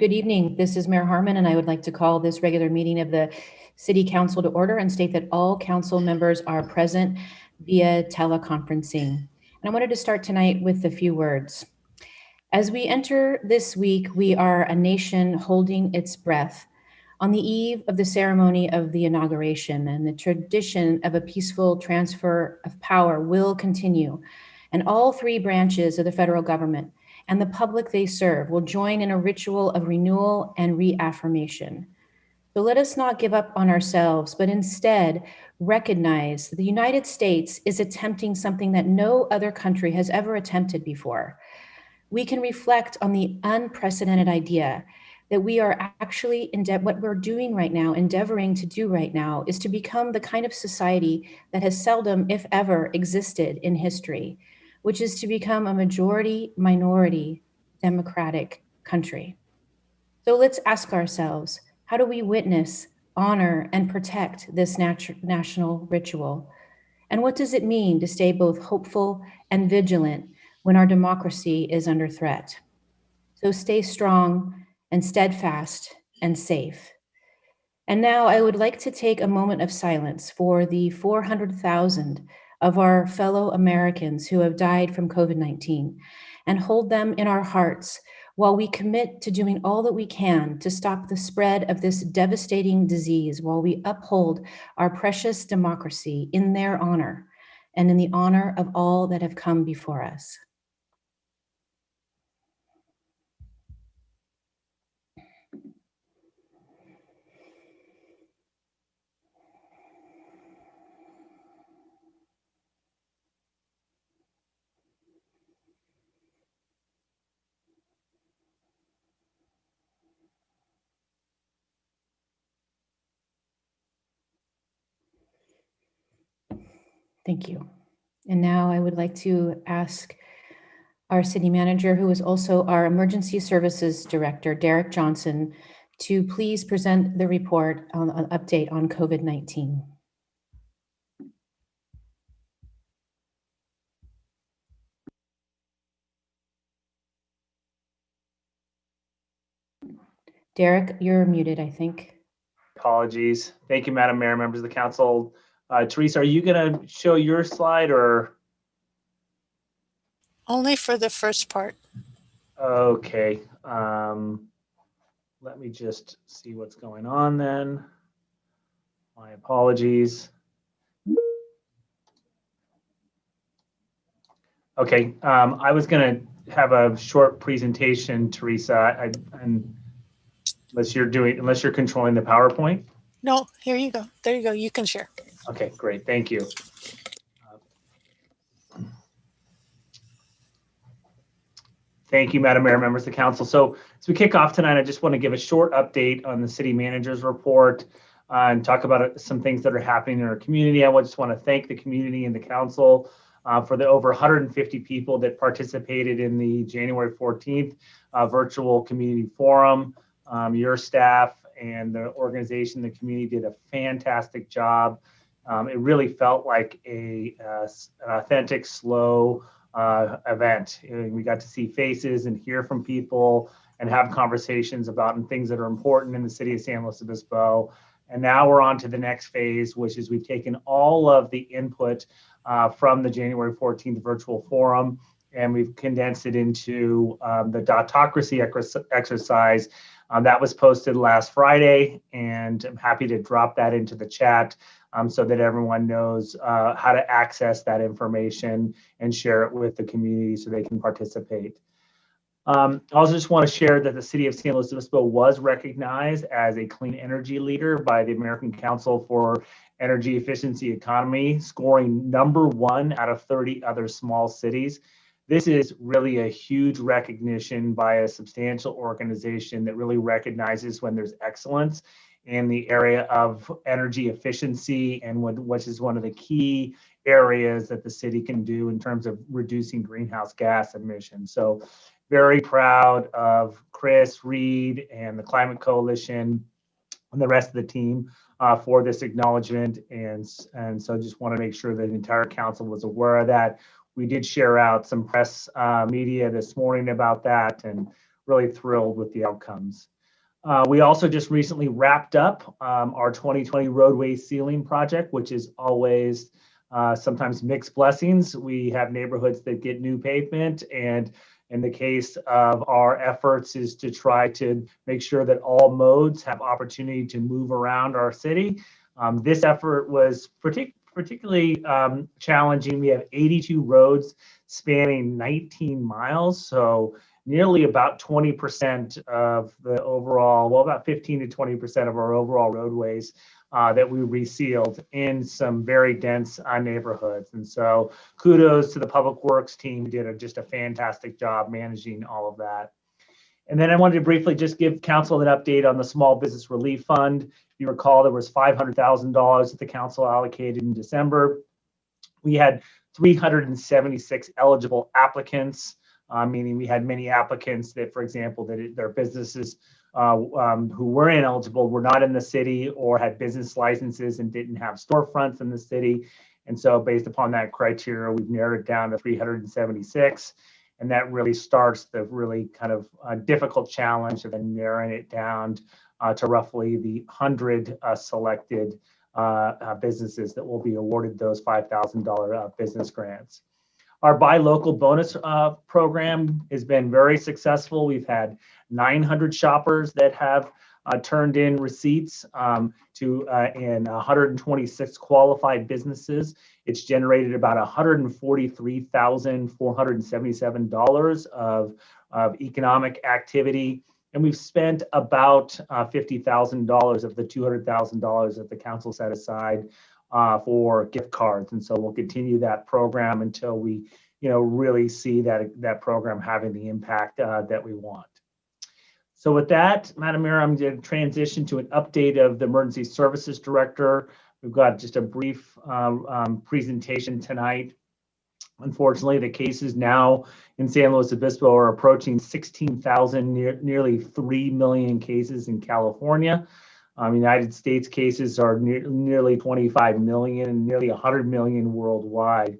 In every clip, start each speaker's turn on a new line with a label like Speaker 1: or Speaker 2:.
Speaker 1: Good evening. This is Mayor Harmon, and I would like to call this regular meeting of the City Council to order and state that all council members are present via teleconferencing. And I wanted to start tonight with a few words. As we enter this week, we are a nation holding its breath on the eve of the ceremony of the inauguration, and the tradition of a peaceful transfer of power will continue. And all three branches of the federal government and the public they serve will join in a ritual of renewal and reaffirmation. So let us not give up on ourselves, but instead recognize that the United States is attempting something that no other country has ever attempted before. We can reflect on the unprecedented idea that we are actually, what we're doing right now, endeavoring to do right now, is to become the kind of society that has seldom, if ever, existed in history, which is to become a majority minority democratic country. So let's ask ourselves, how do we witness, honor, and protect this national ritual? And what does it mean to stay both hopeful and vigilant when our democracy is under threat? So stay strong and steadfast and safe. And now I would like to take a moment of silence for the 400,000 of our fellow Americans who have died from COVID-19 and hold them in our hearts while we commit to doing all that we can to stop the spread of this devastating disease, while we uphold our precious democracy in their honor and in the honor of all that have come before us. Thank you. And now I would like to ask our city manager, who is also our emergency services director, Derek Johnson, to please present the report on an update on COVID-19. Derek, you're muted, I think.
Speaker 2: Apologies. Thank you, Madam Mayor, members of the council. Teresa, are you going to show your slide or?
Speaker 3: Only for the first part.
Speaker 2: Okay. Let me just see what's going on then. My apologies. Okay. I was going to have a short presentation, Teresa, unless you're controlling the PowerPoint.
Speaker 3: No, here you go. There you go. You can share.
Speaker 2: Okay, great. Thank you. Thank you, Madam Mayor, members of the council. So as we kick off tonight, I just want to give a short update on the city manager's report and talk about some things that are happening in our community. I just want to thank the community and the council for the over 150 people that participated in the January 14th virtual community forum. Your staff and the organization, the community did a fantastic job. It really felt like an authentic, slow event. We got to see faces and hear from people and have conversations about things that are important in the city of San Luis Obispo. And now we're on to the next phase, which is we've taken all of the input from the January 14th virtual forum, and we've condensed it into the Dotocracy exercise that was posted last Friday. And I'm happy to drop that into the chat so that everyone knows how to access that information and share it with the community so they can participate. I also just want to share that the city of San Luis Obispo was recognized as a clean energy leader by the American Council for Energy Efficiency Economy, scoring #1 out of 30 other small cities. This is really a huge recognition by a substantial organization that really recognizes when there's excellence in the area of energy efficiency, and which is one of the key areas that the city can do in terms of reducing greenhouse gas emissions. So very proud of Chris Reed and the Climate Coalition and the rest of the team for this acknowledgement. And so just want to make sure that the entire council was aware of that. We did share out some press media this morning about that, and really thrilled with the outcomes. We also just recently wrapped up our 2020 roadway sealing project, which is always sometimes mixed blessings. We have neighborhoods that get new pavement, and in the case of our efforts is to try to make sure that all modes have opportunity to move around our city. This effort was particularly challenging. We have 82 roads spanning 19 miles, so nearly about 20% of the overall, well, about 15 to 20% of our overall roadways that we resealed in some very dense neighborhoods. And so kudos to the Public Works team who did just a fantastic job managing all of that. And then I wanted to briefly just give council an update on the Small Business Relief Fund. If you recall, there was $500,000 that the council allocated in December. We had 376 eligible applicants, meaning we had many applicants that, for example, that their businesses who were ineligible were not in the city or had business licenses and didn't have storefronts in the city. And so based upon that criteria, we've narrowed it down to 376. And that really starts the really kind of difficult challenge of then narrowing it down to roughly the 100 selected businesses that will be awarded those $5,000 business grants. Our Buy Local bonus program has been very successful. We've had 900 shoppers that have turned in receipts to 126 qualified businesses. It's generated about $143,477 of economic activity. And we've spent about $50,000 of the $200,000 that the council set aside for gift cards. And so we'll continue that program until we, really see that program having the impact that we want. So with that, Madam Mayor, I'm going to transition to an update of the Emergency Services Director. We've got just a brief presentation tonight. Unfortunately, the cases now in San Luis Obispo are approaching 16,000, nearly 3 million cases in California. United States cases are nearly 25 million, nearly 100 million worldwide.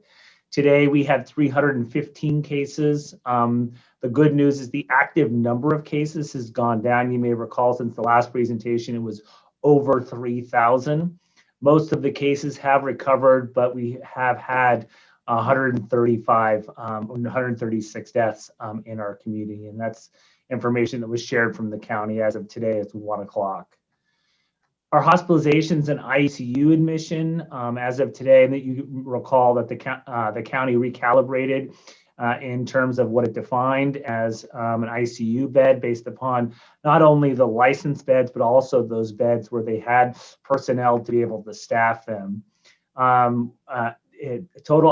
Speaker 2: Today, we had 315 cases. The good news is the active number of cases has gone down. You may recall since the last presentation, it was over 3,000. Most of the cases have recovered, but we have had 136 deaths in our community. And that's information that was shared from the county as of today at 1 o'clock. Our hospitalizations and ICU admission as of today, and that you recall that the county recalibrated in terms of what it defined as an ICU bed based upon not only the licensed beds, but also those beds where they had personnel to be able to staff them. Total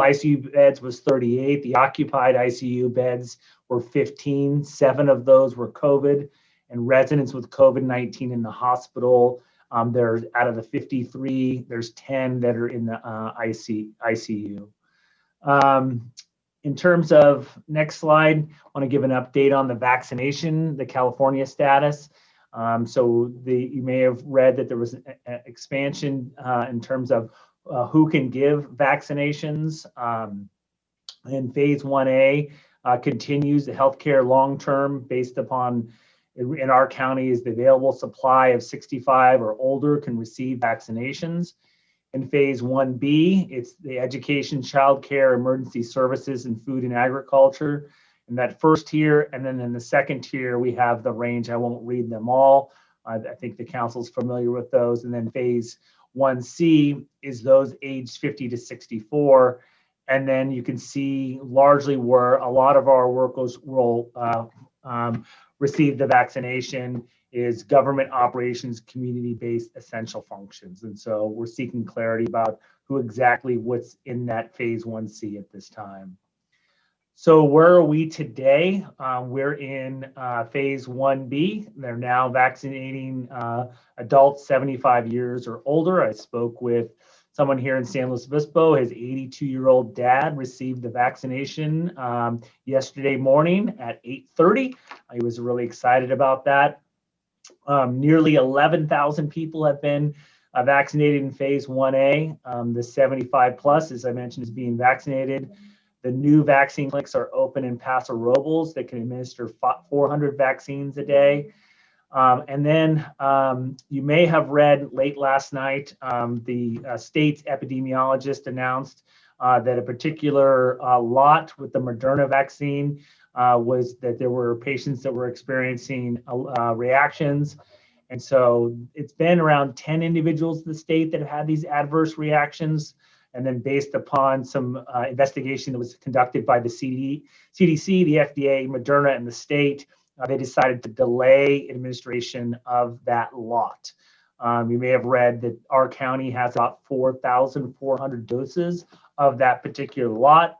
Speaker 2: ICU beds was 38. The occupied ICU beds were 15. 7 of those were COVID, and residents with COVID-19 in the hospital. There's out of the 53, there's 10 that are in the ICU. In terms of next slide, I want to give an update on the vaccination, the California status. You may have read that there was an expansion in terms of who can give vaccinations. And phase 1A continues the healthcare long-term based upon, in our county, is the available supply of 65 or older can receive vaccinations. In phase 1B, it's the education, childcare, emergency services, and food and agriculture. In that first tier, and then in the second tier, we have the range. I won't read them all. I think the council's familiar with those. And then phase 1C is those aged 50 to 64. And then you can see largely where a lot of our workers will receive the vaccination is government operations, community-based essential functions. And so we're seeking clarity about what's in that phase 1C at this time. So where are we today? We're in phase 1B. They're now vaccinating adults 75 years or older. I spoke with someone here in San Luis Obispo. His 82-year-old dad received the vaccination yesterday morning at 8:30. He was really excited about that. Nearly 11,000 people have been vaccinated in phase 1A. The 75 plus, as I mentioned, is being vaccinated. The new vaccine clinics are open in Paso Robles that can administer 400 vaccines a day. And then you may have read late last night, the state's epidemiologist announced that a particular lot with the Moderna vaccine was that there were patients that were experiencing reactions. And so it's been around 10 individuals in the state that have had these adverse reactions. And then based upon some investigation that was conducted by the CDC, the FDA, Moderna, and the state, they decided to delay administration of that lot. You may have read that our county has about 4,400 doses of that particular lot.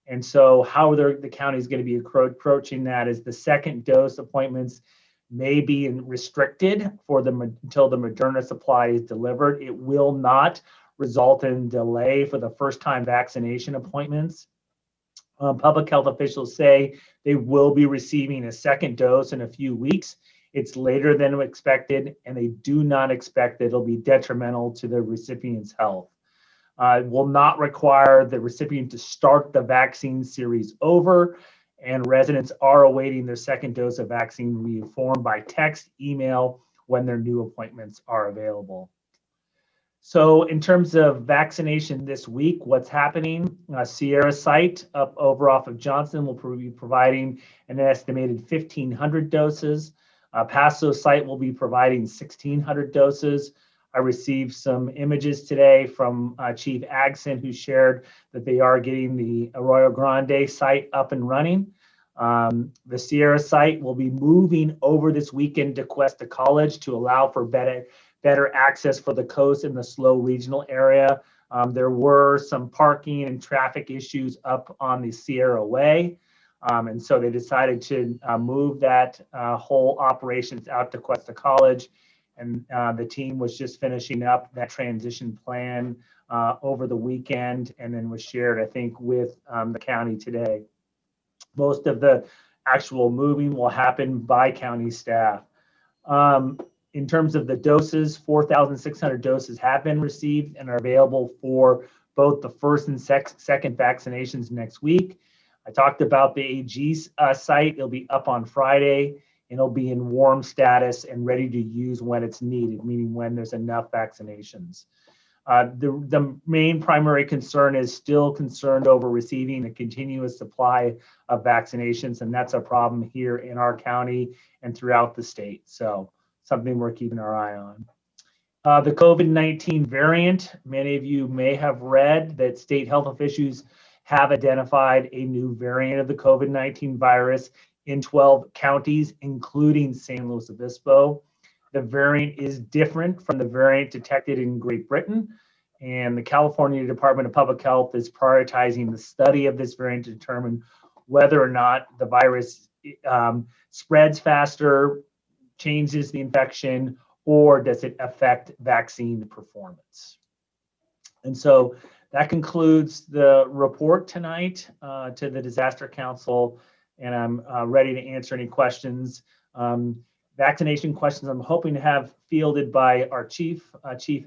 Speaker 2: And so how the county is going to be approaching that is the second dose appointments may be restricted for until the Moderna supply is delivered. It will not result in delay for the first-time vaccination appointments. Public health officials say they will be receiving a second dose in a few weeks. It's later than expected, and they do not expect that it'll be detrimental to the recipient's health. It will not require the recipient to start the vaccine series over, and residents are awaiting their second dose of vaccine to be informed by text, email when their new appointments are available. So in terms of vaccination this week, what's happening? Sierra site up over off of Johnson will be providing an estimated 1,500 doses. Paso site will be providing 1,600 doses. I received some images today from Chief Agson, who shared that they are getting the Arroyo Grande site up and running. The Sierra site will be moving over this weekend to Cuesta College to allow for better access for the coast in the SLO regional area. There were some parking and traffic issues up on the Sierra Way. And so they decided to move that whole operations out to Cuesta College. And the team was just finishing up that transition plan over the weekend, and then was shared, I think, with the county today. Most of the actual moving will happen by county staff. In terms of the doses, 4,600 doses have been received and are available for both the first and second vaccinations next week. I talked about the AG site. It'll be up on Friday, and it'll be in warm status and ready to use when it's needed, meaning when there's enough vaccinations. The main primary concern is still concerned over receiving a continuous supply of vaccinations, and that's a problem here in our county and throughout the state. So something we're keeping our eye on. The COVID-19 variant, many of you may have read that state health officials have identified a new variant of the COVID-19 virus in 12 counties, including San Luis Obispo. The variant is different from the variant detected in Great Britain, and the California Department of Public Health is prioritizing the study of this variant to determine whether or not the virus spreads faster, changes the infection, or does it affect vaccine performance. And so that concludes the report tonight to the Disaster Council, and I'm ready to answer any questions. Vaccination questions I'm hoping to have fielded by our Chief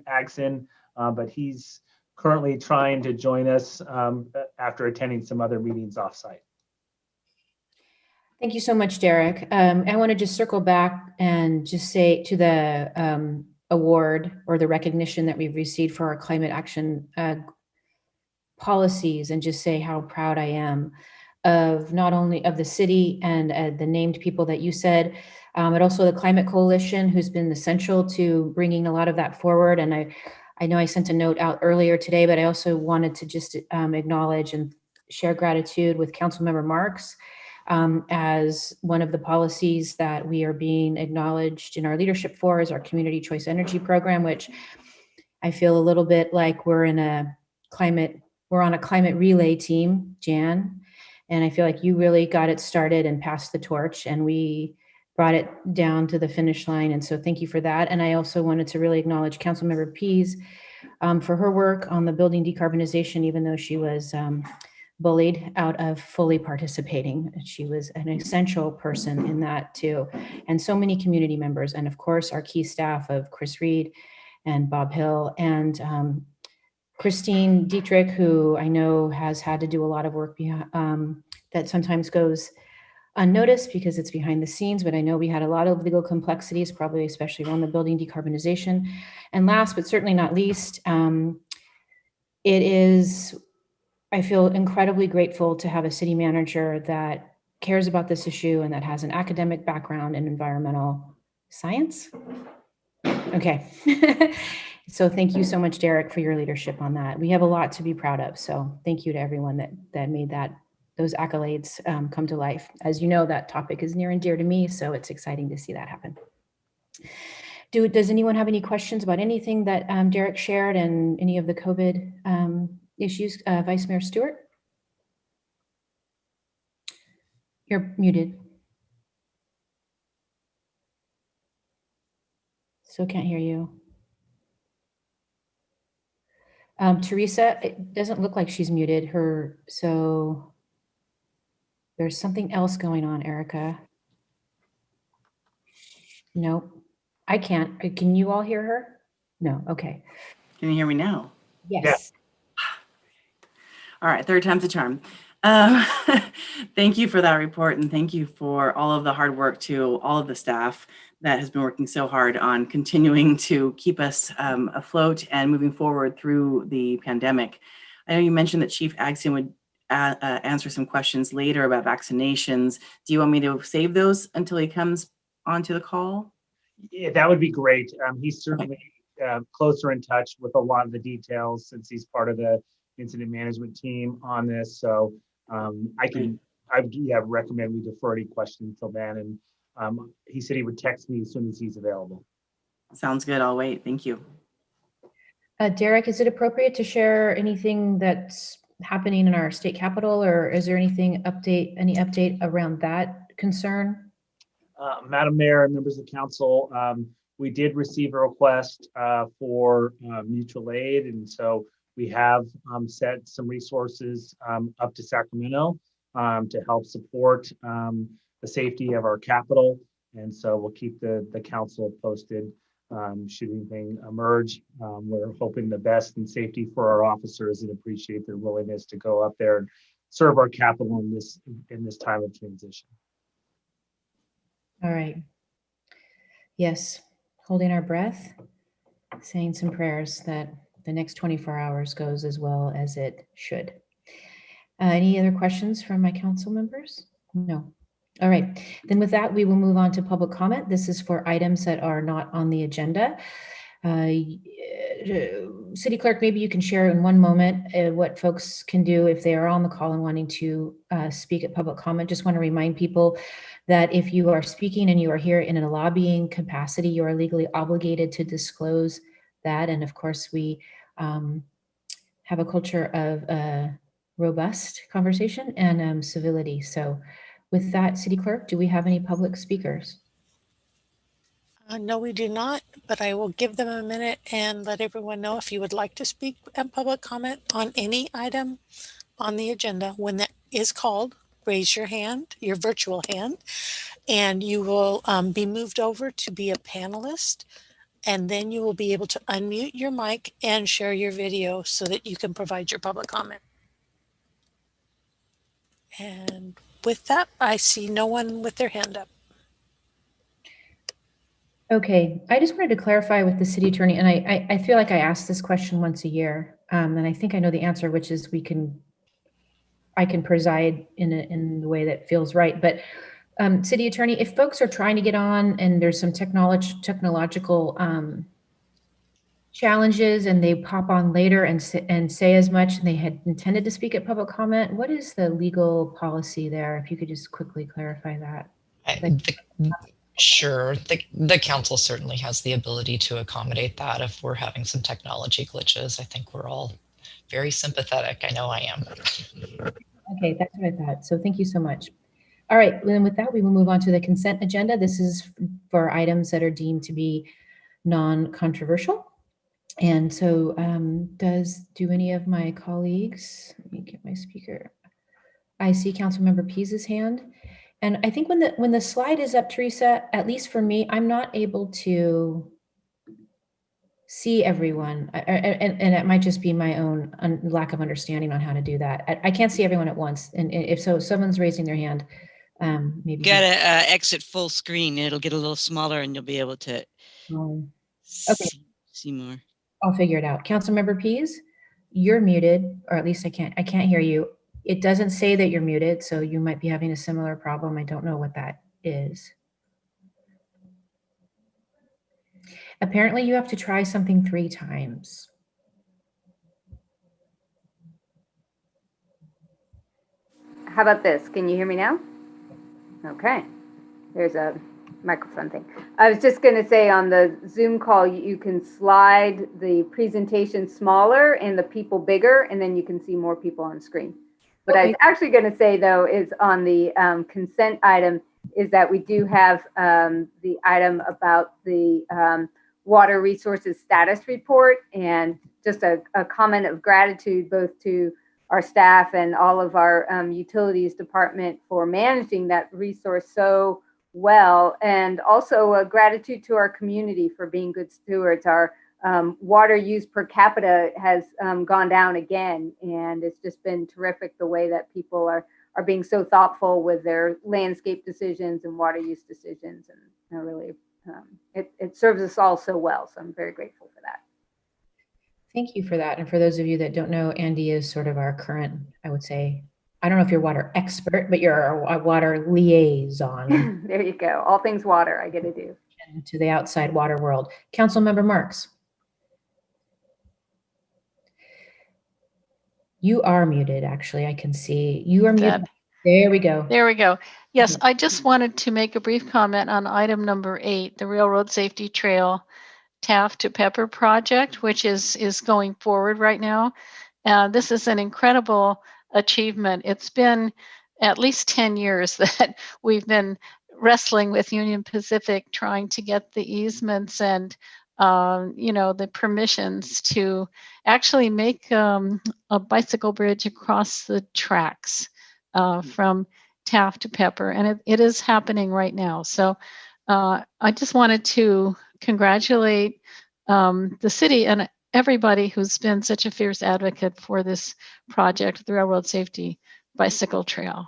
Speaker 2: Agson, but he's currently trying to join us after attending some other meetings offsite.
Speaker 1: Thank you so much, Derek. I want to just circle back and just say to the award or the recognition that we've received for our climate action policies, and just say how proud I am of not only of the city and the named people that you said, but also the Climate Coalition, who's been essential to bringing a lot of that forward. And I know I sent a note out earlier today, but I also wanted to just acknowledge and share gratitude with Councilmember Marks as one of the policies that we are being acknowledged in our leadership for is our Community Choice Energy Program, which I feel a little bit like we're on a climate relay team, Jan. And I feel like you really got it started and passed the torch, and we brought it down to the finish line. And so thank you for that. And I also wanted to really acknowledge Councilmember Pease for her work on the building decarbonization, even though she was bullied out of fully participating. She was an essential person in that too. And so many community members, and of course our key staff of Chris Reed and Bob Hill and Christine Dietrich, who I know has had to do a lot of work that sometimes goes unnoticed because it's behind the scenes, but I know we had a lot of legal complexities, probably especially around the building decarbonization. And last, but certainly not least, I feel incredibly grateful to have a city manager that cares about this issue and that has an academic background in environmental science. Okay. So thank you so much, Derek, for your leadership on that. We have a lot to be proud of. So thank you to everyone that made those accolades come to life. As you know, that topic is near and dear to me, so it's exciting to see that happen. Does anyone have any questions about anything that Derek shared and any of the COVID issues? Vice Mayor Stewart? You're muted. So can't hear you. Teresa, it doesn't look like she's muted her, so there's something else going on, Erica. No, I can't. Can you all hear her? No, okay.
Speaker 4: Can you hear me now?
Speaker 1: Yes.
Speaker 4: All right, third time's a charm. Thank you for that report, and thank you for all of the hard work to all of the staff that has been working so hard on continuing to keep us afloat and moving forward through the pandemic. I know you mentioned that Chief Agson would answer some questions later about vaccinations. Do you want me to save those until he comes onto the call?
Speaker 2: Yeah, that would be great. He's certainly closer in touch with a lot of the details since he's part of the incident management team on this. So I recommend we defer any questions until then. And he said he would text me as soon as he's available.
Speaker 4: Sounds good. I'll wait. Thank you.
Speaker 1: Derek, is it appropriate to share anything that's happening in our state capitol, or is there any update around that concern?
Speaker 2: Madam Mayor and members of the council, we did receive a request for mutual aid. And so we have set some resources up to Sacramento to help support the safety of our capital. And so we'll keep the council posted should anything emerge. We're hoping the best and safety for our officers and appreciate their willingness to go up there and serve our capital in this time of transition.
Speaker 1: All right. Yes, holding our breath, saying some prayers that the next 24 hours goes as well as it should. Any other questions from my council members? No. All right. Then with that, we will move on to public comment. This is for items that are not on the agenda. City Clerk, maybe you can share in one moment what folks can do if they are on the call and wanting to speak at public comment. Just want to remind people that if you are speaking and you are here in a lobbying capacity, you are legally obligated to disclose that. And of course, we have a culture of robust conversation and civility. So with that, City Clerk, do we have any public speakers?
Speaker 3: No, we do not, but I will give them a minute and let everyone know if you would like to speak and public comment on any item on the agenda. When that is called, raise your hand, your virtual hand, and you will be moved over to be a panelist. And then you will be able to unmute your mic and share your video so that you can provide your public comment. And with that, I see no one with their hand up.
Speaker 1: Okay, I just wanted to clarify with the city attorney, and I feel like I ask this question once a year, and I think I know the answer, which is I can preside in the way that feels right. But city attorney, if folks are trying to get on and there's some technological challenges and they pop on later and say as much and they had intended to speak at public comment, what is the legal policy there? If you could just quickly clarify that.
Speaker 5: Sure. The council certainly has the ability to accommodate that if we're having some technology glitches. I think we're all very sympathetic. I know I am.
Speaker 1: Okay, that's what I thought. So thank you so much. All right, then with that, we will move on to the consent agenda. This is for items that are deemed to be non-controversial. And so do any of my colleagues, let me get my speaker. I see Councilmember Pease's hand. And I think when the slide is up, Teresa, at least for me, I'm not able to see everyone. And it might just be my own lack of understanding on how to do that. I can't see everyone at once. And if so, someone's raising their hand. Maybe.
Speaker 6: Gotta exit full screen. It'll get a little smaller and you'll be able to
Speaker 1: Okay.
Speaker 6: see more.
Speaker 1: I'll figure it out. Councilmember Pease, you're muted, or at least I can't hear you. It doesn't say that you're muted, so you might be having a similar problem. I don't know what that is. Apparently you have to try something 3 times.
Speaker 7: How about this? Can you hear me now? Okay. There's a microphone thing. I was just going to say on the Zoom call, you can slide the presentation smaller and the people bigger, and then you can see more people on screen. What I was actually going to say, though, is on the consent item, is that we do have the item about the water resources status report, and just a comment of gratitude both to our staff and all of our utilities department for managing that resource so well, and also a gratitude to our community for being good stewards. Our water use per capita has gone down again, and it's just been terrific the way that people are being so thoughtful with their landscape decisions and water use decisions, and really it serves us all so well. So I'm very grateful for that.
Speaker 1: Thank you for that. And for those of you that don't know, Andy is sort of our current, I would say, I don't know if you're a water expert, but you're a water liaison.
Speaker 7: There you go. All things water I get to do.
Speaker 1: To the outside water world. Councilmember Marks. You are muted, actually. I can see. You are muted. There we go.
Speaker 8: There we go. Yes, I just wanted to make a brief comment on item number 8, the Railroad Safety Trail Taft to Pepper project, which is going forward right now. This is an incredible achievement. It's been at least 10 years that we've been wrestling with Union Pacific trying to get the easements and the permissions to actually make a bicycle bridge across the tracks from Taft to Pepper, and it is happening right now. So I just wanted to congratulate the city and everybody who's been such a fierce advocate for this project, the Railroad Safety Bicycle Trail.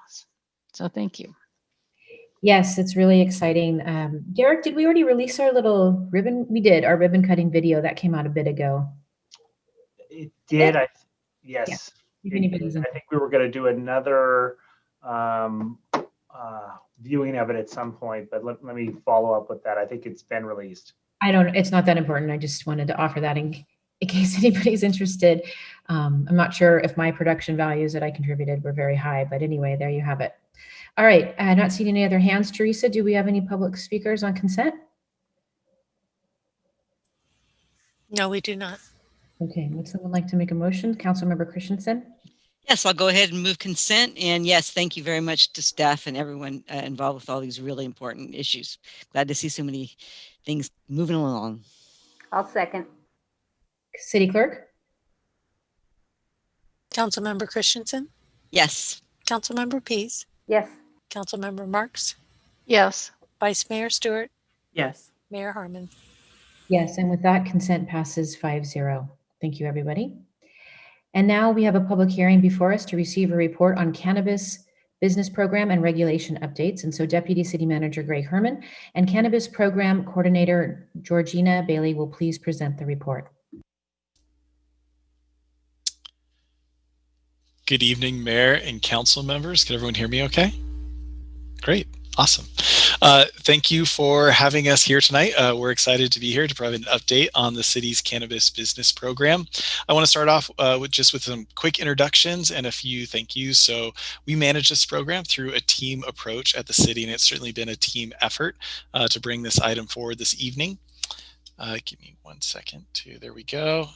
Speaker 8: So thank you.
Speaker 1: Yes, it's really exciting. Derek, did we already release our little ribbon? We did, our ribbon cutting video that came out a bit ago.
Speaker 2: It did. Yes.
Speaker 1: If anybody's
Speaker 2: I think we were going to do another viewing of it at some point, but let me follow up with that. I think it's been released.
Speaker 1: It's not that important. I just wanted to offer that in case anybody's interested. I'm not sure if my production values that I contributed were very high, but anyway, there you have it. All right, not seeing any other hands. Teresa, do we have any public speakers on consent?
Speaker 3: No, we do not.
Speaker 1: Okay, would someone like to make a motion? Councilmember Christensen?
Speaker 6: Yes, I'll go ahead and move consent. And yes, thank you very much to staff and everyone involved with all these really important issues. Glad to see so many things moving along.
Speaker 7: I'll second.
Speaker 1: City Clerk?
Speaker 3: Councilmember Christensen,
Speaker 6: Yes.
Speaker 3: Councilmember Pease,
Speaker 7: Yes.
Speaker 3: Councilmember Marks,
Speaker 8: Yes.
Speaker 3: Vice Mayor Stewart,
Speaker 4: Yes.
Speaker 3: Mayor Harmon.
Speaker 1: Yes, and with that, consent passes 5-0. Thank you, everybody. And now we have a public hearing before us to receive a report on cannabis business program and regulation updates. And so Deputy City Manager Greg Herman and Cannabis Program Coordinator Georgina Bailey will please present the report.
Speaker 9: Good evening, Mayor and Council members. Can everyone hear me okay? Great. Awesome. Thank you for having us here tonight. We're excited to be here to provide an update on the city's cannabis business program. I want to start off with some quick introductions and a few thank yous. So we manage this program through a team approach at the city, and it's certainly been a team effort to bring this item forward this evening. Give me 1 second there we go.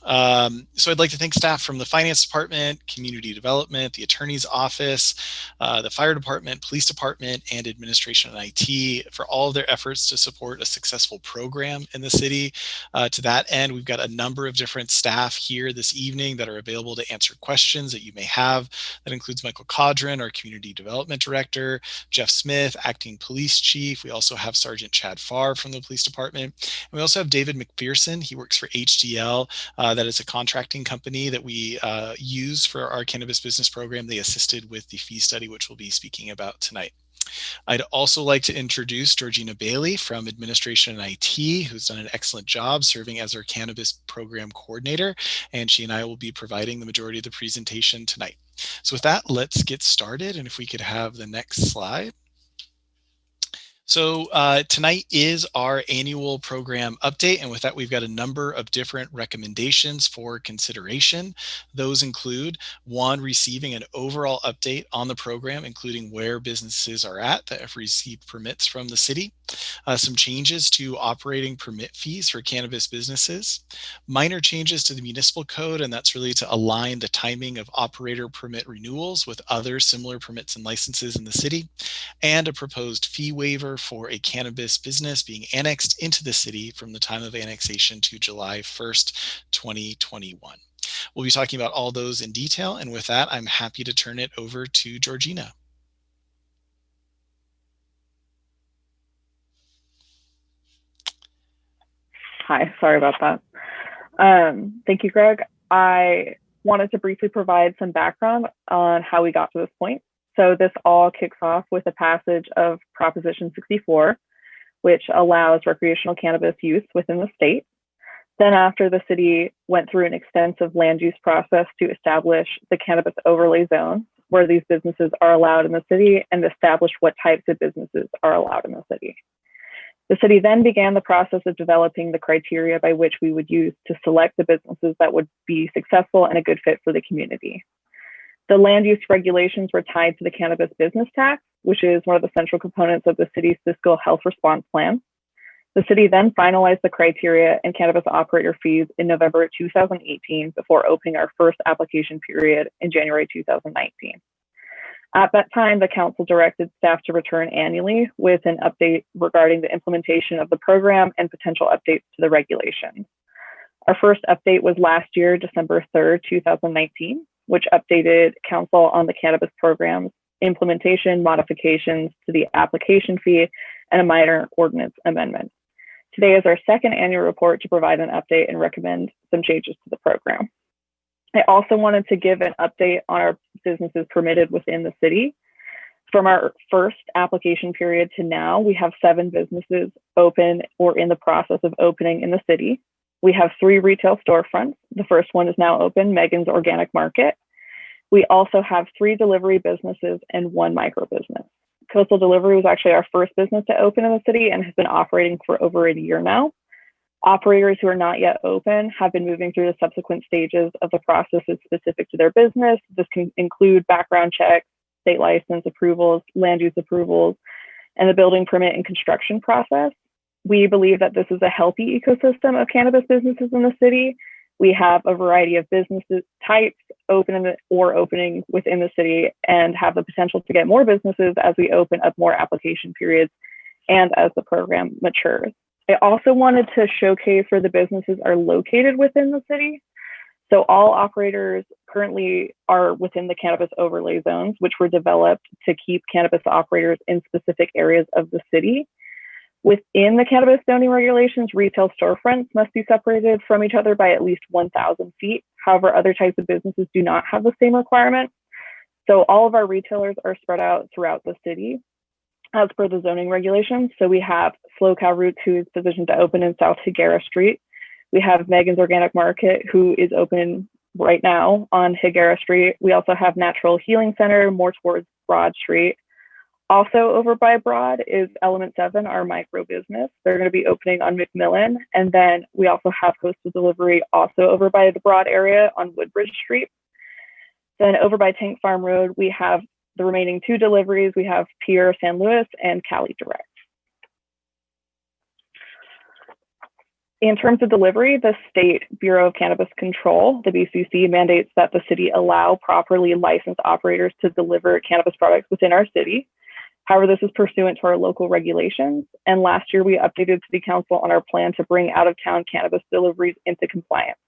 Speaker 9: So I'd like to thank staff from the Finance Department, Community Development, the Attorney's Office, the Fire Department, Police Department, and Administration and IT for all of their efforts to support a successful program in the city. To that end, we've got a number of different staff here this evening that are available to answer questions that you may have. That includes Michael Codron, our Community Development Director, Jeff Smith, Acting Police Chief. We also have Sergeant Chad Farr from the Police Department. And we also have David David McPherson. He works for HDL. That is a contracting company that we use for our cannabis business program. They assisted with the fee study, which we'll be speaking about tonight. I'd also like to introduce Georgina Bailey from Administration and IT, who's done an excellent job serving as our cannabis program coordinator, and she and I will be providing the majority of the presentation tonight. So with that, let's get started, and if we could have the next slide. So tonight is our annual program update, and with that, we've got a number of different recommendations for consideration. Those include, one, receiving an overall update on the program, including where businesses are at that have received permits from the city, some changes to operating permit fees for cannabis businesses, minor changes to the municipal code, and that's really to align the timing of operator permit renewals with other similar permits and licenses in the city, and a proposed fee waiver for a cannabis business being annexed into the city from the time of annexation to July 1st, 2021. We'll be talking about all those in detail, and with that, I'm happy to turn it over to Georgina.
Speaker 10: Hi, sorry about that. Thank you, Greg. I wanted to briefly provide some background on how we got to this point. So this all kicks off with the passage of Proposition 64, which allows recreational cannabis use within the state. Then after the city went through an extensive land use process to establish the cannabis overlay zone, where these businesses are allowed in the city, and establish what types of businesses are allowed in the city. The city then began the process of developing the criteria by which we would use to select the businesses that would be successful and a good fit for the community. The land use regulations were tied to the cannabis business tax, which is one of the central components of the city's fiscal health response plan. The city then finalized the criteria and cannabis operator fees in November 2018 before opening our first application period in January 2019. At that time, the council directed staff to return annually with an update regarding the implementation of the program and potential updates to the regulations. Our first update was last year, December 3rd, 2019, which updated council on the cannabis program's implementation, modifications to the application fee, and a minor ordinance amendment. Today is our second annual report to provide an update and recommend some changes to the program. I also wanted to give an update on our businesses permitted within the city. From our first application period to now, we have 7 businesses open or in the process of opening in the city. We have 3 retail storefronts. The first one is now open, Megan's Organic Market. We also have 3 delivery businesses and 1 micro business. Coastal Delivery was actually our first business to open in the city and has been operating for over a year now. Operators who are not yet open have been moving through the subsequent stages of the processes specific to their business. This can include background checks, state license approvals, land use approvals, and the building permit and construction process. We believe that this is a healthy ecosystem of cannabis businesses in the city. We have a variety of businesses types opening within the city and have the potential to get more businesses as we open up more application periods and as the program matures. I also wanted to showcase where the businesses are located within the city. So all operators currently are within the cannabis overlay zones, which were developed to keep cannabis operators in specific areas of the city. Within the cannabis zoning regulations, retail storefronts must be separated from each other by at least 1,000 feet. However, other types of businesses do not have the same requirement. So all of our retailers are spread out throughout the city as per the zoning regulations. So we have Slow Cow Roots, who is positioned to open in South Higuera Street. We have Megan's Organic Market, who is open right now on Higuera Street. We also have Natural Healing Center, more towards Broad Street. Also over by Broad is Element 7, our micro business. They're going to be opening on McMillan. And then we also have Coastal Delivery also over by the Broad area on Woodbridge Street. Then over by Tank Farm Road, we have the remaining 2 deliveries. We have Pierre San Luis and Cali Direct. In terms of delivery, the State Bureau of Cannabis Control, the BCC, mandates that the city allow properly licensed operators to deliver cannabis products within our city. However, this is pursuant to our local regulations. And last year, we updated City Council on our plan to bring out-of-town cannabis deliveries into compliance.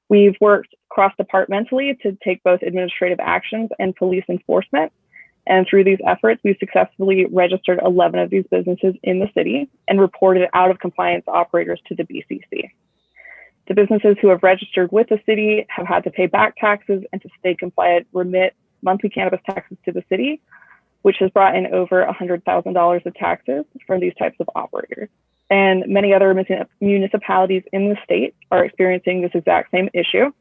Speaker 10: We've worked cross-departmentally to take both administrative actions and police enforcement. And through these efforts, we've successfully registered 11 of these businesses in the city and reported out of compliance operators to the BCC. The businesses who have registered with the city have had to pay back taxes and to stay compliant remit monthly cannabis taxes to the city, which has brought in over $100,000 of taxes from these types of operators. And many other municipalities in the state are experiencing this exact same issue.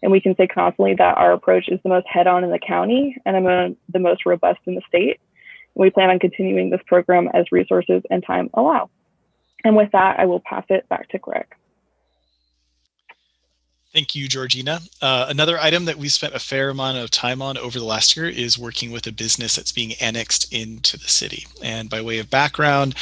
Speaker 10: And we can say confidently that our approach is the most head-on in the county and among the most robust in the state. And we plan on continuing this program as resources and time allow. And with that, I will pass it back to Greg.
Speaker 9: Thank you, Georgina. Another item that we spent a fair amount of time on over the last year is working with a business that's being annexed into the city. And by way of background,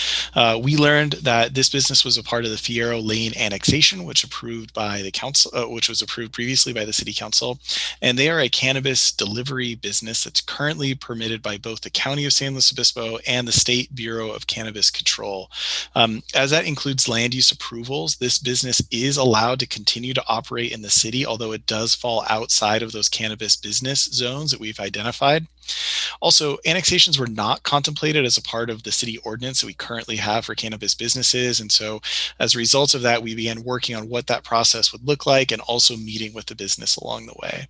Speaker 9: we learned that this business was a part of the Fierro Lane annexation, which approved by the council, which was approved previously by the city council. And they are a cannabis delivery business that's currently permitted by both the County of San Luis Obispo and the State Bureau of Cannabis Control. As that includes land use approvals, this business is allowed to continue to operate in the city, although it does fall outside of those cannabis business zones that we've identified. Also, annexations were not contemplated as a part of the city ordinance that we currently have for cannabis businesses. And so as a result of that, we began working on what that process would look like and also meeting with the business along the way.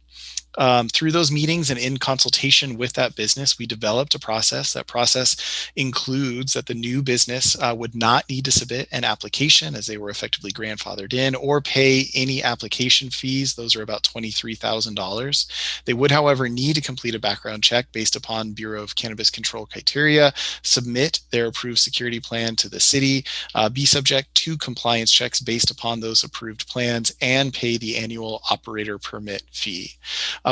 Speaker 9: Through those meetings and in consultation with that business, we developed a process. That process includes that the new business would not need to submit an application, as they were effectively grandfathered in, or pay any application fees. Those are about $23,000. They would, however, need to complete a background check based upon Bureau of Cannabis Control criteria, submit their approved security plan to the city, be subject to compliance checks based upon those approved plans, and pay the annual operator permit fee.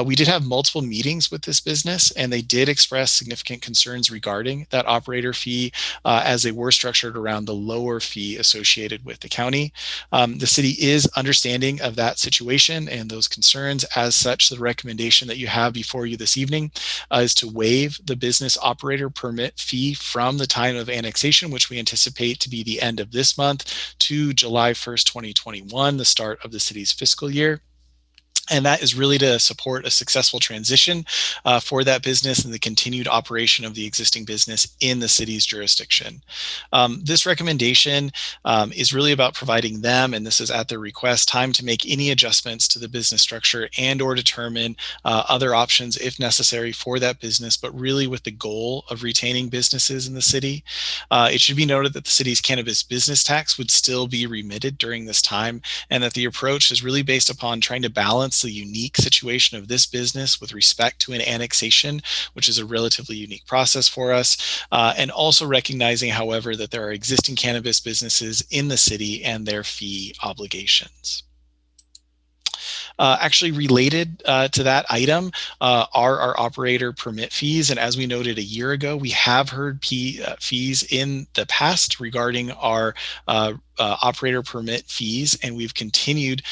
Speaker 9: We did have multiple meetings with this business, and they did express significant concerns regarding that operator fee, as they were structured around the lower fee associated with the county. The city is understanding of that situation and those concerns. As such, the recommendation that you have before you this evening is to waive the business operator permit fee from the time of annexation, which we anticipate to be the end of this month, to July 1st, 2021, the start of the city's fiscal year. And that is really to support a successful transition for that business and the continued operation of the existing business in the city's jurisdiction. This recommendation is really about providing them, and this is at their request, time to make any adjustments to the business structure and or determine other options if necessary for that business, but really with the goal of retaining businesses in the city. It should be noted that the city's cannabis business tax would still be remitted during this time, and that the approach is really based upon trying to balance the unique situation of this business with respect to an annexation, which is a relatively unique process for us, and also recognizing, however, that there are existing cannabis businesses in the city and their fee obligations. Actually related to that item are our operator permit fees. And as we noted a year ago, we have heard fees in the past regarding our operator permit fees, and we've continued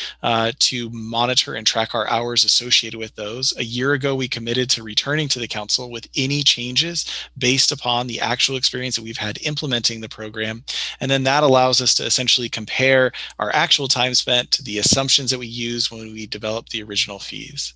Speaker 9: to monitor and track our hours associated with those. A year ago, we committed to returning to the council with any changes based upon the actual experience that we've had implementing the program. And then that allows us to essentially compare our actual time spent to the assumptions that we used when we developed the original fees.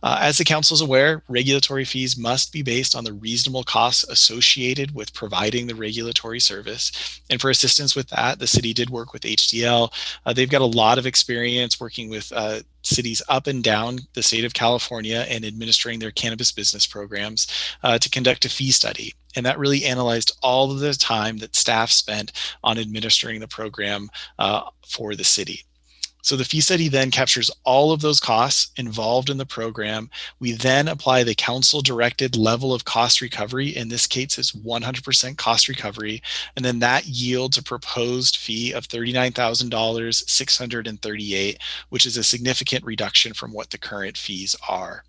Speaker 9: As the council is aware, regulatory fees must be based on the reasonable costs associated with providing the regulatory service. And for assistance with that, the city did work with HDL. They've got a lot of experience working with cities up and down the state of California and administering their cannabis business programs to conduct a fee study. And that really analyzed all of the time that staff spent on administering the program for the city. So the fee study then captures all of those costs involved in the program. We then apply the council-directed level of cost recovery. In this case, it's 100% cost recovery. And then that yields a proposed fee of $39,638, which is a significant reduction from what the current fees are.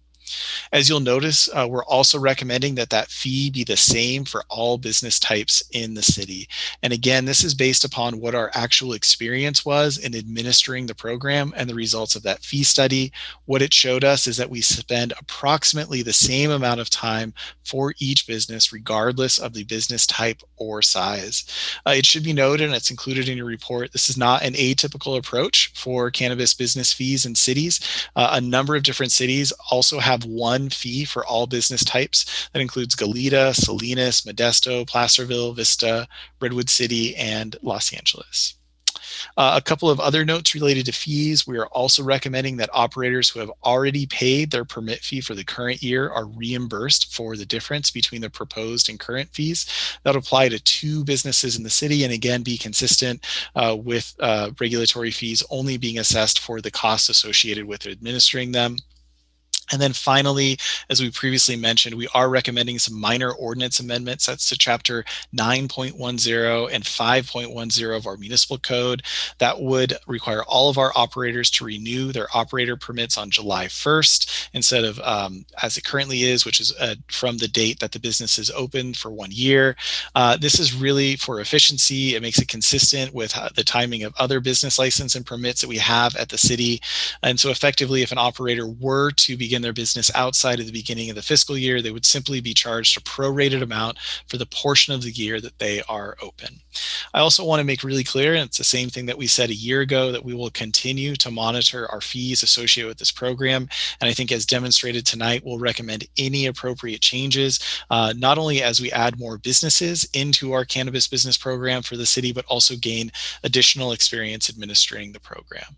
Speaker 9: As you'll notice, we're also recommending that that fee be the same for all business types in the city. And again, this is based upon what our actual experience was in administering the program and the results of that fee study. What it showed us is that we spend approximately the same amount of time for each business, regardless of the business type or size. It should be noted, and it's included in your report, this is not an atypical approach for cannabis business fees in cities. A number of different cities also have have one fee for all business types. That includes Goleta, Salinas, Modesto, Placerville, Vista, Redwood City, and Los Angeles. A couple of other notes related to fees. We are also recommending that operators who have already paid their permit fee for the current year are reimbursed for the difference between the proposed and current fees. That apply to 2 businesses in the city, and again, be consistent with regulatory fees only being assessed for the costs associated with administering them. And then finally, as we previously mentioned, we are recommending some minor ordinance amendments. That's to Chapter 9.10 and 5.10 of our municipal code. That would require all of our operators to renew their operator permits on July 1st instead of as it currently is, which is from the date that the business is open for 1 year. This is really for efficiency. It makes it consistent with the timing of other business license and permits that we have at the city. And so effectively, if an operator were to begin their business outside of the beginning of the fiscal year, they would simply be charged a prorated amount for the portion of the year that they are open. I also want to make really clear, and it's the same thing that we said a year ago, that we will continue to monitor our fees associated with this program. And I think as demonstrated tonight, we'll recommend any appropriate changes, not only as we add more businesses into our cannabis business program for the city, but also gain additional experience administering the program.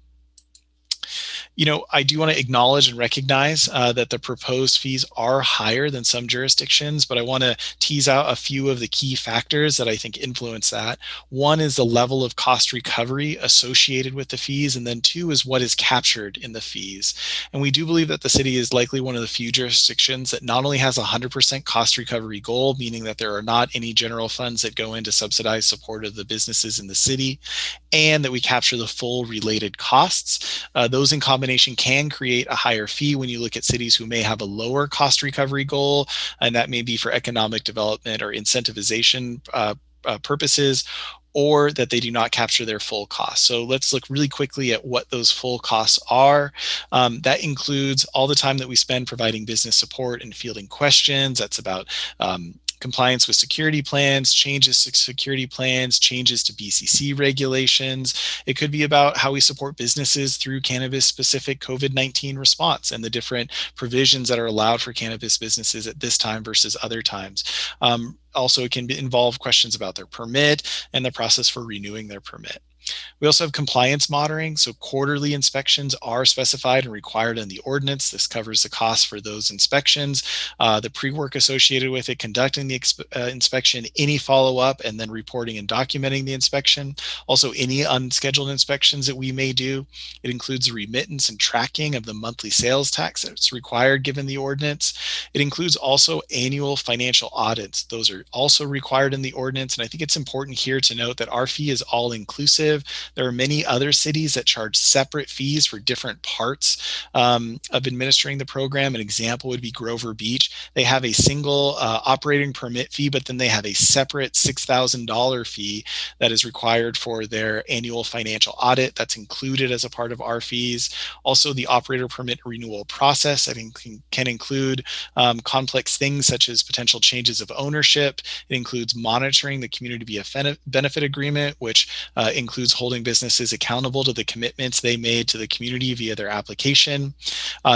Speaker 9: You know, I do want to acknowledge and recognize that the proposed fees are higher than some jurisdictions, but I want to tease out a few of the key factors that I think influence that. One is the level of cost recovery associated with the fees, and then 2 is what is captured in the fees. And we do believe that the city is likely one of the few jurisdictions that not only has a 100% cost recovery goal, meaning that there are not any general funds that go in to subsidize support of the businesses in the city, and that we capture the full related costs. Those in combination can create a higher fee when you look at cities who may have a lower cost recovery goal, and that may be for economic development or incentivization purposes, or that they do not capture their full costs. So let's look really quickly at what those full costs are. That includes all the time that we spend providing business support and fielding questions. That's about compliance with security plans, changes to security plans, changes to BCC regulations. It could be about how we support businesses through cannabis-specific COVID-19 response and the different provisions that are allowed for cannabis businesses at this time versus other times. Also, it can involve questions about their permit and the process for renewing their permit. We also have compliance monitoring. So quarterly inspections are specified and required in the ordinance. This covers the cost for those inspections, the pre-work associated with it, conducting the inspection, any follow-up, and then reporting and documenting the inspection. Also, any unscheduled inspections that we may do. It includes the remittance and tracking of the monthly sales tax that's required given the ordinance. It includes also annual financial audits. Those are also required in the ordinance. And I think it's important here to note that our fee is all inclusive. There are many other cities that charge separate fees for different parts of administering the program. An example would be Grover Beach. They have a single operating permit fee, but then they have a separate $6,000 fee that is required for their annual financial audit. That's included as a part of our fees. Also, the operator permit renewal process that can include complex things such as potential changes of ownership. It includes monitoring the community benefit agreement, which includes holding businesses accountable to the commitments they made to the community via their application.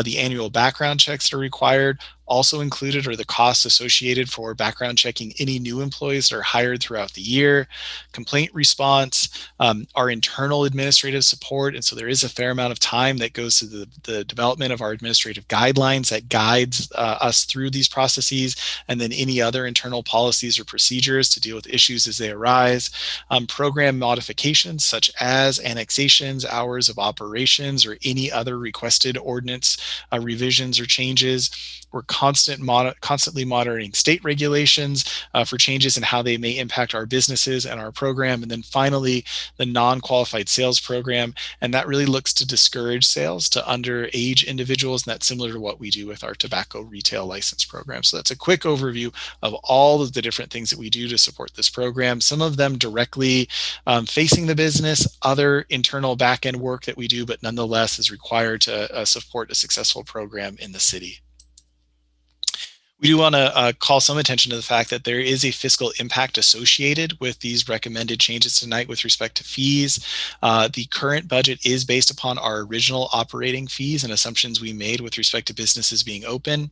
Speaker 9: The annual background checks that are required. Also included are the costs associated for background checking any new employees that are hired throughout the year, complaint response, our internal administrative support. And so there is a fair amount of time that goes to the development of our administrative guidelines that guides us through these processes, and then any other internal policies or procedures to deal with issues as they arise. Program modifications such as annexations, hours of operations, or any other requested ordinance revisions or changes. We're constantly monitoring state regulations for changes in how they may impact our businesses and our program. And then finally, the non-qualified sales program. And that really looks to discourage sales to underage individuals. And that's similar to what we do with our tobacco retail license program. So that's a quick overview of all of the different things that we do to support this program. Some of them directly facing the business, other internal back-end work that we do, but nonetheless is required to support a successful program in the city. We do want to call some attention to the fact that there is a fiscal impact associated with these recommended changes tonight with respect to fees. The current budget is based upon our original operating fees and assumptions we made with respect to businesses being open.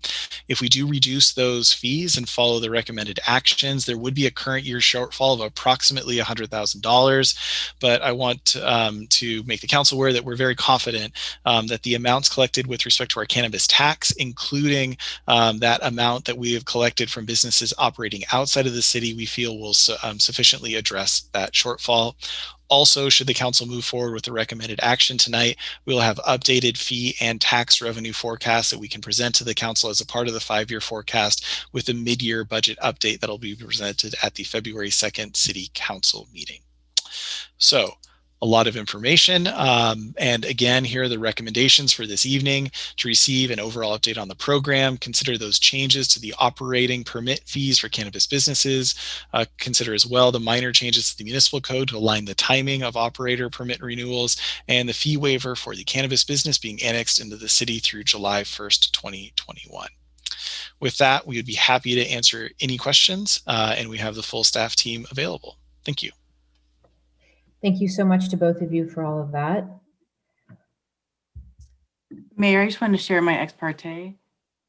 Speaker 9: If we do reduce those fees and follow the recommended actions, there would be a current year shortfall of approximately $100,000. But I want to make the council aware that we're very confident that the amounts collected with respect to our cannabis tax, including that amount that we have collected from businesses operating outside of the city, we feel will sufficiently address that shortfall. Also, should the council move forward with the recommended action tonight, we'll have updated fee and tax revenue forecasts that we can present to the council as a part of the 5-year forecast with a mid-year budget update that'll be presented at the February 2nd City Council meeting. So, a lot of information. And again, here are the recommendations for this evening: to receive an overall update on the program, consider those changes to the operating permit fees for cannabis businesses, consider as well the minor changes to the municipal code to align the timing of operator permit renewals, and the fee waiver for the cannabis business being annexed into the city through July 1st, 2021. With that, we would be happy to answer any questions, and we have the full staff team available. Thank you.
Speaker 1: Thank you so much to both of you for all of that.
Speaker 4: Mayor, I just wanted to share my ex parte.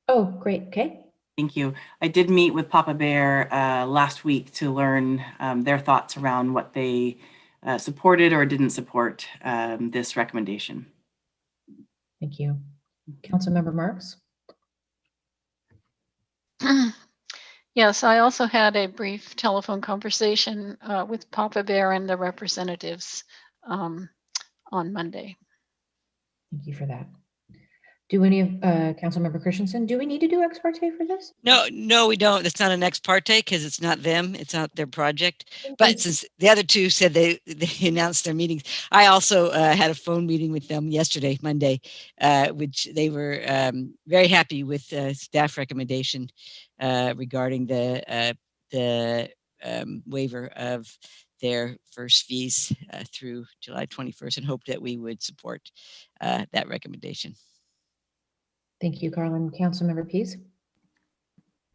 Speaker 1: Oh, great. Okay.
Speaker 4: Thank you. I did meet with Papa Bear last week to learn their thoughts around what they supported or didn't support this recommendation.
Speaker 1: Thank you. Councilmember Marks?
Speaker 8: Yes, I also had a brief telephone conversation with Papa Bear and the representatives on Monday.
Speaker 1: Thank you for that. Do any of Councilmember Christensen, do we need to do ex parte for this?
Speaker 6: No, we don't. It's not an ex parte because it's not them. It's not their project. But since the other two said they announced their meetings, I also had a phone meeting with them yesterday, Monday, which they were very happy with staff recommendation regarding the waiver of their first fees through July 21st, and hoped that we would support that recommendation.
Speaker 1: Thank you, Carlin. Councilmember Pease?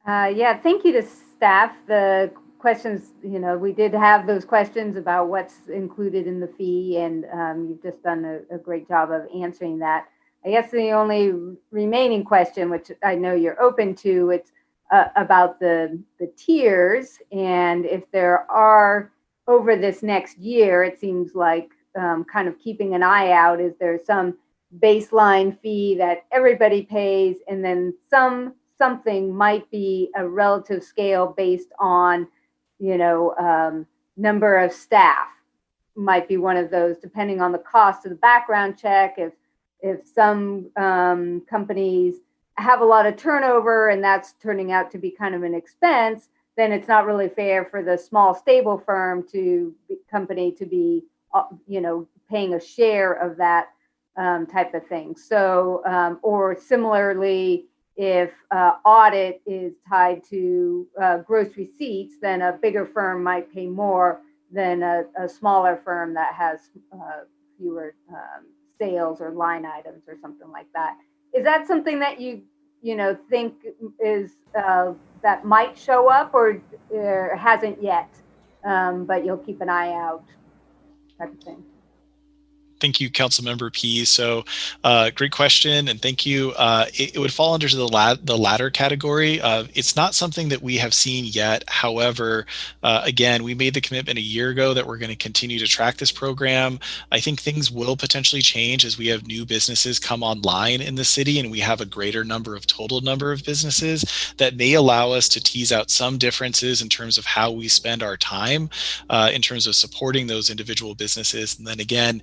Speaker 7: Yeah, thank you to staff. The questions, we did have those questions about what's included in the fee, and you've just done a great job of answering that. I guess the only remaining question, which I know you're open to, it's about the tiers, and if there are, over this next year, it seems like kind of keeping an eye out, is there some baseline fee that everybody pays, and then something might be a relative scale based on number of staff, might be one of those, depending on the cost of the background check. If some companies have a lot of turnover and that's turning out to be kind of an expense, then it's not really fair for the small stable firm company to be paying a share of that type of thing. So, or similarly, if audit is tied to gross receipts, then a bigger firm might pay more than a smaller firm that has fewer sales or line items or something like that. Is that something that you think is that might show up, or hasn't yet, but you'll keep an eye out, type of thing?
Speaker 9: Thank you, Councilmember P. So great question, and thank you. It would fall under the latter category. It's not something that we have seen yet. However, again, we made the commitment a year ago that we're going to continue to track this program. I think things will potentially change as we have new businesses come online in the city, and we have a greater total number of businesses that may allow us to tease out some differences in terms of how we spend our time in terms of supporting those individual businesses. And then again,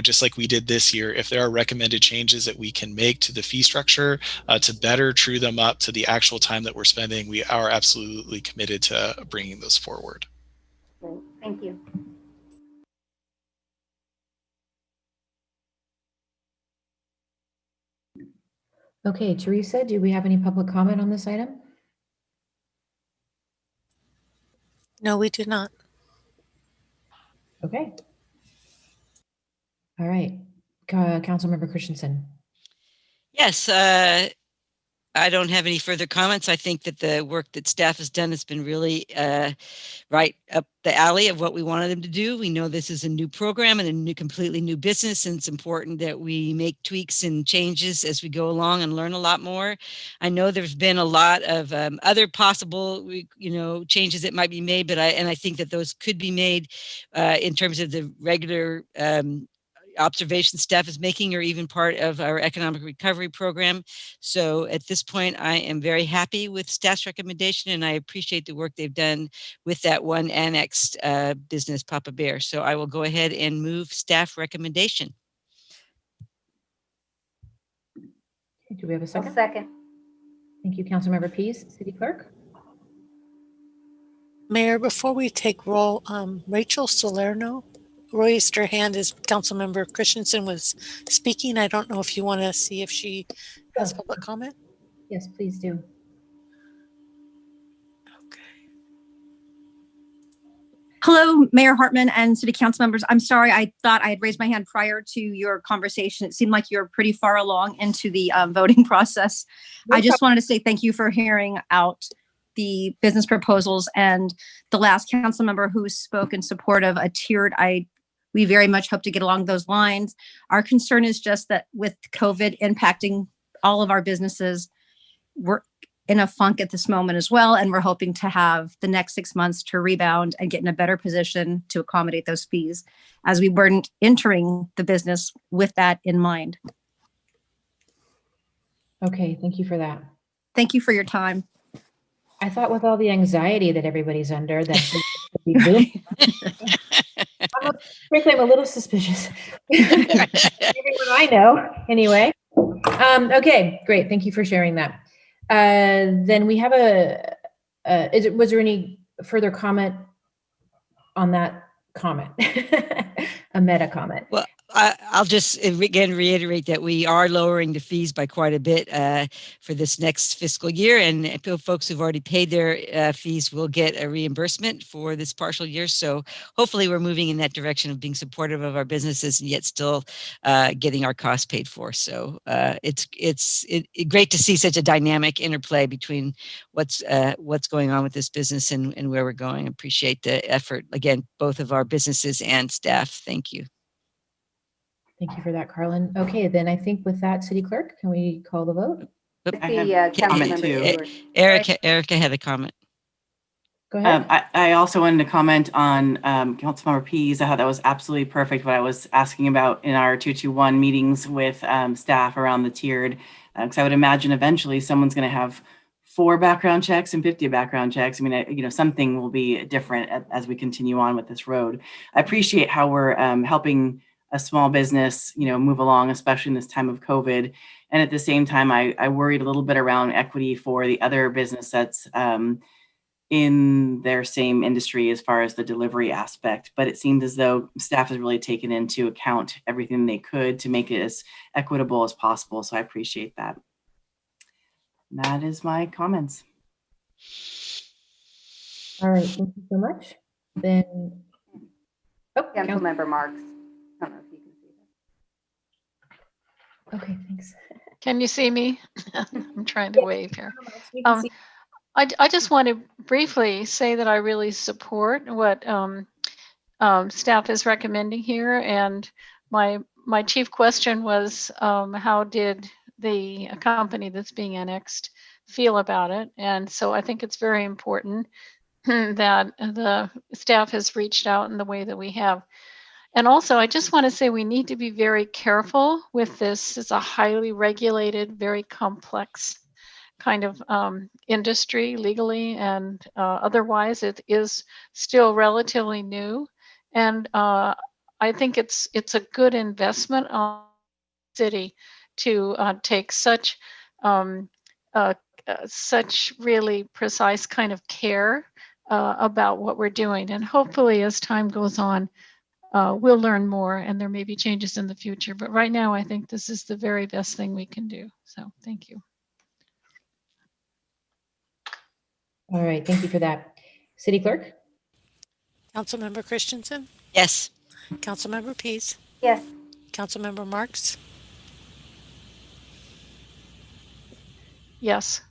Speaker 9: just like we did this year, if there are recommended changes that we can make to the fee structure to better true them up to the actual time that we're spending, we are absolutely committed to bringing those forward.
Speaker 7: Great. Thank you.
Speaker 1: Okay, Teresa, do we have any public comment on this item?
Speaker 3: No, we do not.
Speaker 1: Okay. All right, Councilmember Christensen.
Speaker 6: Yes, I don't have any further comments. I think that the work that staff has done has been really right up the alley of what we wanted them to do. We know this is a new program and a completely new business, and it's important that we make tweaks and changes as we go along and learn a lot more. I know there's been a lot of other possible, changes that might be made, but I think that those could be made in terms of the regular observation staff is making, or even part of our economic recovery program. So at this point, I am very happy with staff's recommendation, and I appreciate the work they've done with that one annexed business, Papa Bear. So I will go ahead and move staff recommendation.
Speaker 1: Do we have a second?
Speaker 7: Second.
Speaker 1: Thank you, Councilmember Pease. City Clerk?
Speaker 3: Mayor, before we take roll, Rachel Salerno raised her hand as Councilmember Christensen was speaking. I don't know if you want to see if she has public comment.
Speaker 1: Yes, please do.
Speaker 3: Okay.
Speaker 11: Hello, Mayor Hartman and City Council members. I'm sorry, I thought I had raised my hand prior to your conversation. It seemed like you're pretty far along into the voting process. I just wanted to say thank you for hearing out the business proposals, and the last council member who spoke in support of a tiered, we very much hope to get along those lines. Our concern is just that with COVID impacting all of our businesses, we're in a funk at this moment as well, and we're hoping to have the next 6 months to rebound and get in a better position to accommodate those fees, as we weren't entering the business with that in mind.
Speaker 1: Okay, thank you for that.
Speaker 11: Thank you for your time.
Speaker 1: I thought with all the anxiety that everybody's under, that this would be booming. Frankly, I'm a little suspicious. Everyone I know, anyway. Okay, great. Thank you for sharing that. Then we have was there any further comment on that comment? A meta comment.
Speaker 6: Well, I'll just again reiterate that we are lowering the fees by quite a bit for this next fiscal year, and folks who've already paid their fees will get a reimbursement for this partial year. So hopefully we're moving in that direction of being supportive of our businesses and yet still getting our costs paid for. So it's great to see such a dynamic interplay between what's going on with this business and where we're going. Appreciate the effort, again, both of our businesses and staff. Thank you.
Speaker 1: Thank you for that, Carlin. Okay, then I think with that, City Clerk, can we call the vote?
Speaker 4: I have a comment too.
Speaker 6: Erica had a comment.
Speaker 1: Go ahead.
Speaker 4: I also wanted to comment on Councilmember Pease. I thought that was absolutely perfect what I was asking about in our 221 meetings with staff around the tiered, because I would imagine eventually someone's going to have 4 background checks and 50 background checks. I mean, something will be different as we continue on with this road. I appreciate how we're helping a small business, move along, especially in this time of COVID. And at the same time, I worried a little bit around equity for the other business that's in their same industry as far as the delivery aspect. But it seemed as though staff has really taken into account everything they could to make it as equitable as possible. So I appreciate that. And that is my comments.
Speaker 1: All right, thank you so much. Then,
Speaker 7: Councilmember Marks. I don't know if you can see that.
Speaker 1: Okay, thanks.
Speaker 8: Can you see me? I'm trying to wave here. I just want to briefly say that I really support what staff is recommending here. And my chief question was, how did the company that's being annexed feel about it? And so I think it's very important that the staff has reached out in the way that we have. And also, I just want to say we need to be very careful with this. It's a highly regulated, very complex kind of industry legally and otherwise. It is still relatively new. And I think it's a good investment on the city to take such really precise kind of care about what we're doing. And hopefully as time goes on, we'll learn more and there may be changes in the future. But right now, I think this is the very best thing we can do. So thank you.
Speaker 1: All right, thank you for that. City Clerk?
Speaker 3: Councilmember Christensen?
Speaker 6: Yes.
Speaker 3: Councilmember Pease?
Speaker 7: Yes.
Speaker 3: Councilmember Marks?
Speaker 8: Yes.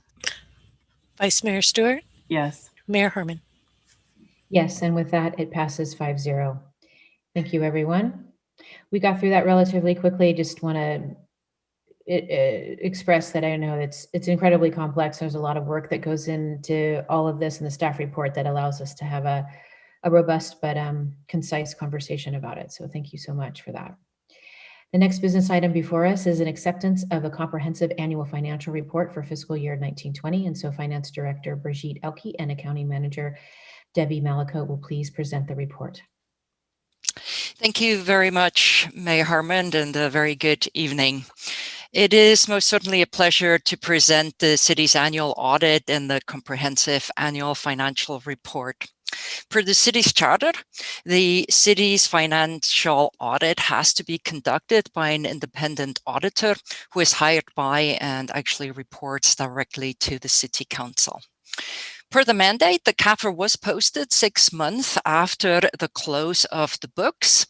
Speaker 3: Vice Mayor Stewart,
Speaker 4: Yes.
Speaker 3: Mayor Herman.
Speaker 1: Yes, and with that, it passes 5-0. Thank you, everyone. We got through that relatively quickly. Just want to express that I know it's incredibly complex. There's a lot of work that goes into all of this in the staff report that allows us to have a robust but concise conversation about it. So thank you so much for that. The next business item before us is an acceptance of a comprehensive annual financial report for fiscal year 1920. And so Finance Director Brigitte Elke and Accounting Manager Debbie Mallicoat will please present the report.
Speaker 5: Thank you very much, Mayor Herman, and a very good evening. It is most certainly a pleasure to present the city's annual audit and the comprehensive annual financial report. Per the city's charter, the city's financial audit has to be conducted by an independent auditor who is hired by and actually reports directly to the city council. Per the mandate, the CAFR was posted 6 months after the close of the books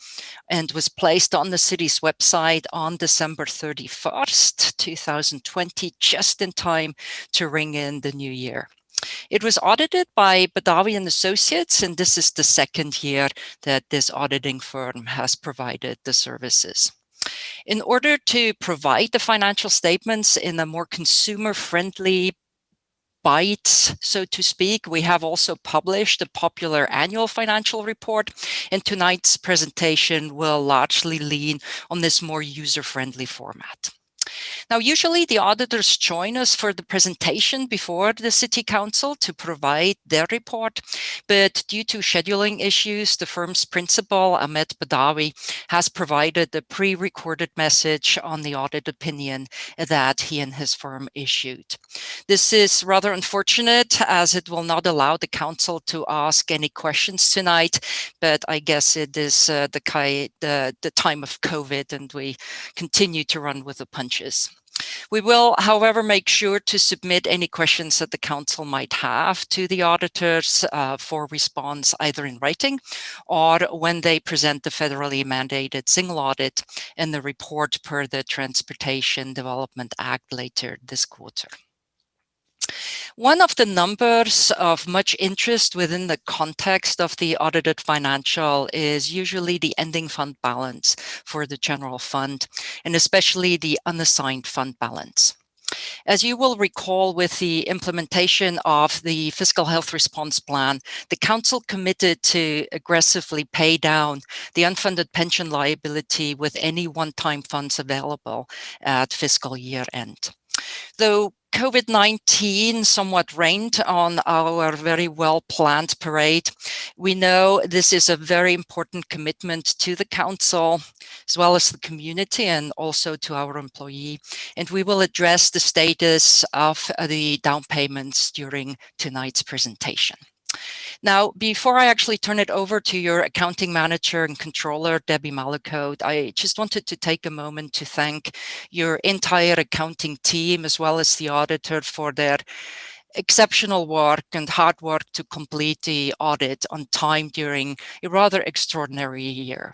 Speaker 5: and was placed on the city's website on December 31st, 2020, just in time to ring in the new year. It was audited by Badawi and Associates, and this is the second year that this auditing firm has provided the services. In order to provide the financial statements in a more consumer-friendly bites, so to speak, we have also published a popular annual financial report, and tonight's presentation will largely lean on this more user-friendly format. Now, usually the auditors join us for the presentation before the City Council to provide their report, but due to scheduling issues, the firm's principal, Ahmed Badawi, has provided a pre-recorded message on the audit opinion that he and his firm issued. This is rather unfortunate as it will not allow the Council to ask any questions tonight, but I guess it is the time of COVID and we continue to run with the punches. We will, however, make sure to submit any questions that the Council might have to the auditors for response either in writing or when they present the federally mandated single audit and the report per the Transportation Development Act later this quarter. One of the numbers of much interest within the context of the audited financial is usually the ending fund balance for the general fund, and especially the unassigned fund balance. As you will recall, with the implementation of the Fiscal Health Response Plan, the Council committed to aggressively pay down the unfunded pension liability with any one-time funds available at fiscal year end. Though COVID-19 somewhat rained on our very well-planned parade, we know this is a very important commitment to the Council, as well as the community and also to our employee. And we will address the status of the down payments during tonight's presentation. Now, before I actually turn it over to your accounting manager and controller, Debbie Mallicoat, I just wanted to take a moment to thank your entire accounting team, as well as the auditor, for their exceptional work and hard work to complete the audit on time during a rather extraordinary year.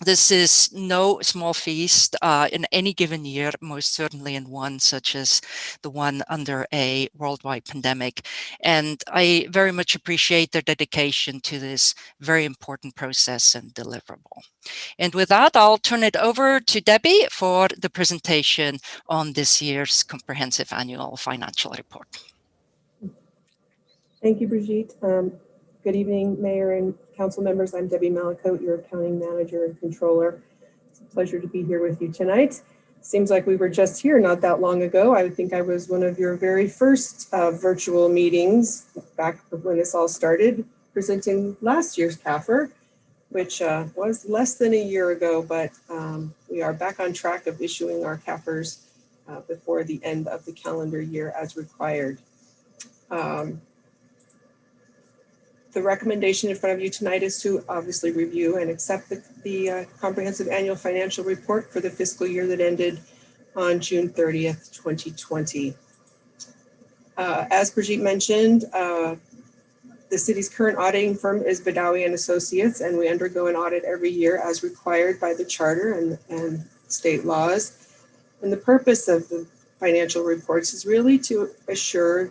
Speaker 5: This is no small feast in any given year, most certainly in one such as the one under a worldwide pandemic. And I very much appreciate their dedication to this very important process and deliverable. And with that, I'll turn it over to Debbie for the presentation on this year's comprehensive annual financial report.
Speaker 12: Thank you, Brigitte. Good evening, Mayor and Council members. I'm Debbie Mallicoat, your Accounting Manager and Controller. It's a pleasure to be here with you tonight. Seems like we were just here not that long ago. I think I was one of your very first virtual meetings back when this all started, presenting last year's CAFR, which was less than a year ago, but we are back on track of issuing our CAFRs before the end of the calendar year as required. The recommendation in front of you tonight is to obviously review and accept the comprehensive annual financial report for the fiscal year that ended on June 30th, 2020. As Brigitte mentioned, the city's current auditing firm is Badawi and Associates, and we undergo an audit every year as required by the charter and state laws. And the purpose of financial reports is really to assure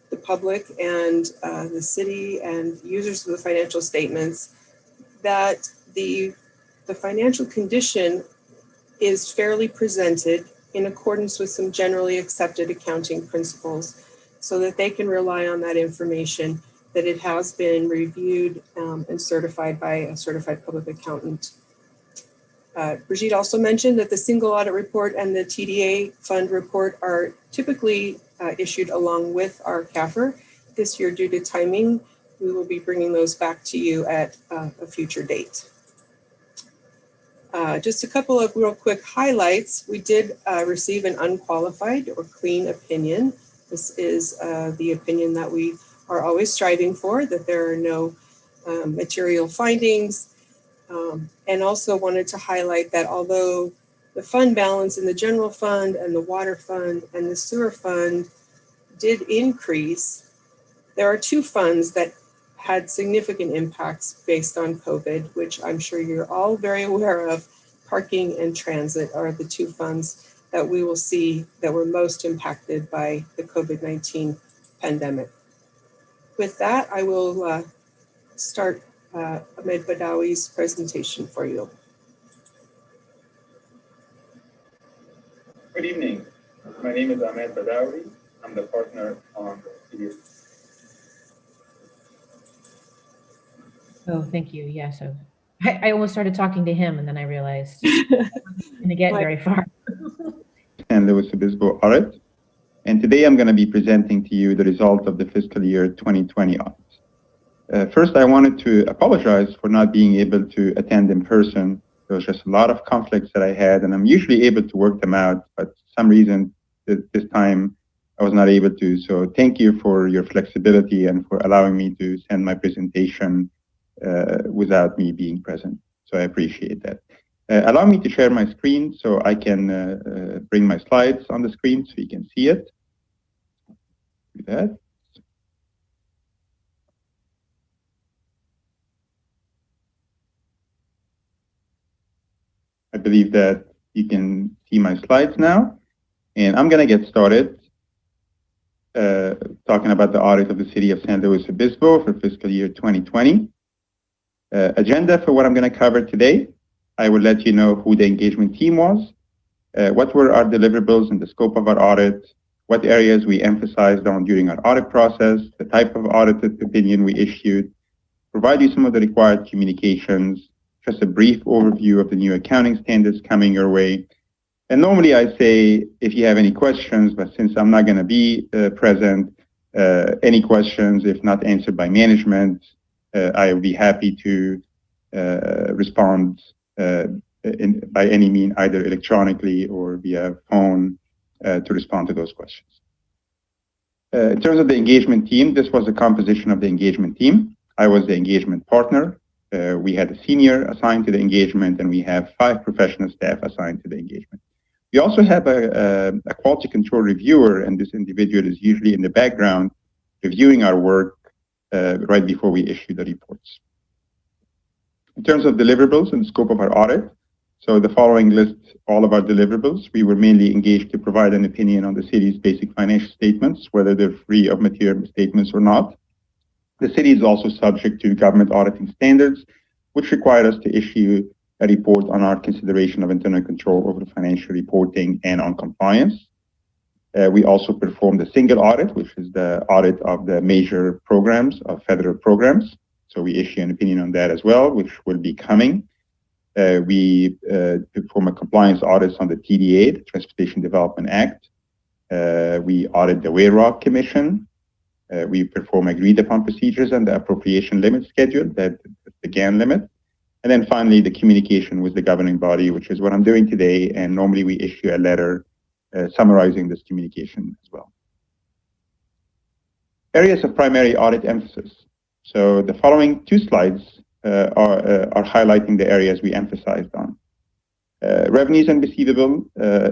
Speaker 12: the public and the city and users of the financial statements that the financial condition is fairly presented in accordance with some generally accepted accounting principles, so that they can rely on that information, that it has been reviewed and certified by a certified public accountant. Brigitte also mentioned that the single audit report and the TDA fund report are typically issued along with our CAFR. This year, due to timing, we will be bringing those back to you at a future date. Just a couple of real quick highlights. We did receive an unqualified or clean opinion. This is the opinion that we are always striving for, that there are no material findings. And also wanted to highlight that although the fund balance in the general fund and the water fund and the sewer fund did increase, there are two funds that had significant impacts based on COVID, which I'm sure you're all very aware of. Parking and transit are the two funds that we will see that were most impacted by the COVID-19 pandemic. With that, I will start Ahmed Badawi's presentation for you.
Speaker 13: Good evening. My name is Ahmed Badawi. I'm the partner on the video.
Speaker 1: Oh, thank you. Yeah, so I almost started talking to him and then I realized I wasn't going to get very far.
Speaker 14: San Luis Obispo audit. And today I'm going to be presenting to you the results of the fiscal year 2020 audit. First, I wanted to apologize for not being able to attend in person. There was just a lot of conflicts that I had, and I'm usually able to work them out, but for some reason this time I was not able to. So thank you for your flexibility and for allowing me to send my presentation without me being present. So I appreciate that. Allow me to share my screen so I can bring my slides on the screen so you can see it. Do that. I believe that you can see my slides now, and I'm going to get started talking about the audit of the City of San Luis Obispo for fiscal year 2020. Agenda for what I'm going to cover today. I will let you know who the engagement team was, what were our deliverables and the scope of our audit, what areas we emphasized on during our audit process, the type of audited opinion we issued, provide you some of the required communications, just a brief overview of the new accounting standards coming your way. And normally I say, if you have any questions, but since I'm not going to be present, any questions, if not answered by management, I will be happy to respond by any means, either electronically or via phone, to respond to those questions. In terms of the engagement team, this was the composition of the engagement team. I was the engagement partner. We had a senior assigned to the engagement, and we have 5 professional staff assigned to the engagement. We also have a quality control reviewer, and this individual is usually in the background reviewing our work right before we issue the reports. In terms of deliverables and the scope of our audit, so the following lists all of our deliverables. We were mainly engaged to provide an opinion on the city's basic financial statements, whether they're free of material misstatements or not. The city is also subject to government auditing standards, which require us to issue a report on our consideration of internal control over the financial reporting and on compliance. We also performed a single audit, which is the audit of the major programs of federal programs. So we issue an opinion on that as well, which will be coming. We perform a compliance audit on the TDA, the Transportation Development Act. We audit the WAROC Commission. We perform agreed upon procedures and the appropriation limit schedule, that's the GAN limit. And then finally, the communication with the governing body, which is what I'm doing today. And normally we issue a letter summarizing this communication as well. Areas of primary audit emphasis. So the following 2 slides are highlighting the areas we emphasized on. Revenues and receivable,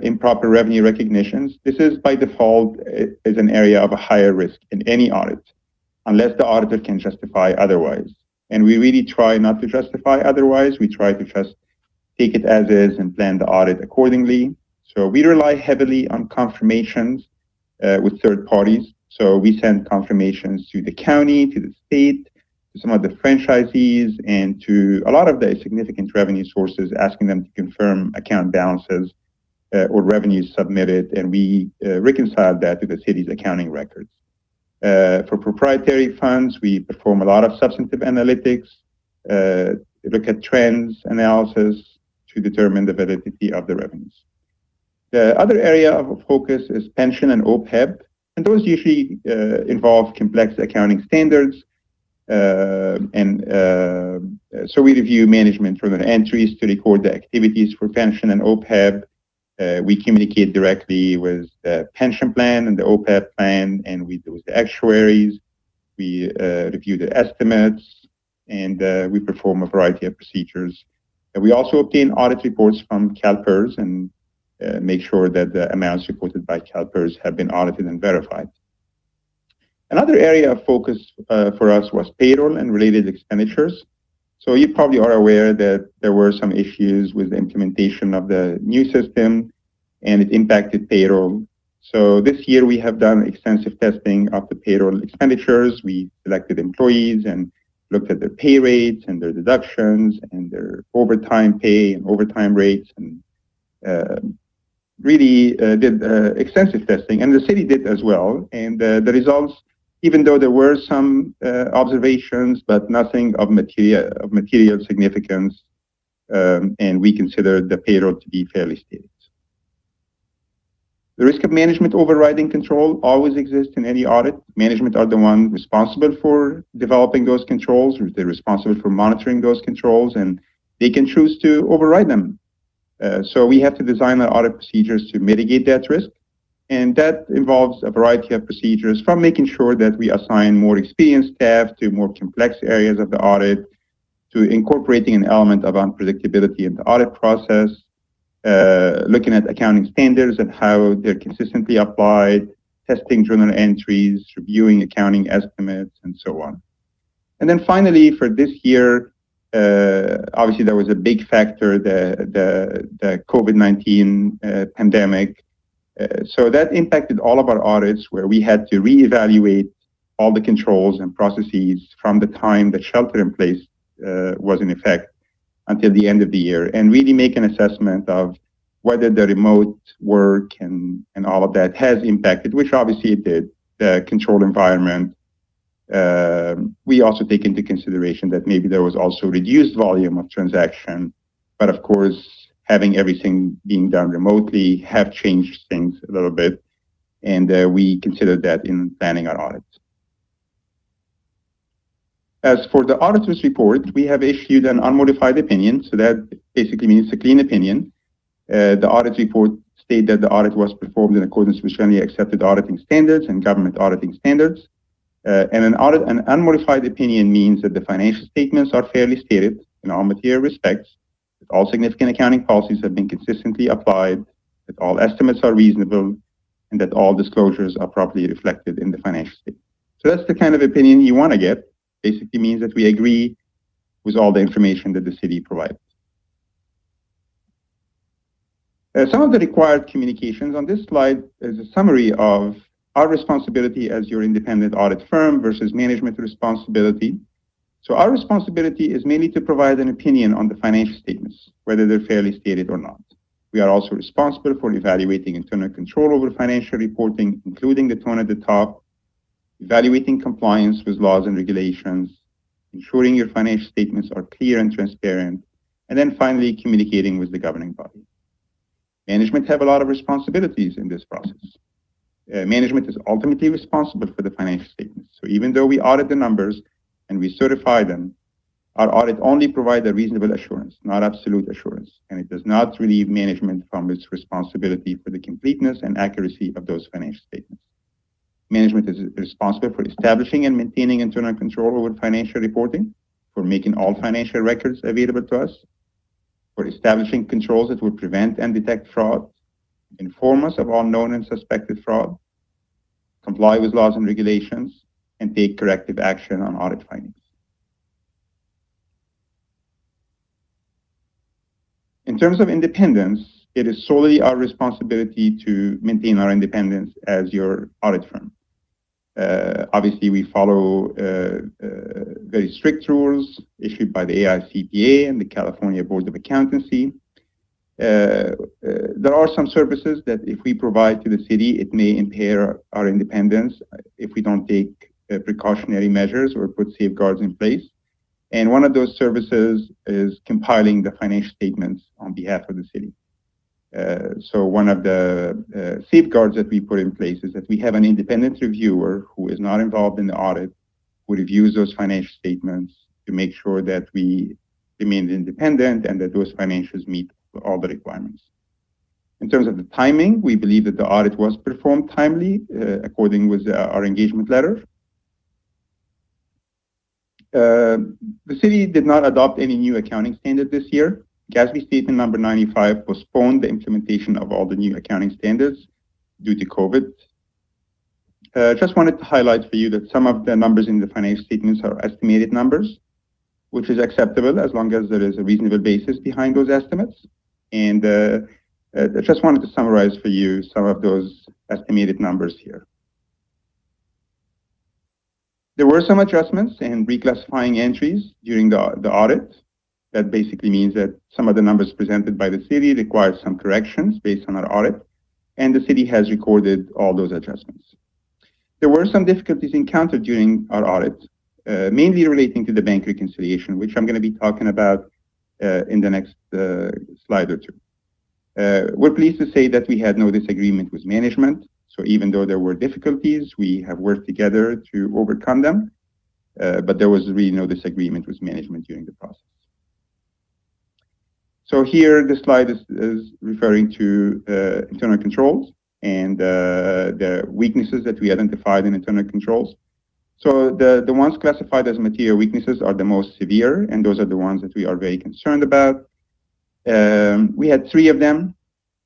Speaker 14: improper revenue recognitions. This is by default is an area of a higher risk in any audit, unless the auditor can justify otherwise. And we really try not to justify otherwise. We try to just take it as is and plan the audit accordingly. So we rely heavily on confirmations with third parties. So we send confirmations to the county, to the state, to some of the franchisees, and to a lot of the significant revenue sources, asking them to confirm account balances or revenues submitted, and we reconcile that to the city's accounting records. For proprietary funds, we perform a lot of substantive analytics, look at trends analysis to determine the validity of the revenues. The other area of focus is pension and OPEB, and those usually involve complex accounting standards. So we review management journal entries to record the activities for pension and OPEB. We communicate directly with the pension plan and the OPEB plan, and we do with the actuaries. We review the estimates, and we perform a variety of procedures. We also obtain audit reports from CalPERS and make sure that the amounts reported by CalPERS have been audited and verified. Another area of focus for us was payroll and related expenditures. So you probably are aware that there were some issues with the implementation of the new system, and it impacted payroll. So this year we have done extensive testing of the payroll expenditures. We selected employees and looked at their pay rates and their deductions and their overtime pay and overtime rates, and really did extensive testing, and the city did as well. And the results, even though there were some observations, but nothing of material significance, and we considered the payroll to be fairly stated. The risk of management overriding control always exists in any audit. Management are the one responsible for developing those controls, or they're responsible for monitoring those controls, and they can choose to override them. So we have to design our audit procedures to mitigate that risk. And that involves a variety of procedures, from making sure that we assign more experienced staff to more complex areas of the audit, to incorporating an element of unpredictability in the audit process, looking at accounting standards and how they're consistently applied, testing journal entries, reviewing accounting estimates, and so on. And then finally, for this year, obviously there was a big factor, the COVID-19 pandemic. So that impacted all of our audits, where we had to reevaluate all the controls and processes from the time the shelter in place was in effect until the end of the year, and really make an assessment of whether the remote work and all of that has impacted, which obviously it did, the control environment. We also take into consideration that maybe there was also reduced volume of transaction, but of course, having everything being done remotely have changed things a little bit, and we considered that in planning our audits. As for the auditor's report, we have issued an unmodified opinion, so that basically means a clean opinion. The audit report states that the audit was performed in accordance with generally accepted auditing standards and government auditing standards. And an unmodified opinion means that the financial statements are fairly stated in all material respects, that all significant accounting policies have been consistently applied, that all estimates are reasonable, and that all disclosures are properly reflected in the financial statement. So that's the kind of opinion you want to get. Basically means that we agree with all the information that the city provides. Some of the required communications on this slide is a summary of our responsibility as your independent audit firm versus management responsibility. So our responsibility is mainly to provide an opinion on the financial statements, whether they're fairly stated or not. We are also responsible for evaluating internal control over financial reporting, including the tone at the top, evaluating compliance with laws and regulations, ensuring your financial statements are clear and transparent, and then finally communicating with the governing body. Management have a lot of responsibilities in this process. Management is ultimately responsible for the financial statements. So even though we audit the numbers and we certify them, our audit only provides a reasonable assurance, not absolute assurance, and it does not relieve management from its responsibility for the completeness and accuracy of those financial statements. Management is responsible for establishing and maintaining internal control over financial reporting, for making all financial records available to us, for establishing controls that will prevent and detect fraud, inform us of all known and suspected fraud, comply with laws and regulations, and take corrective action on audit findings. In terms of independence, it is solely our responsibility to maintain our independence as your audit firm. Obviously, we follow very strict rules issued by the AICPA and the California Board of Accountancy. There are some services that if we provide to the city, it may impair our independence if we don't take precautionary measures or put safeguards in place. And one of those services is compiling the financial statements on behalf of the city. So one of the safeguards that we put in place is that we have an independent reviewer who is not involved in the audit, who reviews those financial statements to make sure that we remain independent and that those financials meet all the requirements. In terms of the timing, we believe that the audit was performed timely according with our engagement letter. The city did not adopt any new accounting standard this year. GASB Statement Number 95 postponed the implementation of all the new accounting standards due to COVID. Just wanted to highlight for you that some of the numbers in the financial statements are estimated numbers, which is acceptable as long as there is a reasonable basis behind those estimates. And I just wanted to summarize for you some of those estimated numbers here. There were some adjustments and reclassifying entries during the audit. That basically means that some of the numbers presented by the city required some corrections based on our audit, and the city has recorded all those adjustments. There were some difficulties encountered during our audit, mainly relating to the bank reconciliation, which I'm going to be talking about in the next slide or two. We're pleased to say that we had no disagreement with management. So even though there were difficulties, we have worked together to overcome them, but there was really no disagreement with management during the process. So here, the slide is referring to internal controls and the weaknesses that we identified in internal controls. So the ones classified as material weaknesses are the most severe, and those are the ones that we are very concerned about. We had 3 of them: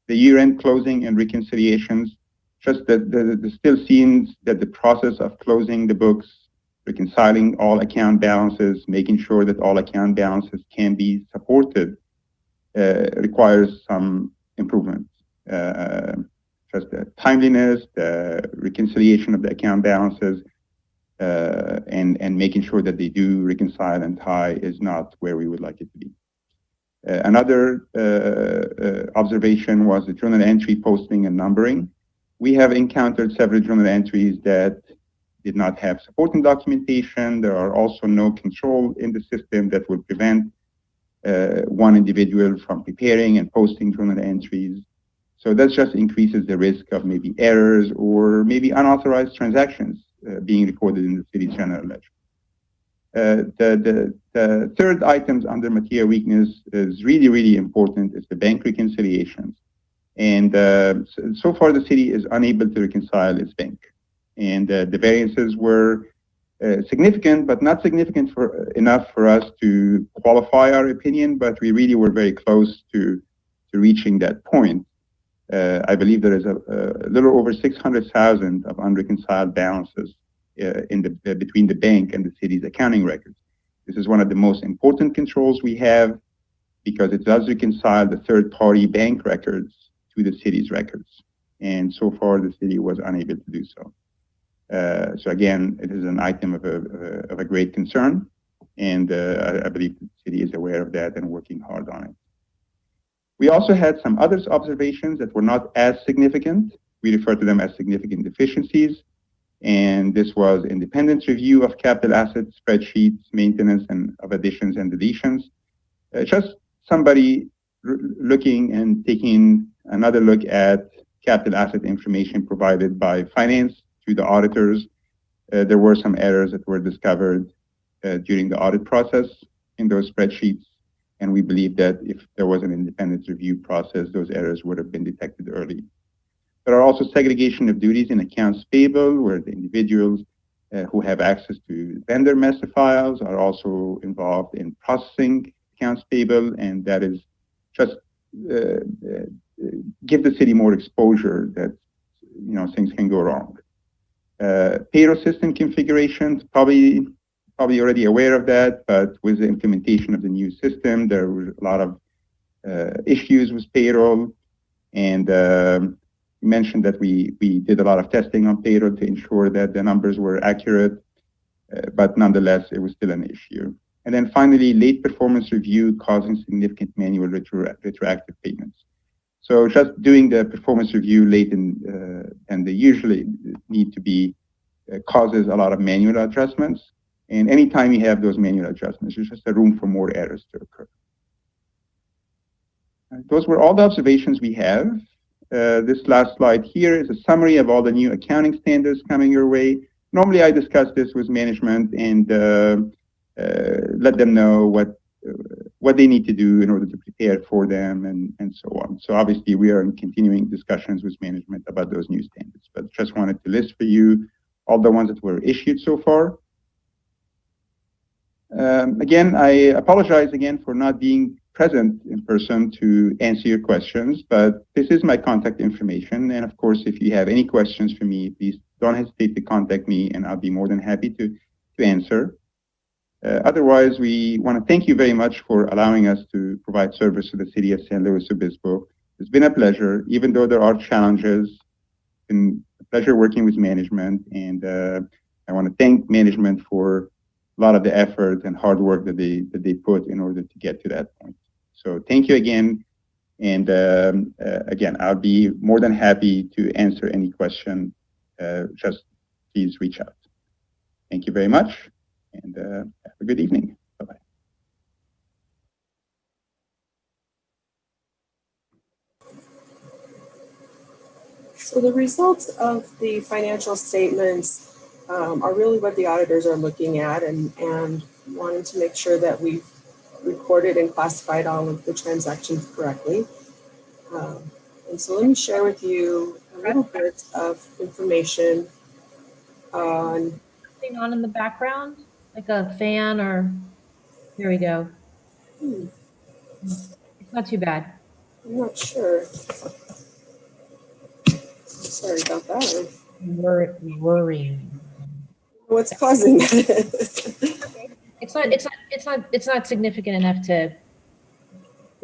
Speaker 14: the year-end closing and reconciliations. Just the still seems that the process of closing the books, reconciling all account balances, making sure that all account balances can be supported, requires some improvement. Just the timeliness, the reconciliation of the account balances, and making sure that they do reconcile and tie is not where we would like it to be. Another observation was the journal entry posting and numbering. We have encountered several journal entries that did not have supporting documentation. There are also no control in the system that would prevent one individual from preparing and posting journal entries. So that just increases the risk of maybe errors or maybe unauthorized transactions being recorded in the city's general ledger. The third items under material weakness is really, really important, is the bank reconciliations. And so far, the city is unable to reconcile its bank. And the variances were significant, but not significant enough for us to qualify our opinion, but we really were very close to reaching that point. I believe there is a little over 600,000 of unreconciled balances between the bank and the city's accounting records. This is one of the most important controls we have because it does reconcile the third-party bank records to the city's records. And so far, the city was unable to do so. So again, it is an item of a great concern, and I believe the city is aware of that and working hard on it. We also had some other observations that were not as significant. We refer to them as significant deficiencies, and this was independent review of capital assets, spreadsheets, maintenance, and of additions and deletions. Just somebody looking and taking another look at capital asset information provided by finance to the auditors. There were some errors that were discovered during the audit process in those spreadsheets, and we believe that if there was an independent review process, those errors would have been detected early. There are also segregation of duties in accounts payable, where the individuals who have access to vendor master files are also involved in processing accounts payable, and that is just give the city more exposure that things can go wrong. Payroll system configurations, probably already aware of that, but with the implementation of the new system, there were a lot of issues with payroll. And you mentioned that we did a lot of testing on payroll to ensure that the numbers were accurate, but nonetheless, it was still an issue. And then finally, late performance review causing significant manual retroactive payments. So just doing the performance review late and they usually need to be causes a lot of manual adjustments. And anytime you have those manual adjustments, there's just a room for more errors to occur. Those were all the observations we have. This last slide here is a summary of all the new accounting standards coming your way. Normally, I discuss this with management and let them know what they need to do in order to prepare for them and so on. So obviously, we are in continuing discussions with management about those new standards, but just wanted to list for you all the ones that were issued so far. Again, I apologize again for not being present in person to answer your questions, but this is my contact information. And of course, if you have any questions for me, please don't hesitate to contact me and I'll be more than happy to answer. Otherwise, we want to thank you very much for allowing us to provide service to the city of San Luis Obispo. It's been a pleasure, even though there are challenges. It's been a pleasure working with management, and I want to thank management for a lot of the effort and hard work that they put in order to get to that point. So thank you again, and again, I'll be more than happy to answer any question. Just please reach out. Thank you very much, and have a good evening. Bye-bye.
Speaker 12: So the results of the financial statements are really what the auditors are looking at and wanting to make sure that we've recorded and classified all of the transactions correctly. And so let me share with you a little bit of information on
Speaker 1: Something on in the background, like a fan or, there we go. It's not too bad.
Speaker 12: I'm not sure. Sorry about that.
Speaker 1: Worrying.
Speaker 12: What's causing that?
Speaker 1: It's not significant enough to,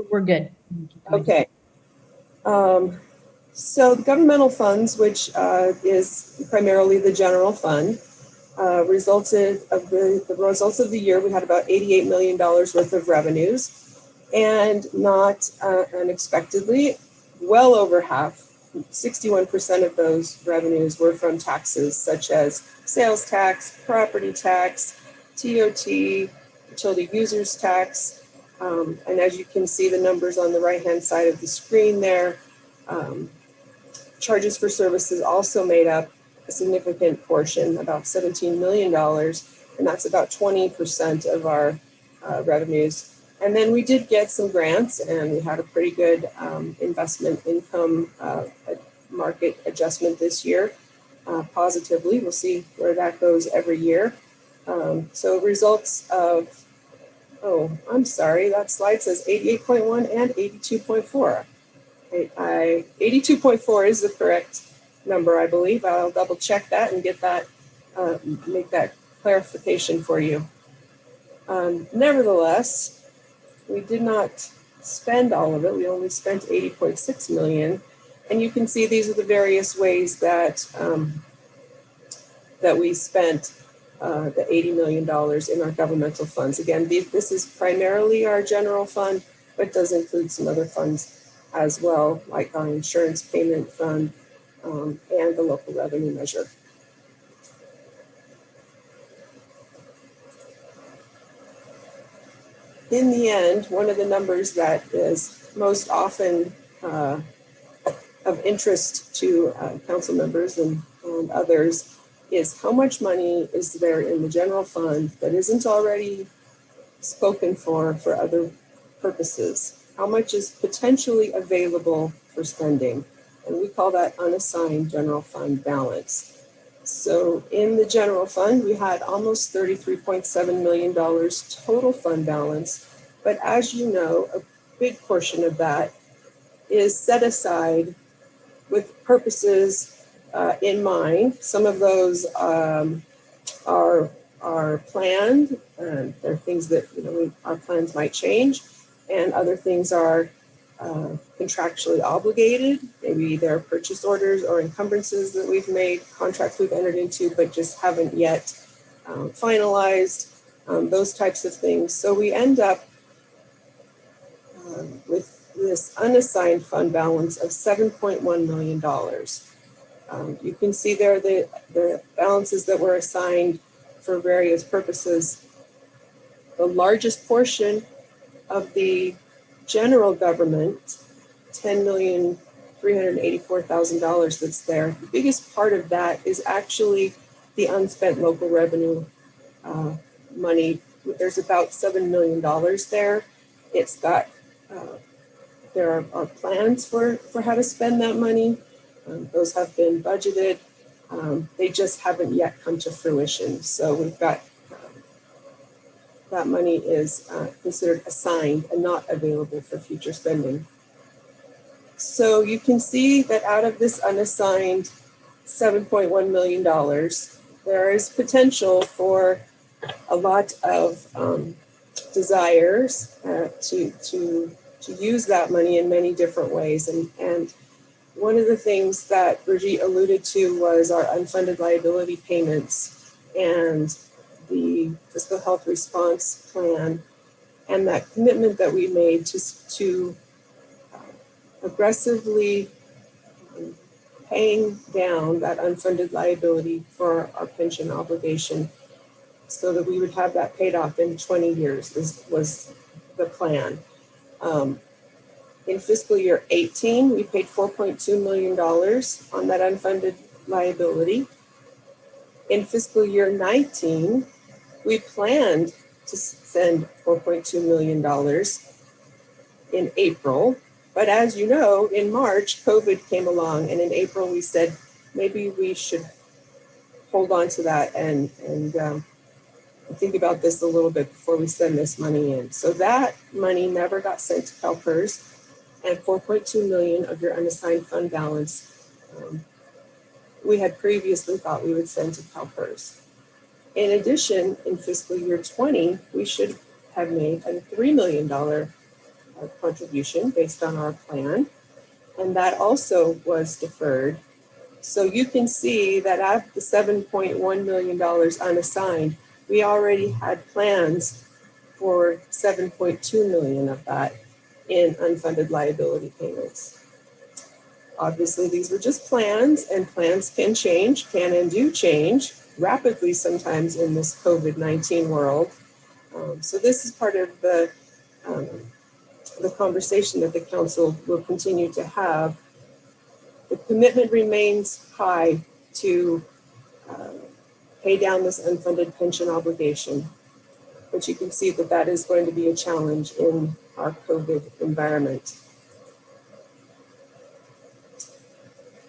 Speaker 1: we're good.
Speaker 12: Okay. So the governmental funds, which is primarily the general fund, resulted of the results of the year, we had about $88 million worth of revenues, and not unexpectedly, well over half, 61% of those revenues were from taxes such as sales tax, property tax, TOT, utility users tax. And as you can see the numbers on the right-hand side of the screen there, charges for services also made up a significant portion, about $17 million, and that's about 20% of our revenues. And then we did get some grants, and we had a pretty good investment income market adjustment this year, positively. We'll see where that goes every year. So results of, oh, I'm sorry, that slide says 88.1 and 82.4. 82.4 is the correct number, I believe. I'll double check that and get that, make that clarification for you. Nevertheless, we did not spend all of it. We only spent 80.6 million. And you can see these are the various ways that, that we spent the $80 million in our governmental funds. Again, this is primarily our general fund, but does include some other funds as well, like our insurance payment fund and the local revenue measure. In the end, one of the numbers that is most often of interest to council members and others is how much money is there in the general fund that isn't already spoken for other purposes? How much is potentially available for spending? And we call that unassigned general fund balance. So in the general fund, we had almost $33.7 million total fund balance. But as you know, a big portion of that is set aside with purposes in mind. Some of those are planned. There are things that our plans might change, and other things are contractually obligated. Maybe there are purchase orders or encumbrances that we've made, contracts we've entered into, but just haven't yet finalized, those types of things. So we end up with this unassigned fund balance of $7.1 million. You can see there the balances that were assigned for various purposes. The largest portion of the general government, $10,384,000 that's there. The biggest part of that is actually the unspent local revenue money. There's about $7 million there. It's got, there are plans for how to spend that money. Those have been budgeted. They just haven't yet come to fruition. So we've got that money is considered assigned and not available for future spending. So you can see that out of this unassigned $7.1 million, there is potential for a lot of desires to use that money in many different ways. And one of the things that Brigitte alluded to was our unfunded liability payments and the fiscal health response plan, and that commitment that we made to aggressively paying down that unfunded liability for our pension obligation so that we would have that paid off in 20 years was the plan. In fiscal year 18, we paid $4.2 million on that unfunded liability. In fiscal year 19, we planned to send $4.2 million in April. But as you know, in March, COVID came along. And in April, we said, maybe we should hold on to that and think about this a little bit before we send this money in. So that money never got sent to CalPERS, and $4.2 million of your unassigned fund balance we had previously thought we would send to CalPERS. In addition, in fiscal year 20, we should have made a $3 million contribution based on our plan, and that also was deferred. So you can see that at the $7.1 million unassigned, we already had plans for $7.2 million of that in unfunded liability payments. Obviously, these were just plans, and plans can change, can and do change rapidly sometimes in this COVID-19 world. So this is part of the conversation that the council will continue to have. The commitment remains high to pay down this unfunded pension obligation, but you can see that that is going to be a challenge in our COVID environment.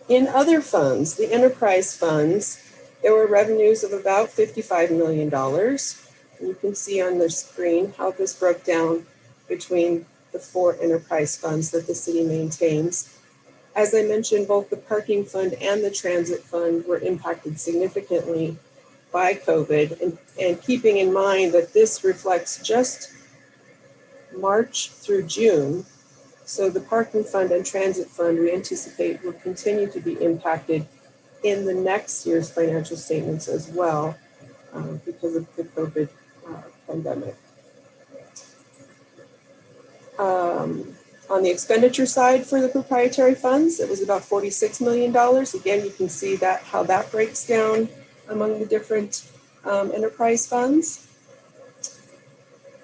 Speaker 12: In other funds, the enterprise funds, there were revenues of about $55 million. You can see on the screen how this broke down between the 4 enterprise funds that the city maintains. As I mentioned, both the parking fund and the transit fund were impacted significantly by COVID, and keeping in mind that this reflects just March through June. So the parking fund and transit fund we anticipate will continue to be impacted in the next year's financial statements as well because of the COVID pandemic. On the expenditure side for the proprietary funds, it was about $46 million. Again, you can see that how that breaks down among the different enterprise funds.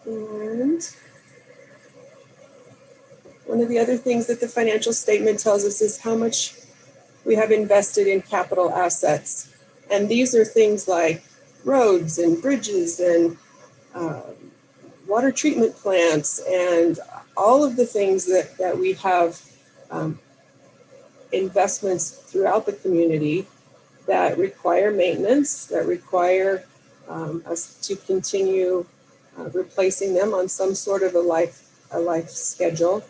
Speaker 12: And one of the other things that the financial statement tells us is how much we have invested in capital assets. And these are things like roads and bridges and water treatment plants and all of the things that we have investments throughout the community that require maintenance, that require us to continue replacing them on some sort of a life schedule.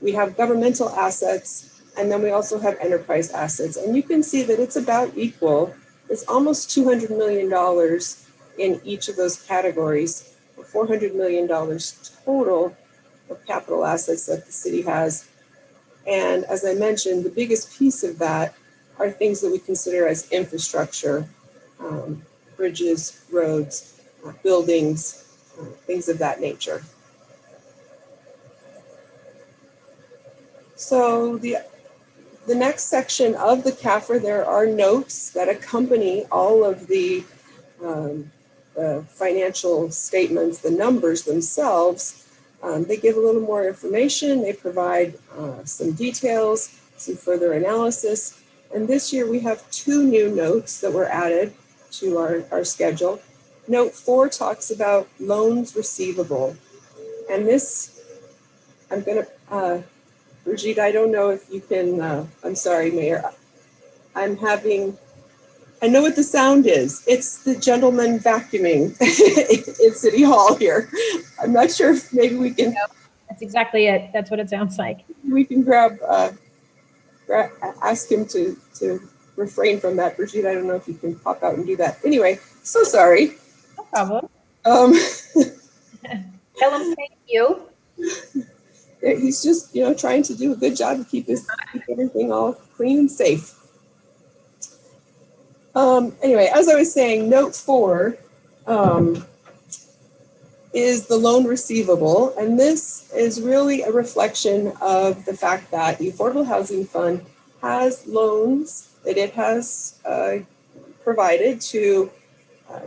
Speaker 12: We have governmental assets, and then we also have enterprise assets. And you can see that it's about equal. It's almost $200 million in each of those categories, $400 million total. capital assets that the city has. And as I mentioned, the biggest piece of that are things that we consider as infrastructure, bridges, roads, buildings, things of that nature. So the next section of the CAFR, there are notes that accompany all of the financial statements, the numbers themselves. They give a little more information. They provide some details, some further analysis. And this year we have 2 new notes that were added to our schedule. Note 4 talks about loans receivable. And this, I'm going to, Brigitte, I don't know if you can, I'm sorry, Mayor. I'm having, I know what the sound is. It's the gentleman vacuuming in City Hall here. I'm not sure if maybe we can.
Speaker 1: That's exactly it. That's what it sounds like.
Speaker 12: We can ask him to refrain from that. Brigitte, I don't know if you can pop out and do that. Anyway, so sorry.
Speaker 1: No problem.
Speaker 7: Tell him thank you.
Speaker 12: He's just, trying to do a good job to keep everything all clean and safe. Anyway, as I was saying, note 4 is the loan receivable. And this is really a reflection of the fact that the Affordable Housing Fund has loans that it has provided to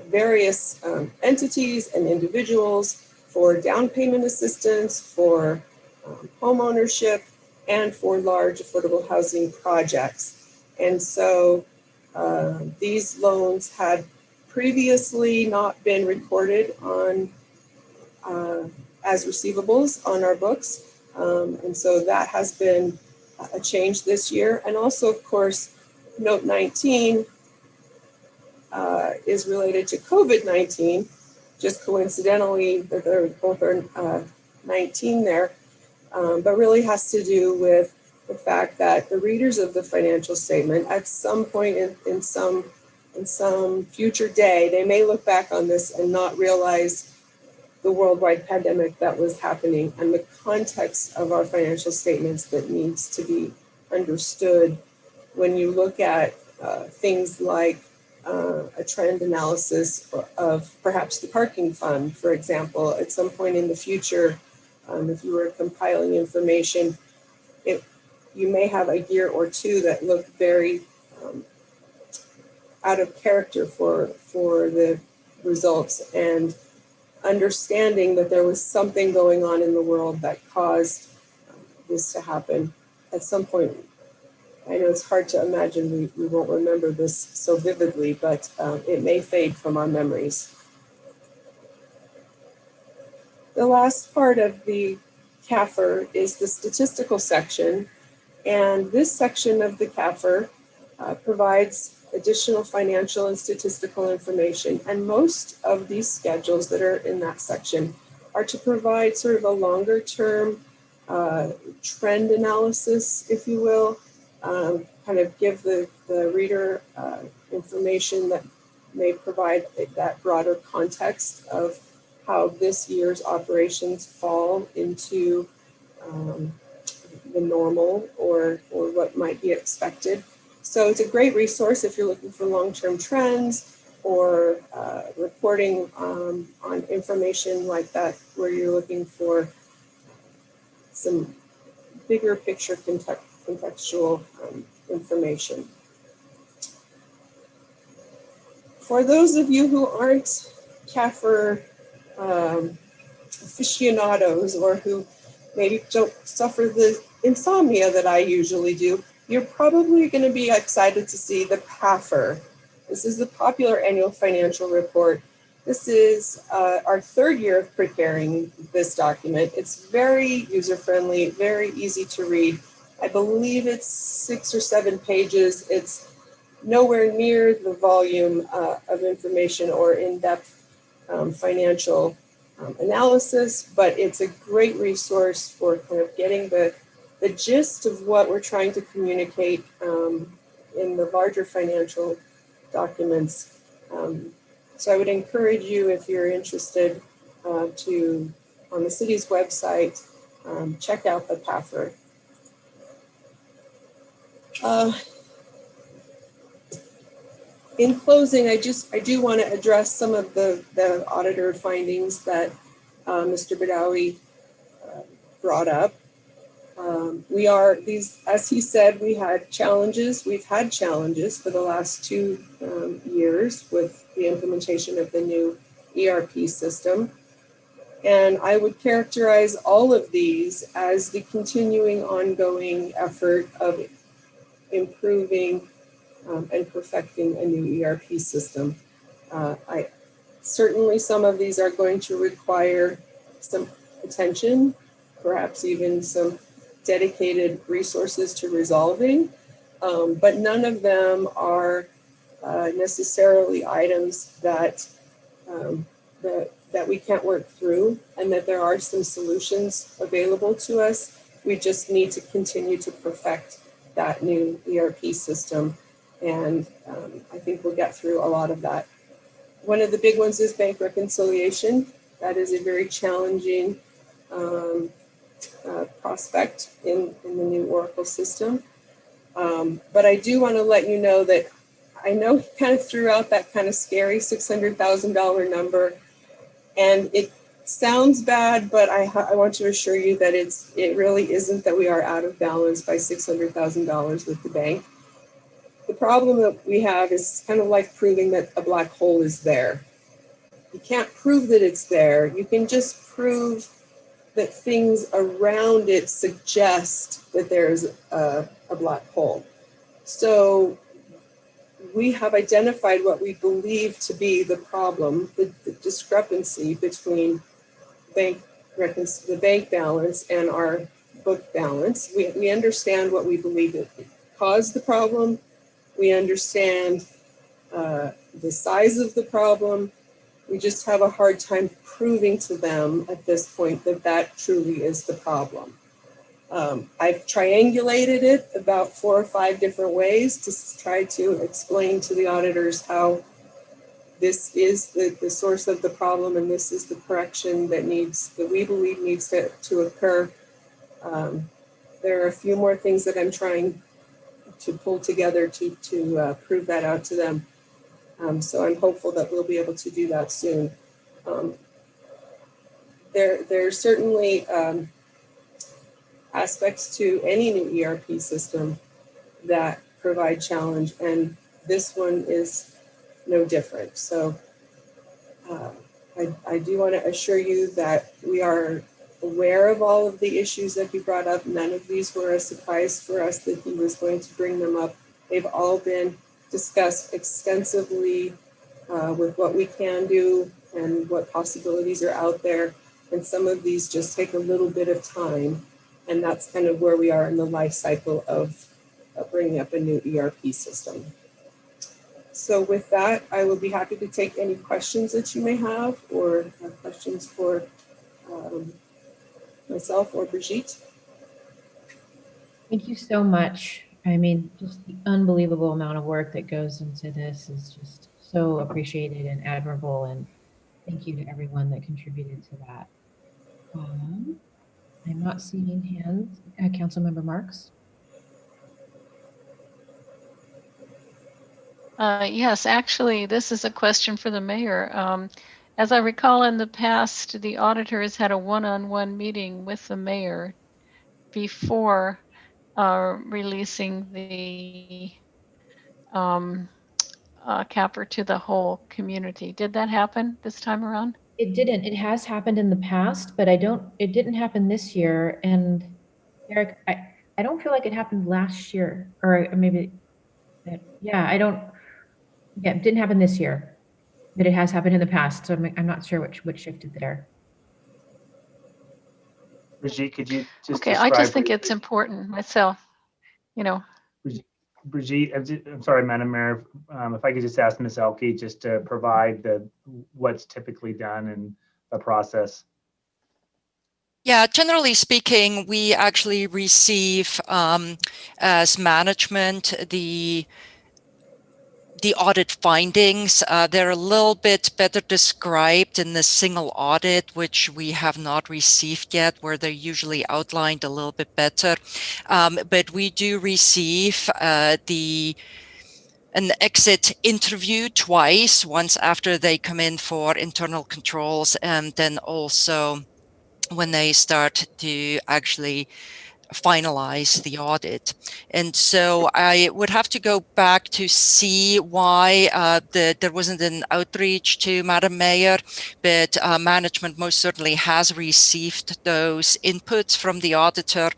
Speaker 12: various entities and individuals for down payment assistance, for home ownership, and for large affordable housing projects. And so these loans had previously not been recorded on as receivables on our books. And so that has been a change this year. And also, of course, note 19 is related to COVID-19, just coincidentally that they're both are 19 there, but really has to do with the fact that the readers of the financial statement at some point in some future day, they may look back on this and not realize the worldwide pandemic that was happening and the context of our financial statements that needs to be understood when you look at things like a trend analysis of perhaps the parking fund, for example. At some point in the future, if you were compiling information, you may have a year or two that look very out of character for the results, and understanding that there was something going on in the world that caused this to happen. At some point, I know it's hard to imagine we won't remember this so vividly, but it may fade from our memories. The last part of the CAFR is the statistical section. And this section of the CAFR provides additional financial and statistical information. And most of these schedules that are in that section are to provide sort of a longer term trend analysis, if you will, kind of give the reader information that may provide that broader context of how this year's operations fall into the normal or what might be expected. So it's a great resource if you're looking for long-term trends or reporting on information like that, where you're looking for some bigger picture contextual information. For those of you who aren't CAFR aficionados, or who maybe don't suffer the insomnia that I usually do, you're probably going to be excited to see the PAFR. This is the Popular Annual Financial Report. This is our 3rd year of preparing this document. It's very user-friendly, very easy to read. I believe it's 6 or 7 pages. It's nowhere near the volume of information or in-depth financial analysis, but it's a great resource for kind of getting the gist of what we're trying to communicate in the larger financial documents. So I would encourage you, if you're interested, to, on the city's website, check out the password. In closing, I do want to address some of the auditor findings that Mr. Badawi brought up. As he said, we had challenges. We've had challenges for the last 2 years with the implementation of the new ERP system. And I would characterize all of these as the continuing ongoing effort of improving and perfecting a new ERP system. Certainly some of these are going to require some attention, perhaps even some dedicated resources to resolving, but none of them are necessarily items that we can't work through, and that there are some solutions available to us. We just need to continue to perfect that new ERP system, and I think we'll get through a lot of that. One of the big ones is bank reconciliation. That is a very challenging prospect in the new Oracle system. But I do want to let you know that I know he kind of threw out that kind of scary $600,000 number, and it sounds bad, but I want to assure you that it really isn't that we are out of balance by $600,000 with the bank. The problem that we have is kind of like proving that a black hole is there. You can't prove that it's there. You can just prove that things around it suggest that there's a black hole. So we have identified what we believe to be the problem, the discrepancy between the bank balance and our book balance. We understand what we believe that caused the problem. We understand the size of the problem. We just have a hard time proving to them at this point that that truly is the problem. I've triangulated it about 4 or 5 different ways to try to explain to the auditors how this is the source of the problem, and this is the correction that we believe needs to occur. There are a few more things that I'm trying to pull together to prove that out to them. So I'm hopeful that we'll be able to do that soon. There's certainly aspects to any new ERP system that provide challenge, and this one is no different. So I do want to assure you that we are aware of all of the issues that he brought up. None of these were a surprise for us that he was going to bring them up. They've all been discussed extensively with what we can do and what possibilities are out there. And some of these just take a little bit of time. And that's kind of where we are in the life cycle of bringing up a new ERP system. So with that, I will be happy to take any questions that you may have, or questions for myself or Brigitte.
Speaker 1: Thank you so much. I mean, just the unbelievable amount of work that goes into this is just so appreciated and admirable. And thank you to everyone that contributed to that. I'm not seeing hands. Councilmember Marks?
Speaker 8: Yes, actually, this is a question for the mayor. As I recall, in the past, the auditor has had a one-on-one meeting with the mayor before releasing the capper to the whole community. Did that happen this time around?
Speaker 1: It didn't. It has happened in the past, but it didn't happen this year. And Eric, I don't feel like it happened last year, or maybe, yeah, it didn't happen this year, but it has happened in the past. So I'm not sure which shifted there.
Speaker 2: Brigitte, could you just
Speaker 8: Okay, I just think it's important myself,
Speaker 2: Brigitte, I'm sorry, Madam Mayor, if I could just ask Ms. Elke just to provide what's typically done in the process.
Speaker 5: Yeah, generally speaking, we actually receive as management the the audit findings. They're a little bit better described in the single audit, which we have not received yet, where they're usually outlined a little bit better. But we do receive an exit interview twice, once after they come in for internal controls, and then also when they start to actually finalize the audit. And so I would have to go back to see why there wasn't an outreach to Madam Mayor, but management most certainly has received those inputs from the auditor.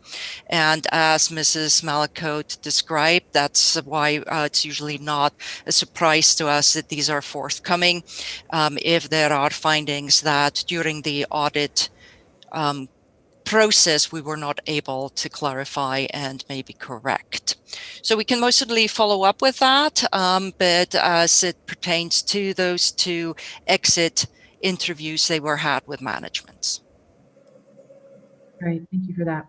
Speaker 5: And as Mrs. Malakote described, that's why it's usually not a surprise to us that these are forthcoming. If there are findings that during the audit process we were not able to clarify and maybe correct. So we can most certainly follow up with that, but as it pertains to those two exit interviews, they were had with managements.
Speaker 1: All right, thank you for that.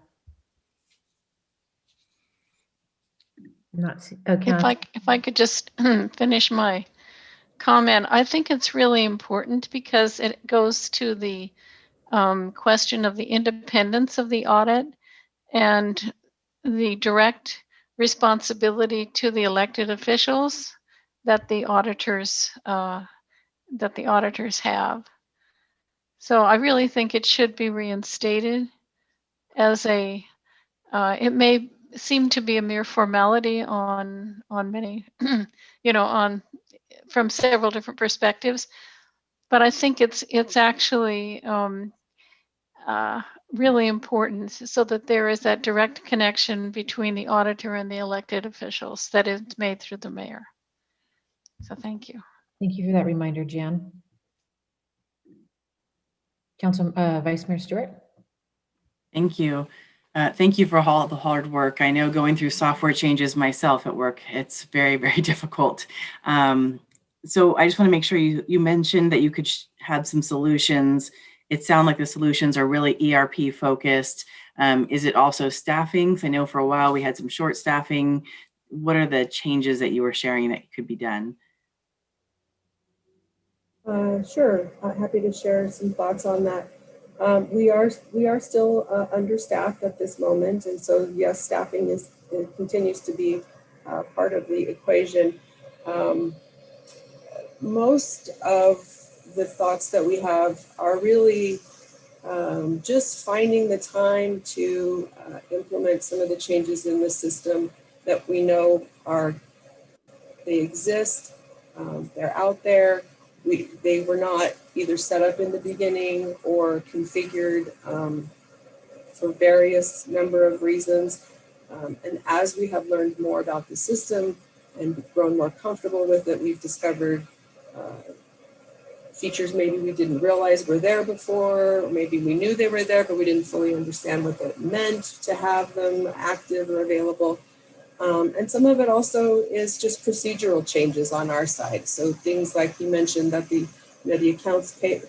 Speaker 8: If I could just finish my comment, I think it's really important because it goes to the question of the independence of the audit and the direct responsibility to the elected officials that the auditors have. So I really think it should be reinstated as a. It may seem to be a mere formality on many, from several different perspectives, but I think it's actually really important so that there is that direct connection between the auditor and the elected officials that is made through the mayor. So thank you.
Speaker 1: Thank you for that reminder, Jan. Vice Mayor Stewart.
Speaker 4: Thank you. Thank you for all the hard work. I know going through software changes myself at work, it's very, very difficult. So I just want to make sure you mentioned that you could have some solutions. It sounds like the solutions are really ERP focused. Is it also staffing? So I know for a while we had some short staffing. What are the changes that you were sharing that could be done?
Speaker 12: Sure, happy to share some thoughts on that. We are still understaffed at this moment, and so yes, staffing continues to be part of the equation. Most of the thoughts that we have are really just finding the time to implement some of the changes in the system that we know they exist, they're out there. They were not either set up in the beginning or configured for various number of reasons. And as we have learned more about the system and grown more comfortable with it, we've discovered features maybe we didn't realize were there before, or maybe we knew they were there, but we didn't fully understand what that meant to have them active or available. And some of it also is just procedural changes on our side. So things like you mentioned that the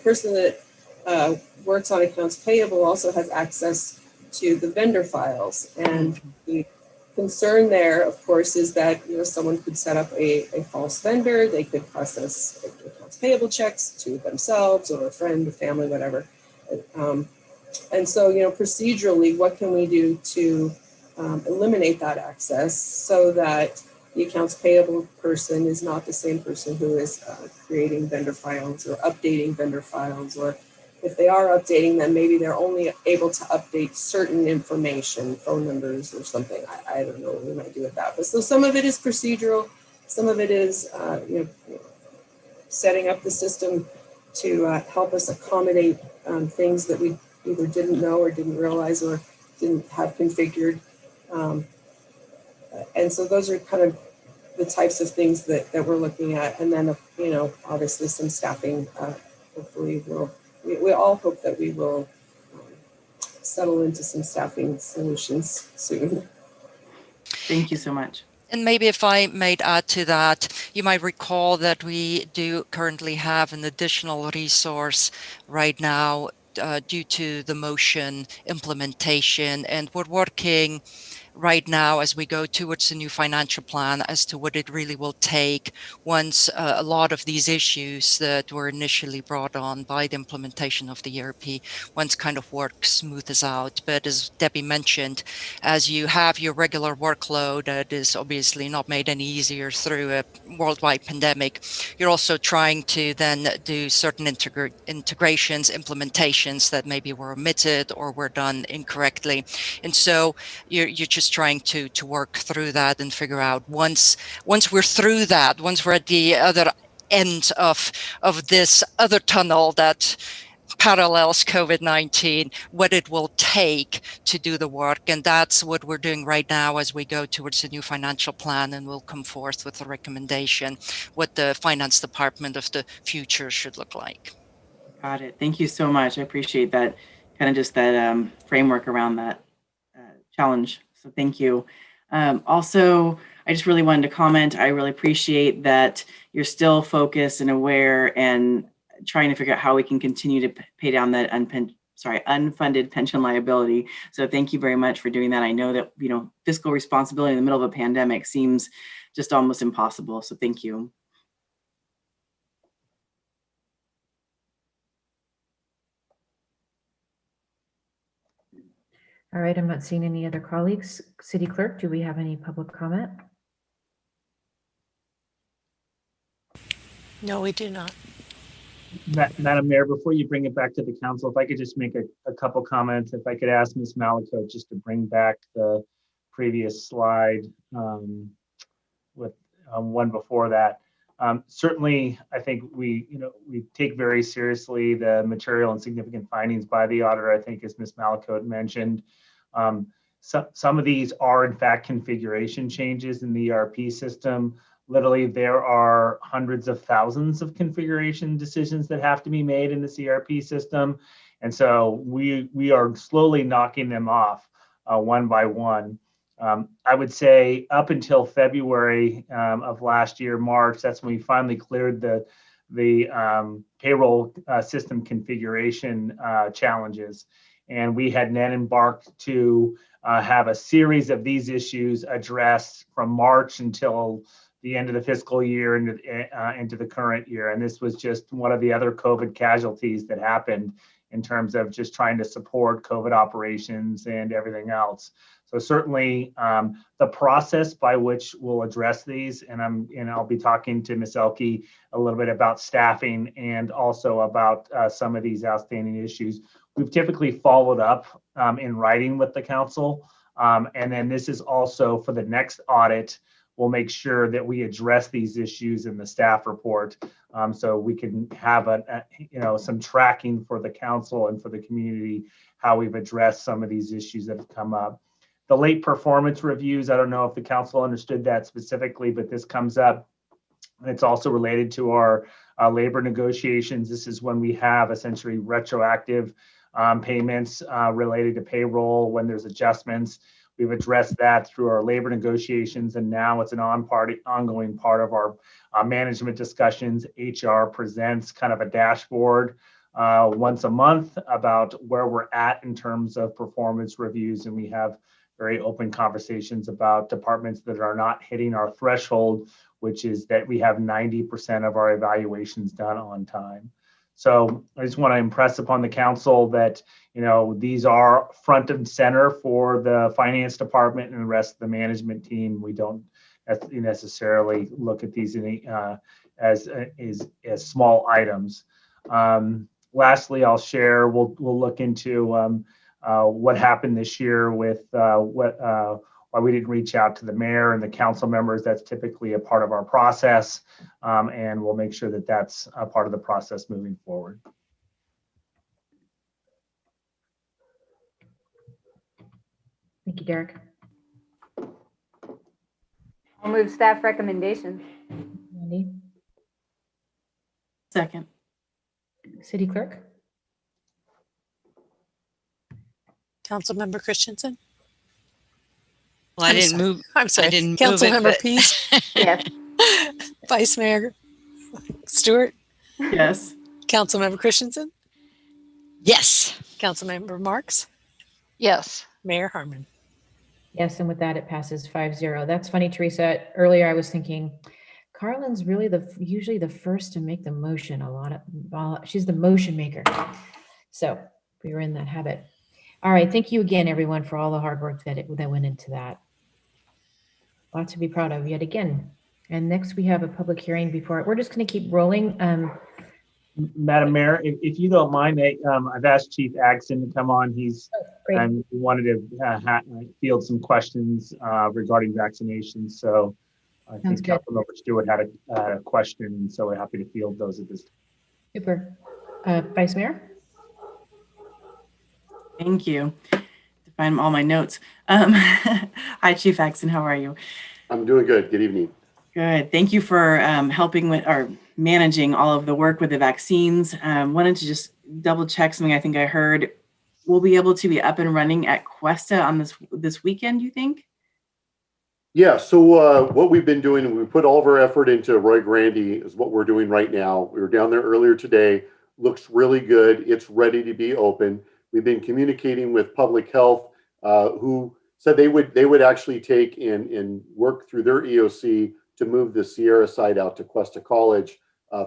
Speaker 12: person that works on accounts payable also has access to the vendor files. And the concern there, of course, is that someone could set up a false vendor. They could process accounts payable checks to themselves or a friend, a family, whatever. And so, procedurally, what can we do to eliminate that access so that the accounts payable person is not the same person who is creating vendor files or updating vendor files, or if they are updating them, maybe they're only able to update certain information, phone numbers or something. I don't know what we might do with that. But so some of it is procedural, some of it is setting up the system to help us accommodate things that we either didn't know or didn't realize or didn't have configured. And so those are kind of the types of things that we're looking at. And then, obviously some staffing, hopefully we all hope that we will settle into some staffing solutions soon.
Speaker 4: Thank you so much.
Speaker 5: And maybe if I might add to that, you might recall that we do currently have an additional resource right now due to the motion implementation, and we're working right now as we go towards the new financial plan as to what it really will take once a lot of these issues that were initially brought on by the implementation of the ERP, once kind of work smooths out. But as Debbie mentioned, as you have your regular workload that is obviously not made any easier through a worldwide pandemic, you're also trying to then do certain integrations, implementations that maybe were omitted or were done incorrectly. And so you're just trying to work through that and figure out once we're through that, once we're at the other end of this other tunnel that parallels COVID-19, what it will take to do the work. And that's what we're doing right now as we go towards the new financial plan, and we'll come forth with a recommendation what the finance department of the future should look like.
Speaker 4: Got it. Thank you so much. I appreciate that, kind of just that framework around that challenge. So thank you. Also, I just really wanted to comment. I really appreciate that you're still focused and aware and trying to figure out how we can continue to pay down that unfunded pension liability. So thank you very much for doing that. I know that, fiscal responsibility in the middle of a pandemic seems just almost impossible. So thank you.
Speaker 1: All right, I'm not seeing any other colleagues. City Clerk, do we have any public comment?
Speaker 3: No, we do not.
Speaker 2: Madam Mayor, before you bring it back to the council, if I could just make a couple comments, if I could ask Ms. Malako just to bring back the previous slide with one before that. Certainly, I think we take very seriously the material and significant findings by the auditor. I think, as Ms. Malako mentioned, some of these are in fact configuration changes in the ERP system. Literally, there are hundreds of thousands of configuration decisions that have to be made in this ERP system. And so we are slowly knocking them off one by one. I would say up until February of last year, March, that's when we finally cleared the payroll system configuration challenges. And we had then embarked to have a series of these issues addressed from March until the end of the fiscal year into the current year. And this was just one of the other COVID casualties that happened in terms of just trying to support COVID operations and everything else. So certainly the process by which we'll address these, and I'll be talking to Ms. Elke a little bit about staffing and also about some of these outstanding issues. We've typically followed up in writing with the council. And then this is also for the next audit. We'll make sure that we address these issues in the staff report, so we can have some tracking for the council and for the community how we've addressed some of these issues that have come up. The late performance reviews, I don't know if the council understood that specifically, but this comes up. It's also related to our labor negotiations. This is when we have essentially retroactive payments related to payroll when there's adjustments. We've addressed that through our labor negotiations, and now it's an ongoing part of our management discussions. HR presents kind of a dashboard once a month about where we're at in terms of performance reviews, and we have very open conversations about departments that are not hitting our threshold, which is that we have 90% of our evaluations done on time. So I just want to impress upon the council that, these are front and center for the finance department and the rest of the management team. We don't necessarily look at these as small items. Lastly, I'll share, we'll look into what happened this year with why we didn't reach out to the mayor and the council members. That's typically a part of our process, and we'll make sure that that's a part of the process moving forward.
Speaker 1: Thank you, Derek.
Speaker 7: I'll move staff recommendations.
Speaker 1: Mandy?
Speaker 4: Second.
Speaker 1: City Clerk?
Speaker 3: Councilmember Christensen?
Speaker 6: Well, I didn't move.
Speaker 3: I'm sorry.
Speaker 6: I didn't
Speaker 3: Councilmember
Speaker 6: move it,
Speaker 3: Pease?
Speaker 7: Yes.
Speaker 3: Vice Mayor Stewart?
Speaker 4: Yes.
Speaker 3: Councilmember Christensen?
Speaker 6: Yes.
Speaker 3: Councilmember Marks?
Speaker 8: Yes.
Speaker 3: Mayor Harmon?
Speaker 1: Yes, and with that, it passes 5-0. That's funny, Teresa. Earlier, I was thinking, Carlin's really usually the first to make the motion. She's the motion maker. So we were in that habit. All right, thank you again, everyone, for all the hard work that went into that. Lots to be proud of yet again. And next, we have a public hearing before. We're just going to keep rolling.
Speaker 2: Madam Mayor, if you don't mind, I've asked Chief Agson to come on. He's and we wanted to field some questions regarding vaccinations. So I think Councilmember Stewart had a question, and so we're happy to field those at this time.
Speaker 1: Super. Vice Mayor?
Speaker 4: Thank you. To find all my notes. Hi, Chief Agson. How are you?
Speaker 15: I'm doing good. Good evening.
Speaker 4: Good. Thank you for helping with or managing all of the work with the vaccines. Wanted to just double check something I think I heard. We'll be able to be up and running at Cuesta on this weekend, you think?
Speaker 15: Yeah, so what we've been doing, we put all of our effort into Roy Grande is what we're doing right now. We were down there earlier today. Looks really good. It's ready to be open. We've been communicating with public health, who said they would actually take and work through their EOC to move the Sierra site out to Cuesta College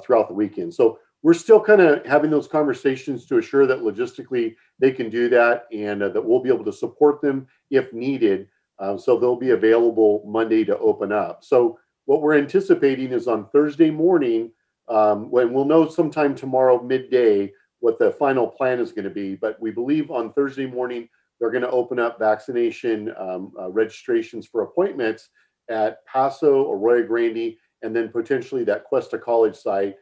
Speaker 15: throughout the weekend. So we're still kind of having those conversations to assure that logistically they can do that, and that we'll be able to support them if needed. So they'll be available Monday to open up. So what we're anticipating is on Thursday morning, when we'll know sometime tomorrow midday what the final plan is going to be. But we believe on Thursday morning, they're going to open up vaccination registrations for appointments at Paso, Arroyo Grande, and then potentially that Cuesta College site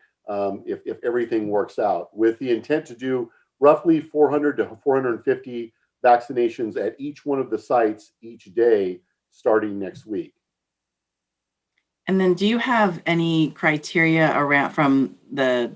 Speaker 15: if everything works out, with the intent to do roughly 400 to 450 vaccinations at each one of the sites each day starting next week.
Speaker 4: And then do you have any criteria around from the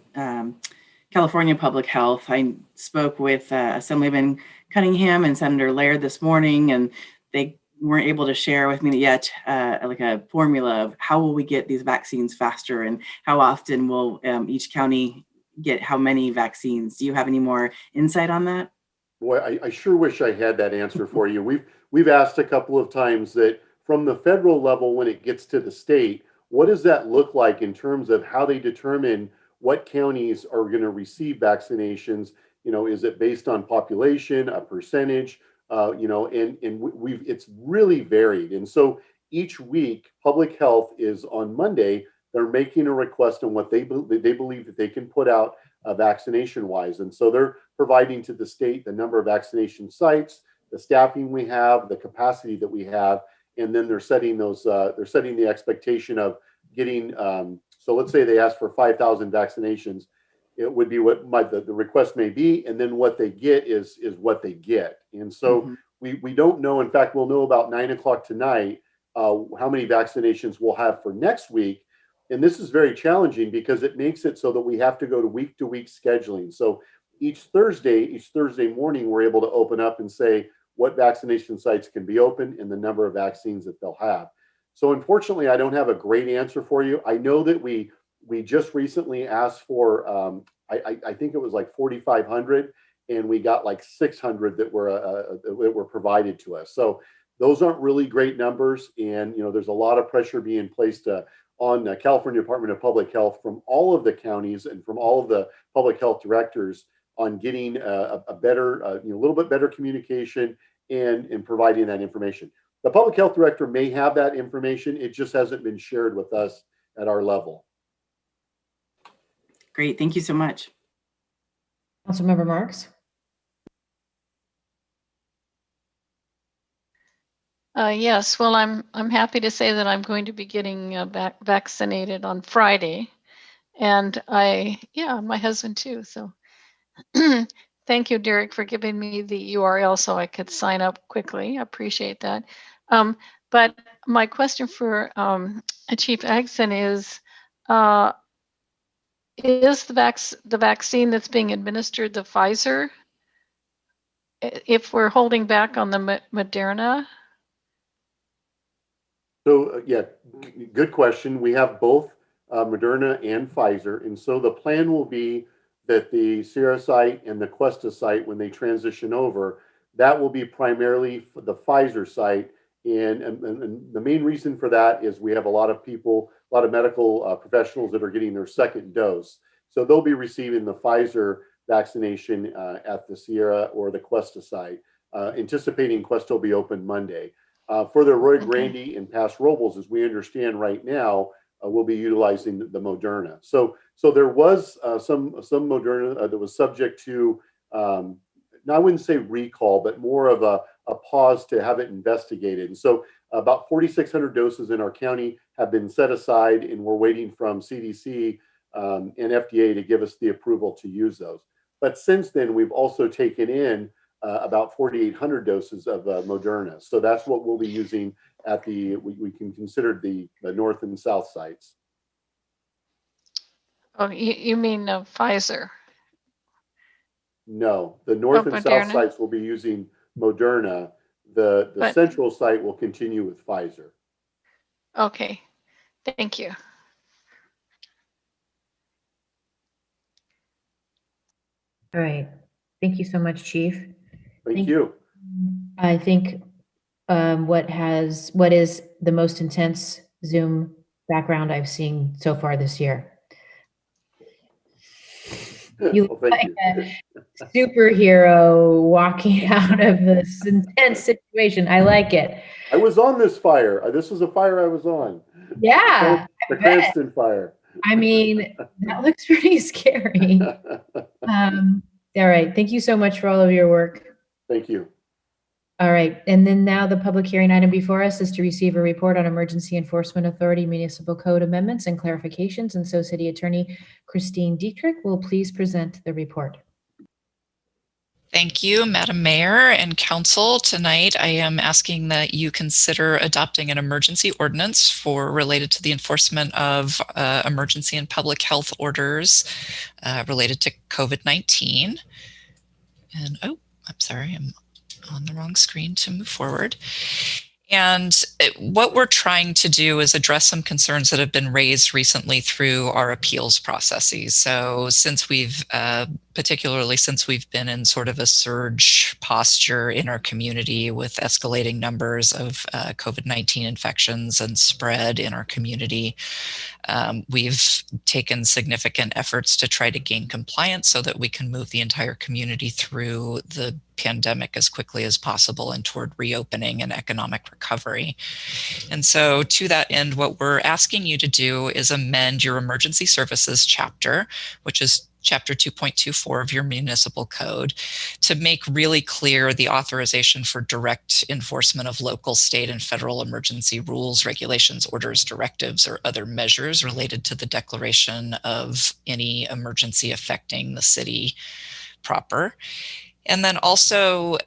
Speaker 4: California Public Health? I spoke with Assemblyman Cunningham and Senator Laird this morning, and they weren't able to share with me yet like a formula of how will we get these vaccines faster and how often will each county get how many vaccines. Do you have any more insight on that?
Speaker 15: Boy, I sure wish I had that answer for you. We've asked a couple of times that from the federal level, when it gets to the state, what does that look like in terms of how they determine what counties are going to receive vaccinations? You know, is it based on population, a percentage? You know, and it's really varied. And so each week, public health is on Monday, they're making a request on what they believe that they can put out vaccination wise. And so they're providing to the state the number of vaccination sites, the staffing we have, the capacity that we have, and then they're setting those, they're setting the expectation of getting, so let's say they ask for 5,000 vaccinations, it would be what the request may be, and then what they get is what they get. And so we don't know. In fact, we'll know about 9 o'clock tonight how many vaccinations we'll have for next week. And this is very challenging because it makes it so that we have to go to week scheduling. So each Thursday morning, we're able to open up and say what vaccination sites can be open and the number of vaccines that they'll have. So unfortunately, I don't have a great answer for you. I know that we just recently asked for, I think it was like 4,500, and we got like 600 that were provided to us. So those aren't really great numbers. And, you know, there's a lot of pressure being placed on the California Department of Public Health from all of the counties and from all of the public health directors on getting a better, you know, a little bit better communication and providing that information. The public health director may have that information. It just hasn't been shared with us at our level.
Speaker 4: Great, thank you so much.
Speaker 1: Councilmember Marks?
Speaker 8: Yes, well, I'm happy to say that I'm going to be getting vaccinated on Friday, and my husband too. So, thank you, Derek, for giving me the URL so I could sign up quickly. I appreciate that. But my question for Chief Agson is the vaccine that's being administered the Pfizer? If we're holding back on the Moderna?
Speaker 15: So yeah, good question. We have both Moderna and Pfizer. And so the plan will be that the Sierra site and the Cuesta site, when they transition over, that will be primarily the Pfizer site. And the main reason for that is we have a lot of people, a lot of medical professionals that are getting their second dose. So they'll be receiving the Pfizer vaccination at the Sierra or the Cuesta site, anticipating Cuesta will be open Monday. For the Rio Grande and Paso Robles, as we understand right now, we'll be utilizing the Moderna. So there was some Moderna that was subject to, now I wouldn't say recall, but more of a pause to have it investigated. And so about 4,600 doses in our county have been set aside, and we're waiting from CDC and FDA to give us the approval to use those. But since then, we've also taken in about 4,800 doses of Moderna. So that's what we'll be using at we can consider the north and south sites.
Speaker 8: Oh, you mean Pfizer?
Speaker 15: No, the north and south sites will be using Moderna. The central site will continue with Pfizer.
Speaker 8: Okay, thank you.
Speaker 1: All right. Thank you so much, Chief.
Speaker 15: Thank you.
Speaker 1: I think what is the most intense Zoom background I've seen so far this year. You look like a superhero walking out of this intense situation. I like it.
Speaker 15: I was on this fire. This was a fire I was on.
Speaker 1: Yeah.
Speaker 15: The Cranston fire.
Speaker 1: I mean, that looks pretty scary. All right. Thank you so much for all of your work.
Speaker 15: Thank you.
Speaker 1: All right. And then now the public hearing item before us is to receive a report on Emergency Enforcement Authority Municipal Code amendments and clarifications. And so City Attorney Christine Dietrich will please present the report.
Speaker 16: Thank you, Madam Mayor and Council. Tonight, I am asking that you consider adopting an emergency ordinance related to the enforcement of emergency and public health orders related to COVID-19. And I'm sorry, I'm on the wrong screen to move forward. And what we're trying to do is address some concerns that have been raised recently through our appeals processes. So particularly since we've been in sort of a surge posture in our community with escalating numbers of COVID-19 infections and spread in our community, we've taken significant efforts to try to gain compliance so that we can move the entire community through the pandemic as quickly as possible and toward reopening and economic recovery. And so to that end, what we're asking you to do is amend your emergency services chapter, which is Chapter 2.24 of your municipal code, to make really clear the authorization for direct enforcement of local, state, and federal emergency rules, regulations, orders, directives, or other measures related to the declaration of any emergency affecting the city proper. And then also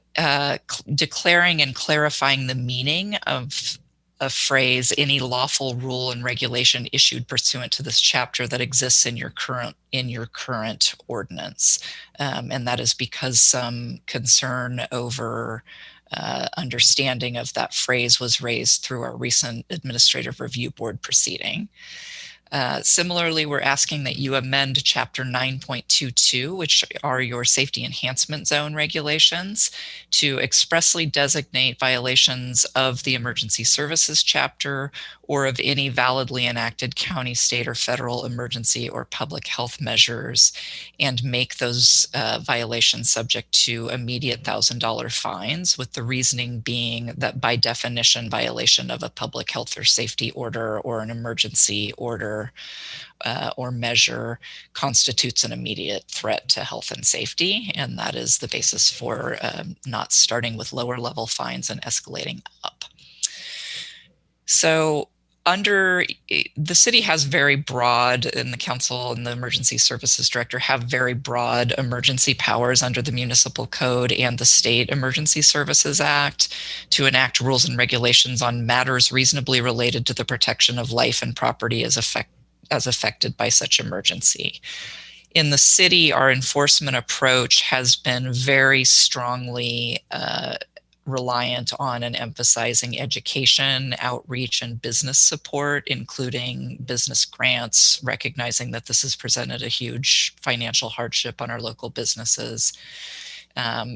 Speaker 16: declaring and clarifying the meaning of a phrase, any lawful rule and regulation issued pursuant to this chapter that exists in your current ordinance. And that is because some concern over understanding of that phrase was raised through our recent Administrative Review Board proceeding. Similarly, we're asking that you amend Chapter 9.22, which are your safety enhancement zone regulations, to expressly designate violations of the emergency services chapter or of any validly enacted county, state, or federal emergency or public health measures, and make those violations subject to immediate $1,000 fines, with the reasoning being that by definition, violation of a public health or safety order or an emergency order or measure constitutes an immediate threat to health and safety. And that is the basis for not starting with lower level fines and escalating up. So the city has very broad, and the council and the emergency services director have very broad emergency powers under the municipal code and the state emergency services act to enact rules and regulations on matters reasonably related to the protection of life and property as affected by such emergency. In the city, our enforcement approach has been very strongly reliant on and emphasizing education, outreach, and business support, including business grants, recognizing that this has presented a huge financial hardship on our local businesses.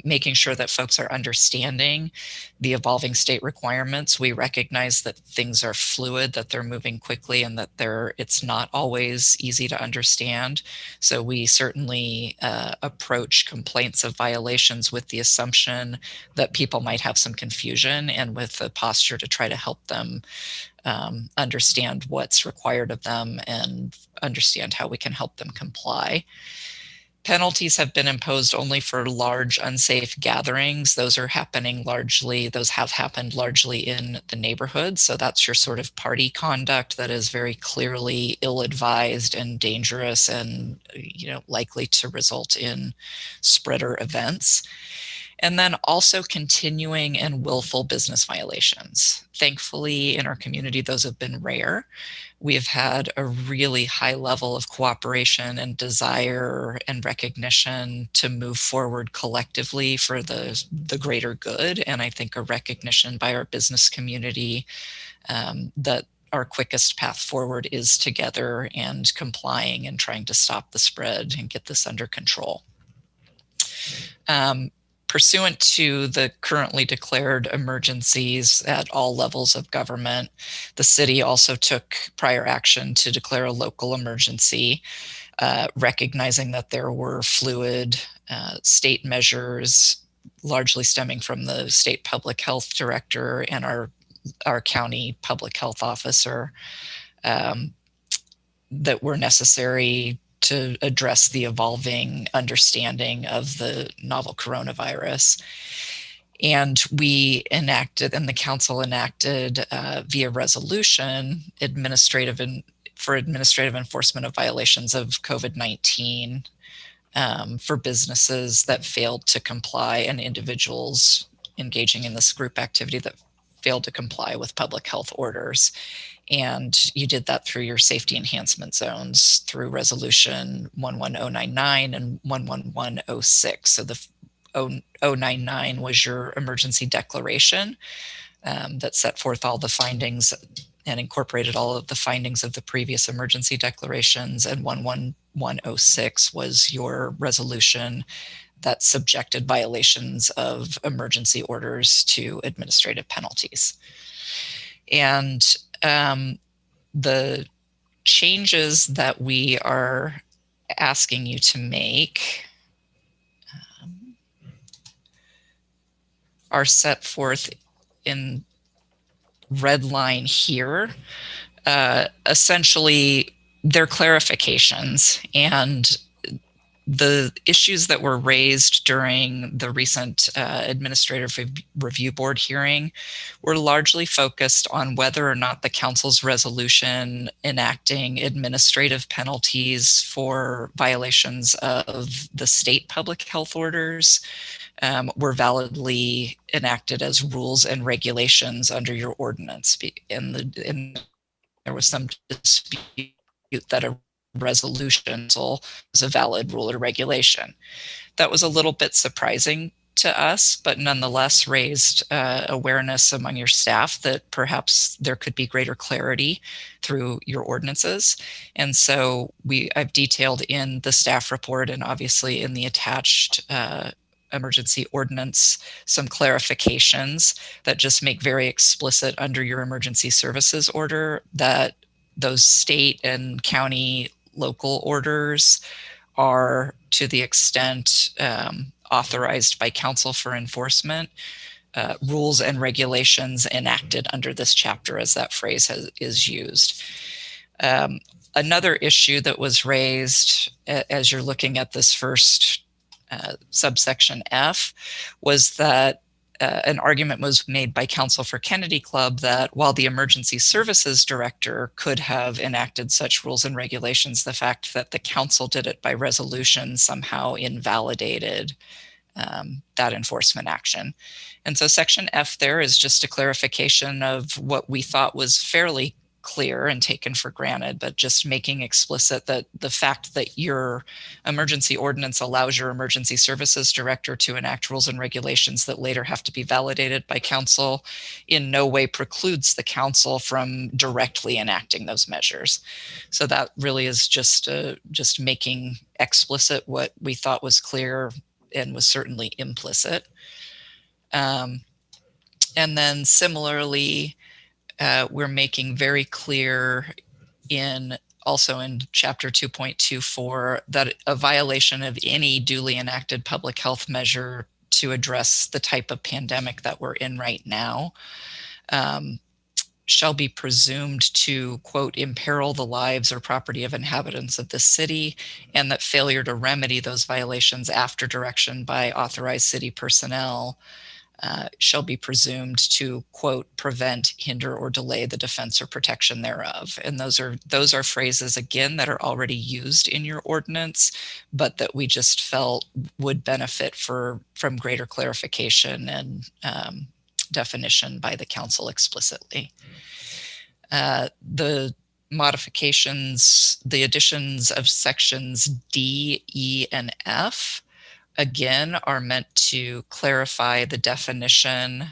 Speaker 16: making sure that folks are understanding the evolving state requirements. We recognize that things are fluid, that they're moving quickly, and that it's not always easy to understand. So we certainly approach complaints of violations with the assumption that people might have some confusion, and with a posture to try to help them understand what's required of them and understand how we can help them comply. Penalties have been imposed only for large unsafe gatherings. Those have happened largely in the neighborhood. So that's your sort of party conduct that is very clearly ill-advised and dangerous and, likely to result in spreader events. And then also continuing and willful business violations. Thankfully, in our community, those have been rare. We have had a really high level of cooperation and desire and recognition to move forward collectively for the greater good. And I think a recognition by our business community that our quickest path forward is together and complying and trying to stop the spread and get this under control. Pursuant to the currently declared emergencies at all levels of government, the city also took prior action to declare a local emergency, recognizing that there were fluid state measures, largely stemming from the state public health director and our county public health officer, that were necessary to address the evolving understanding of the novel coronavirus. And the council enacted via resolution for administrative enforcement of violations of COVID-19 for businesses that failed to comply and individuals engaging in this group activity that failed to comply with public health orders. And you did that through your safety enhancement zones through resolution 11099 and 11106. So the 099 was your emergency declaration that set forth all the findings and incorporated all of the findings of the previous emergency declarations. And 11106 was your resolution that subjected violations of emergency orders to administrative penalties. And the changes that we are asking you to make are set forth in red line here. Essentially, they're clarifications, and the issues that were raised during the recent Administrative Review Board hearing were largely focused on whether or not the council's resolution enacting administrative penalties for violations of the state public health orders were validly enacted as rules and regulations under your ordinance. And there was some dispute that a resolution is a valid rule or regulation. That was a little bit surprising to us, but nonetheless raised awareness among your staff that perhaps there could be greater clarity through your ordinances. And so I've detailed in the staff report and obviously in the attached emergency ordinance some clarifications that just make very explicit under your emergency services order that those state and county local orders are, to the extent authorized by council for enforcement, rules and regulations enacted under this chapter, as that phrase is used. Another issue that was raised as you're looking at this first subsection F was that an argument was made by counsel for Kennedy Club that while the emergency services director could have enacted such rules and regulations, the fact that the council did it by resolution somehow invalidated that enforcement action. And so section F there is just a clarification of what we thought was fairly clear and taken for granted, but just making explicit that the fact that your emergency ordinance allows your emergency services director to enact rules and regulations that later have to be validated by council in no way precludes the council from directly enacting those measures. So that really is just making explicit what we thought was clear and was certainly implicit. And then similarly, we're making very clear also in chapter 2.24 that a violation of any duly enacted public health measure to address the type of pandemic that we're in right now shall be presumed to, quote, imperil the lives or property of inhabitants of the city, and that failure to remedy those violations after direction by authorized city personnel shall be presumed to, quote, prevent, hinder, or delay the defense or protection thereof. And those are phrases, again, that are already used in your ordinance, but that we just felt would benefit from greater clarification and definition by the council explicitly. The modifications, the additions of sections D, E, and F, again, are meant to clarify the definition,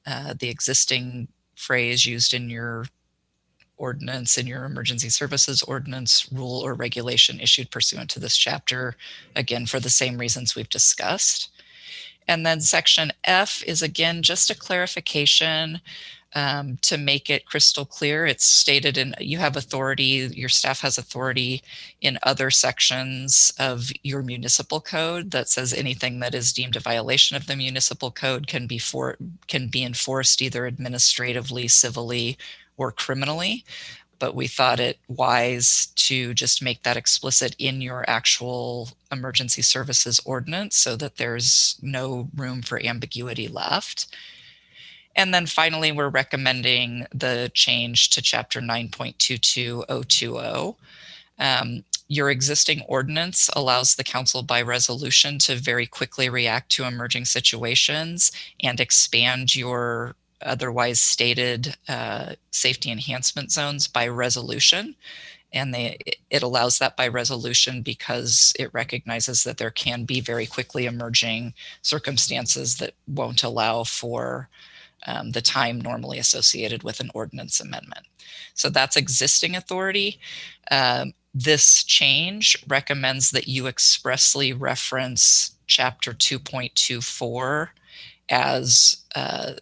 Speaker 16: the existing phrase used in your ordinance, in your emergency services ordinance, rule, or regulation issued pursuant to this chapter, again, for the same reasons we've discussed. And then section F is, again, just a clarification to make it crystal clear. It's stated in, you have authority, your staff has authority in other sections of your municipal code that says anything that is deemed a violation of the municipal code can be enforced either administratively, civilly, or criminally. But we thought it wise to just make that explicit in your actual emergency services ordinance so that there's no room for ambiguity left. And then finally, we're recommending the change to chapter 9.22020. Your existing ordinance allows the council by resolution to very quickly react to emerging situations and expand your otherwise stated safety enhancement zones by resolution. And it allows that by resolution because it recognizes that there can be very quickly emerging circumstances that won't allow for the time normally associated with an ordinance amendment. So that's existing authority. This change recommends that you expressly reference chapter 2.24 as a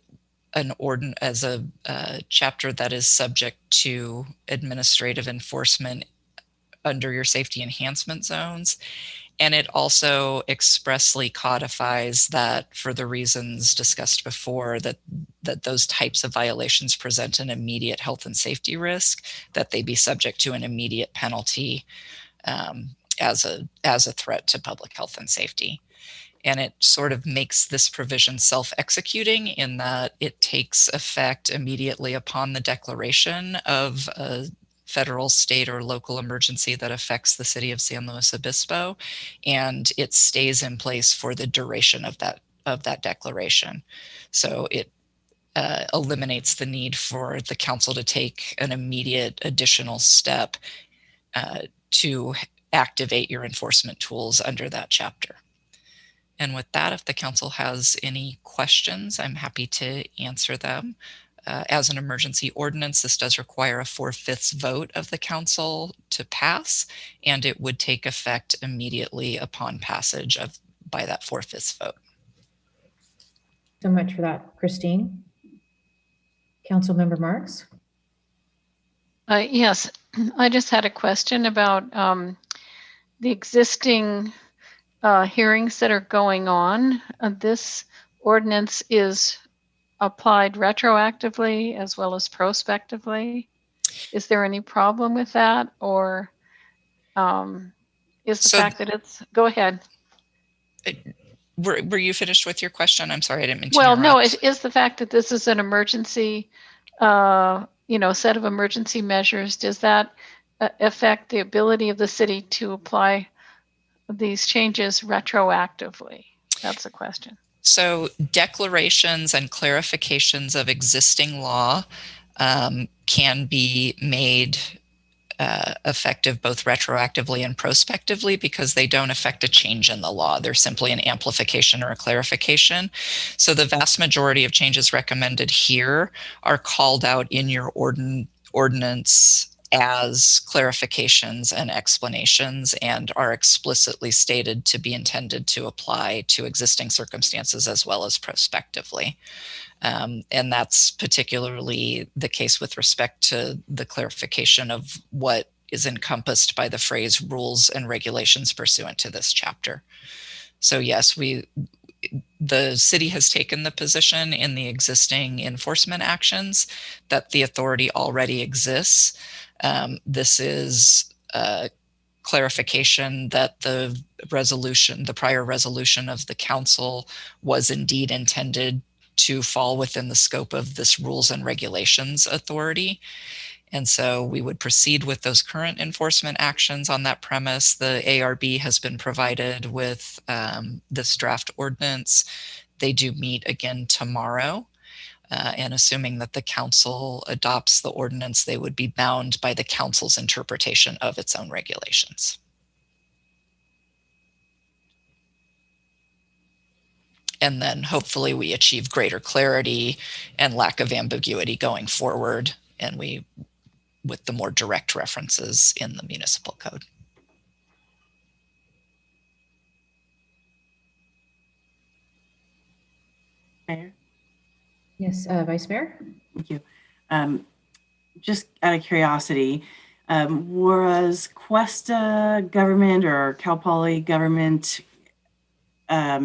Speaker 16: chapter that is subject to administrative enforcement under your safety enhancement zones. And it also expressly codifies that, for the reasons discussed before, that those types of violations present an immediate health and safety risk, that they be subject to an immediate penalty as a threat to public health and safety. And it sort of makes this provision self-executing in that it takes effect immediately upon the declaration of a federal, state, or local emergency that affects the city of San Luis Obispo, and it stays in place for the duration of that declaration. So it eliminates the need for the council to take an immediate additional step to activate your enforcement tools under that chapter. And with that, if the council has any questions, I'm happy to answer them. As an emergency ordinance, this does require a 4/5 vote of the council to pass, and it would take effect immediately upon passage by that 4/5 vote.
Speaker 1: So much for that, Christine. Councilmember Marks?
Speaker 8: Yes, I just had a question about the existing hearings that are going on. This ordinance is applied retroactively as well as prospectively. Is there any problem with that, or is the fact that it's, go ahead.
Speaker 16: Were you finished with your question? I'm sorry, I didn't mean to
Speaker 8: Well, no,
Speaker 16: interrupt.
Speaker 8: is the fact that this is an emergency, set of emergency measures, does that affect the ability of the city to apply these changes retroactively? That's the question.
Speaker 16: So declarations and clarifications of existing law can be made effective both retroactively and prospectively because they don't affect a change in the law. They're simply an amplification or a clarification. So the vast majority of changes recommended here are called out in your ordinance as clarifications and explanations and are explicitly stated to be intended to apply to existing circumstances as well as prospectively. And that's particularly the case with respect to the clarification of what is encompassed by the phrase rules and regulations pursuant to this chapter. So yes, the city has taken the position in the existing enforcement actions that the authority already exists. This is a clarification that the prior resolution of the council was indeed intended to fall within the scope of this rules and regulations authority. And so we would proceed with those current enforcement actions on that premise. The ARB has been provided with this draft ordinance. They do meet again tomorrow. And assuming that the council adopts the ordinance, they would be bound by the council's interpretation of its own regulations. And then hopefully we achieve greater clarity and lack of ambiguity going forward, and with the more direct references in the municipal code.
Speaker 4: Mayor?
Speaker 1: Yes, Vice Mayor?
Speaker 4: Thank you. Just out of curiosity, was Cuesta government or Cal Poly government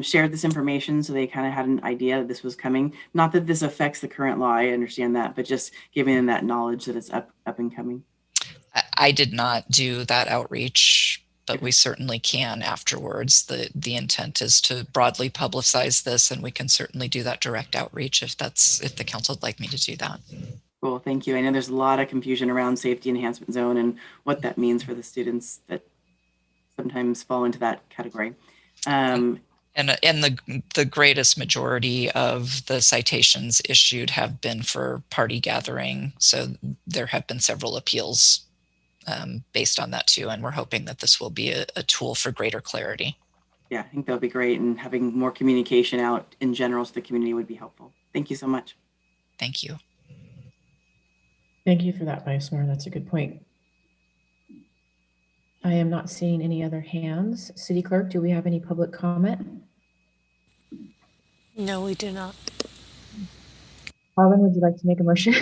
Speaker 4: shared this information so they kind of had an idea that this was coming? Not that this affects the current law, I understand that, but just giving them that knowledge that it's up and coming.
Speaker 16: I did not do that outreach, but we certainly can afterwards. The intent is to broadly publicize this, and we can certainly do that direct outreach if the council would like me to do that.
Speaker 4: Cool, thank you. I know there's a lot of confusion around safety enhancement zone and what that means for the students that sometimes fall into that category.
Speaker 16: And the greatest majority of the citations issued have been for party gathering. So there have been several appeals based on that too. And we're hoping that this will be a tool for greater clarity.
Speaker 4: Yeah, I think that would be great. And having more communication out in general to the community would be helpful. Thank you so much.
Speaker 16: Thank you.
Speaker 1: Thank you for that, Vice Mayor. That's a good point. I am not seeing any other hands. City Clerk, do we have any public comment?
Speaker 3: No, we do not.
Speaker 1: Harlan, would you like to make a motion?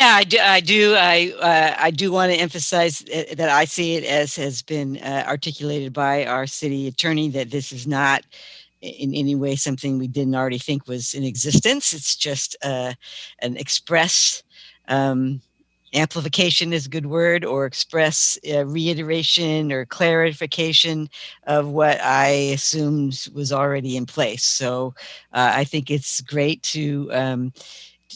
Speaker 6: Yeah, I do. I do want to emphasize that I see it as has been articulated by our city attorney, that this is not in any way something we didn't already think was in existence. It's just an express amplification is a good word, or express reiteration or clarification of what I assumed was already in place. So I think it's great to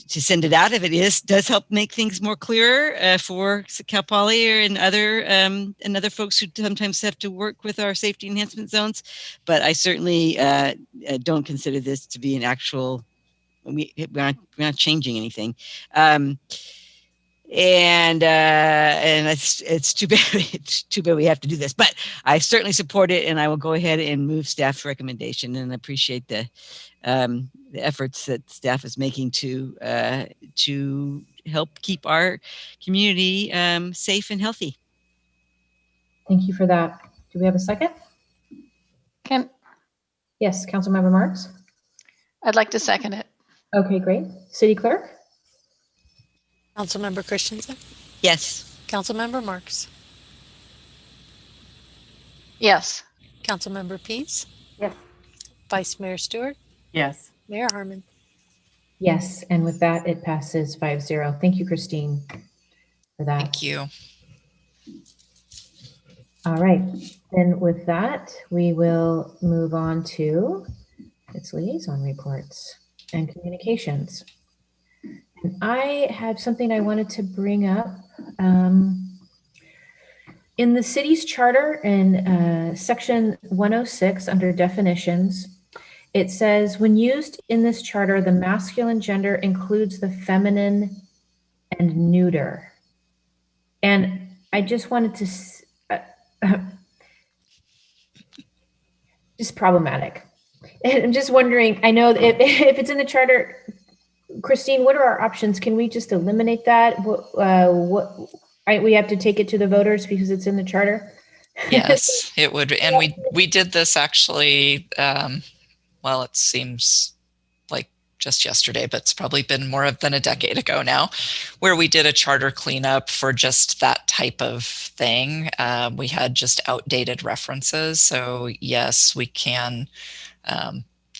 Speaker 6: send it out. If it does help make things more clearer for Cal Poly and other folks who sometimes have to work with our safety enhancement zones. But I certainly don't consider this to be an actual, we're not changing anything. And it's too bad. It's too bad we have to do this, but I certainly support it, and I will go ahead and move staff's recommendation, and appreciate the efforts that staff is making to help keep our community safe and healthy.
Speaker 1: Thank you for that. Do we have a second? Yes, Councilmember Marks.
Speaker 8: I'd like to second it.
Speaker 1: Okay, great. City Clerk?
Speaker 3: Councilmember Christensen?
Speaker 6: Yes.
Speaker 3: Councilmember Marks?
Speaker 8: Yes.
Speaker 3: Councilmember Pease?
Speaker 7: Yes.
Speaker 3: Vice Mayor Stewart?
Speaker 4: Yes.
Speaker 3: Mayor Harmon?
Speaker 1: Yes, and with that, it passes 5-0. Thank you, Christine, for that.
Speaker 16: Thank you.
Speaker 1: All right, then with that, we will move on to its liaison reports and communications. And I have something I wanted to bring up. In the city's charter in section 106 under definitions, it says, when used in this charter, the masculine gender includes the feminine and neuter. And I just wanted to, just problematic. And I'm just wondering, I know if it's in the charter, Christine, what are our options? Can we just eliminate that? We have to take it to the voters because it's in the charter?
Speaker 16: Yes, it would. And we did this actually, well, it seems like just yesterday, but it's probably been more than a decade ago now, where we did a charter cleanup for just that type of thing. We had just outdated references. So yes, we can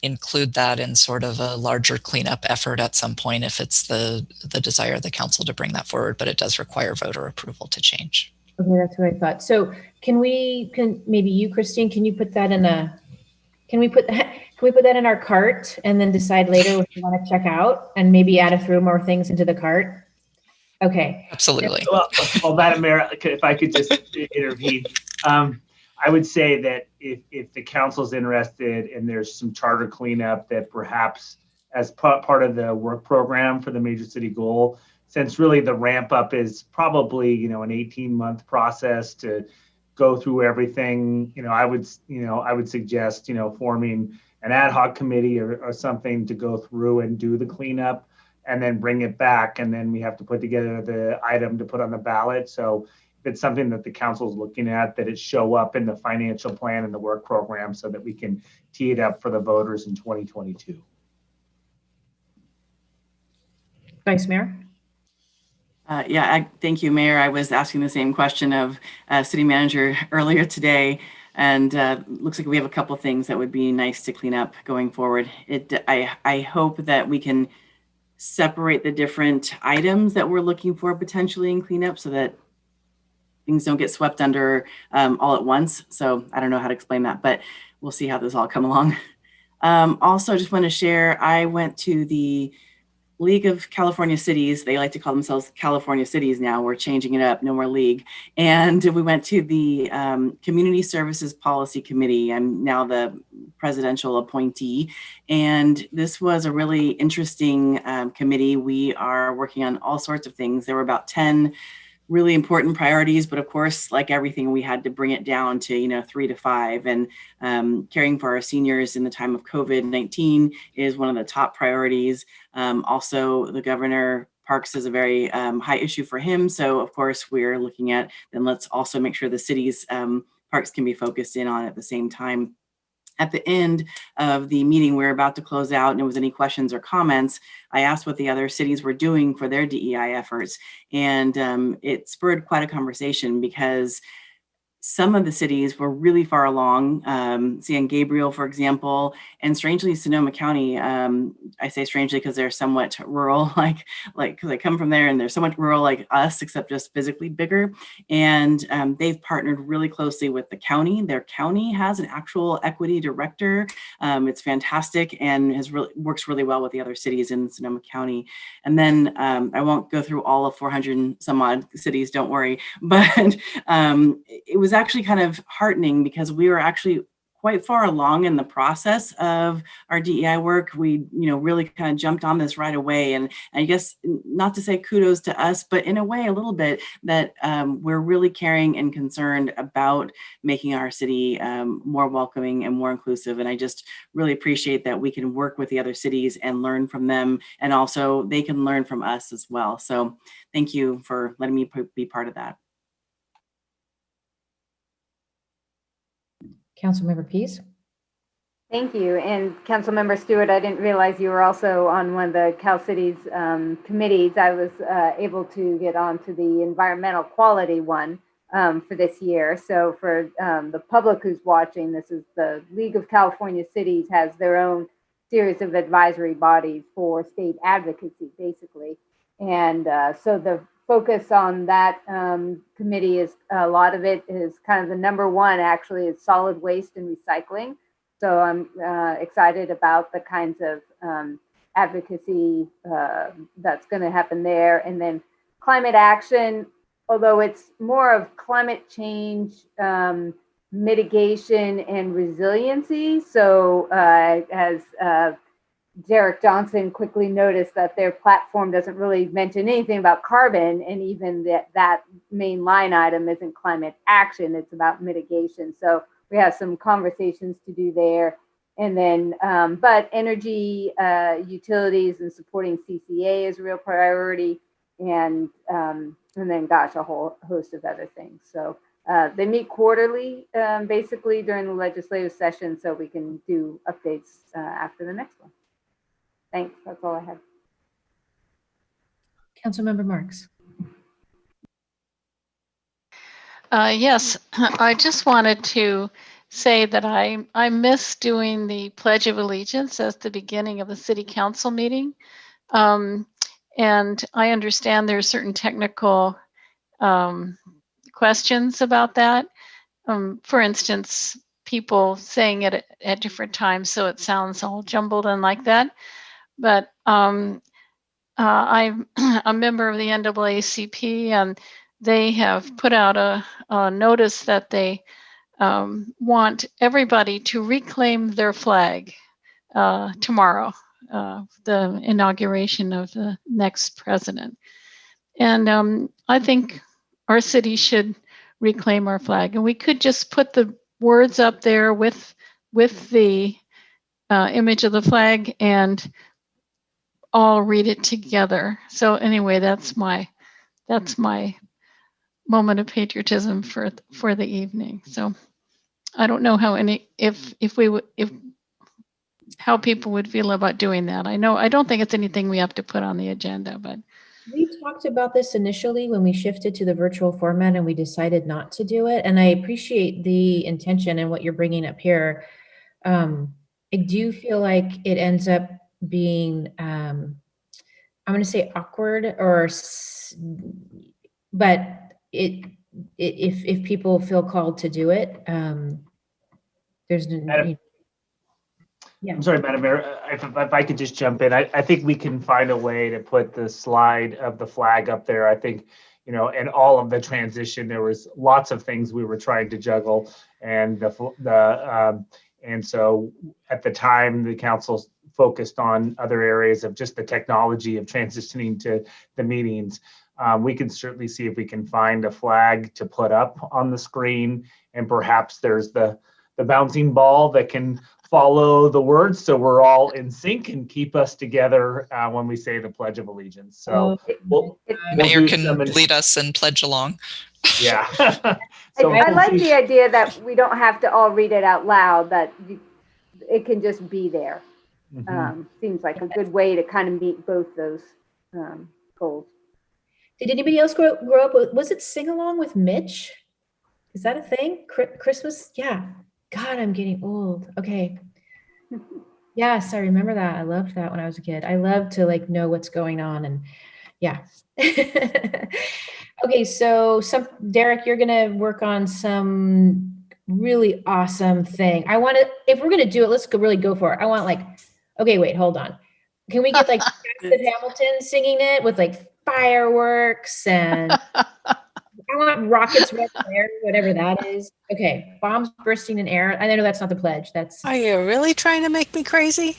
Speaker 16: include that in sort of a larger cleanup effort at some point if it's the desire of the council to bring that forward, but it does require voter approval to change.
Speaker 1: Okay, that's what I thought. So can maybe you, Christine, can you put that in can we put that in our cart and then decide later what we want to check out and maybe add a few more things into the cart? Okay.
Speaker 16: Absolutely.
Speaker 2: Well, Madam Mayor, if I could just intervene, I would say that if the council's interested and there's some charter cleanup that perhaps as part of the work program for the major city goal, since really the ramp up is probably, an 18-month process to go through everything, I would suggest, forming an ad hoc committee or something to go through and do the cleanup and then bring it back. And then we have to put together the item to put on the ballot. So if it's something that the council is looking at, that it show up in the financial plan and the work program so that we can tee it up for the voters in 2022.
Speaker 1: Vice Mayor?
Speaker 4: Thank you, Mayor. I was asking the same question of City Manager earlier today, and looks like we have a couple things that would be nice to clean up going forward. I hope that we can separate the different items that we're looking for potentially in cleanup so that things don't get swept under all at once. So I don't know how to explain that, but we'll see how this all come along. Also, I just want to share, I went to the League of California Cities. They like to call themselves California Cities now. We're changing it up, no more league. And we went to the Community Services Policy Committee. I'm now the presidential appointee. And this was a really interesting committee. We are working on all sorts of things. There were about 10 really important priorities, but of course, like everything, we had to bring it down to 3 to 5. And caring for our seniors in the time of COVID-19 is one of the top priorities. Also, the governor, parks is a very high issue for him. So of course, we're looking at, then let's also make sure the city's parks can be focused in on at the same time. At the end of the meeting, we're about to close out, and if there was any questions or comments, I asked what the other cities were doing for their DEI efforts. And it spurred quite a conversation because some of the cities were really far along, San Gabriel, for example, and strangely, Sonoma County, I say strangely because they're somewhat rural, like because I come from there and they're somewhat rural like us, except just physically bigger. And they've partnered really closely with the county. Their county has an actual equity director. It's fantastic and works really well with the other cities in Sonoma County. And then I won't go through all of 400 and some odd cities, don't worry, but it was actually kind of heartening because we were actually quite far along in the process of our DEI work. We, really kind of jumped on this right away. And I guess not to say kudos to us, but in a way, a little bit that we're really caring and concerned about making our city more welcoming and more inclusive. And I just really appreciate that we can work with the other cities and learn from them. And also they can learn from us as well. So thank you for letting me be part of that.
Speaker 1: Councilmember Pease.
Speaker 7: Thank you. And Councilmember Stewart, I didn't realize you were also on one of the Cal Cities committees. I was able to get onto the environmental quality one for this year. So for the public who's watching, this is the League of California Cities has their own series of advisory bodies for state advocacy, basically. And so the focus on that committee is a lot of it is kind of the number one actually is solid waste and recycling. So I'm excited about the kinds of advocacy that's going to happen there. And then climate action, although it's more of climate change mitigation and resiliency. So as Derek Johnson quickly noticed that their platform doesn't really mention anything about carbon, and even that main line item isn't climate action, it's about mitigation. So we have some conversations to do there. And then, but energy, utilities and supporting CCA is a real priority. And then, gosh, a whole host of other things. So they meet quarterly, basically during the legislative session, so we can do updates after the next one. Thanks. That's all I have.
Speaker 1: Councilmember Marks.
Speaker 8: Yes, I just wanted to say that I miss doing the Pledge of Allegiance at the beginning of the city council meeting. And I understand there are certain technical questions about that. For instance, people saying it at different times, so it sounds all jumbled and like that. But I'm a member of the NAACP, and they have put out a notice that they want everybody to reclaim their flag tomorrow, the inauguration of the next president. And I think our city should reclaim our flag. And we could just put the words up there with the image of the flag and all read it together. So anyway, that's my moment of patriotism for the evening. So I don't know how how people would feel about doing that. I don't think it's anything we have to put on the agenda, but
Speaker 1: We talked about this initially when we shifted to the virtual format and we decided not to do it. And I appreciate the intention and what you're bringing up here. I do feel like it ends up being, I'm going to say awkward, but if people feel called to do it, there's no. Yeah.
Speaker 2: I'm sorry, Madam Mayor, if I could just jump in, I think we can find a way to put the slide of the flag up there. I think, and all of the transition, there was lots of things we were trying to juggle, and and so at the time, the council focused on other areas of just the technology of transitioning to the meetings. We can certainly see if we can find a flag to put up on the screen, and perhaps there's the bouncing ball that can follow the words, so we're all in sync and keep us together when we say the Pledge of Allegiance. So
Speaker 16: Mayor can lead us and pledge along.
Speaker 2: Yeah.
Speaker 7: So I like the idea that we don't have to all read it out loud, that it can just be there.
Speaker 2: Mm-hmm.
Speaker 7: Seems like a good way to kind of meet both those goals.
Speaker 1: Did anybody else grow up with, was it Sing Along with Mitch? Is that a thing? Christmas? Yeah. God, I'm getting old. Okay. Yes, I remember that. I loved that when I was a kid. I love to know what's going on, and yeah. Okay, so Derek, you're gonna work on some really awesome thing. I want to, if we're gonna do it, let's really go for it. I want okay, wait, hold on. Can we get Jackson Hamilton singing it with fireworks and I want rockets right there, whatever that is. Okay, bombs bursting in air. I know that's not the pledge. That's.
Speaker 3: Are you really trying to make me crazy?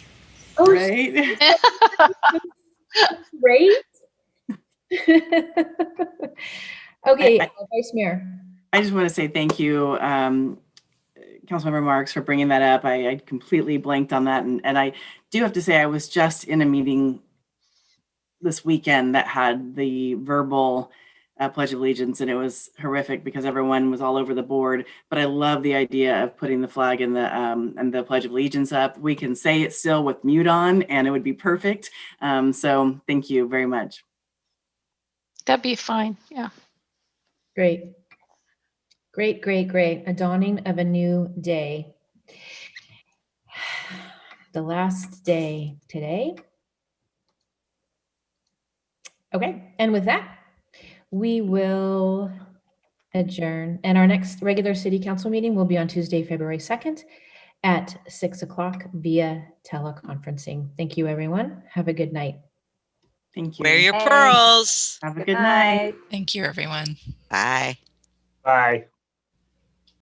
Speaker 1: Oh,
Speaker 4: right.
Speaker 1: Great. Okay, Vice Mayor.
Speaker 4: I just want to say thank you, Councilmember Marks, for bringing that up. I completely blanked on that, and I do have to say I was just in a meeting this weekend that had the verbal Pledge of Allegiance, and it was horrific because everyone was all over the board. But I love the idea of putting the flag and the Pledge of Allegiance up. We can say it still with mute on, and it would be perfect. So thank you very much.
Speaker 8: That'd be fine. Yeah.
Speaker 1: Great. Great, great, great. A dawning of a new day. The last day today. Okay, and with that, we will adjourn. And our next regular city council meeting will be on Tuesday, February 2nd at 6 o'clock via teleconferencing. Thank you, everyone. Have a good night.
Speaker 4: Thank you.
Speaker 6: Wear your pearls.
Speaker 4: Have a good night.
Speaker 16: Thank you, everyone.
Speaker 6: Bye.
Speaker 2: Bye.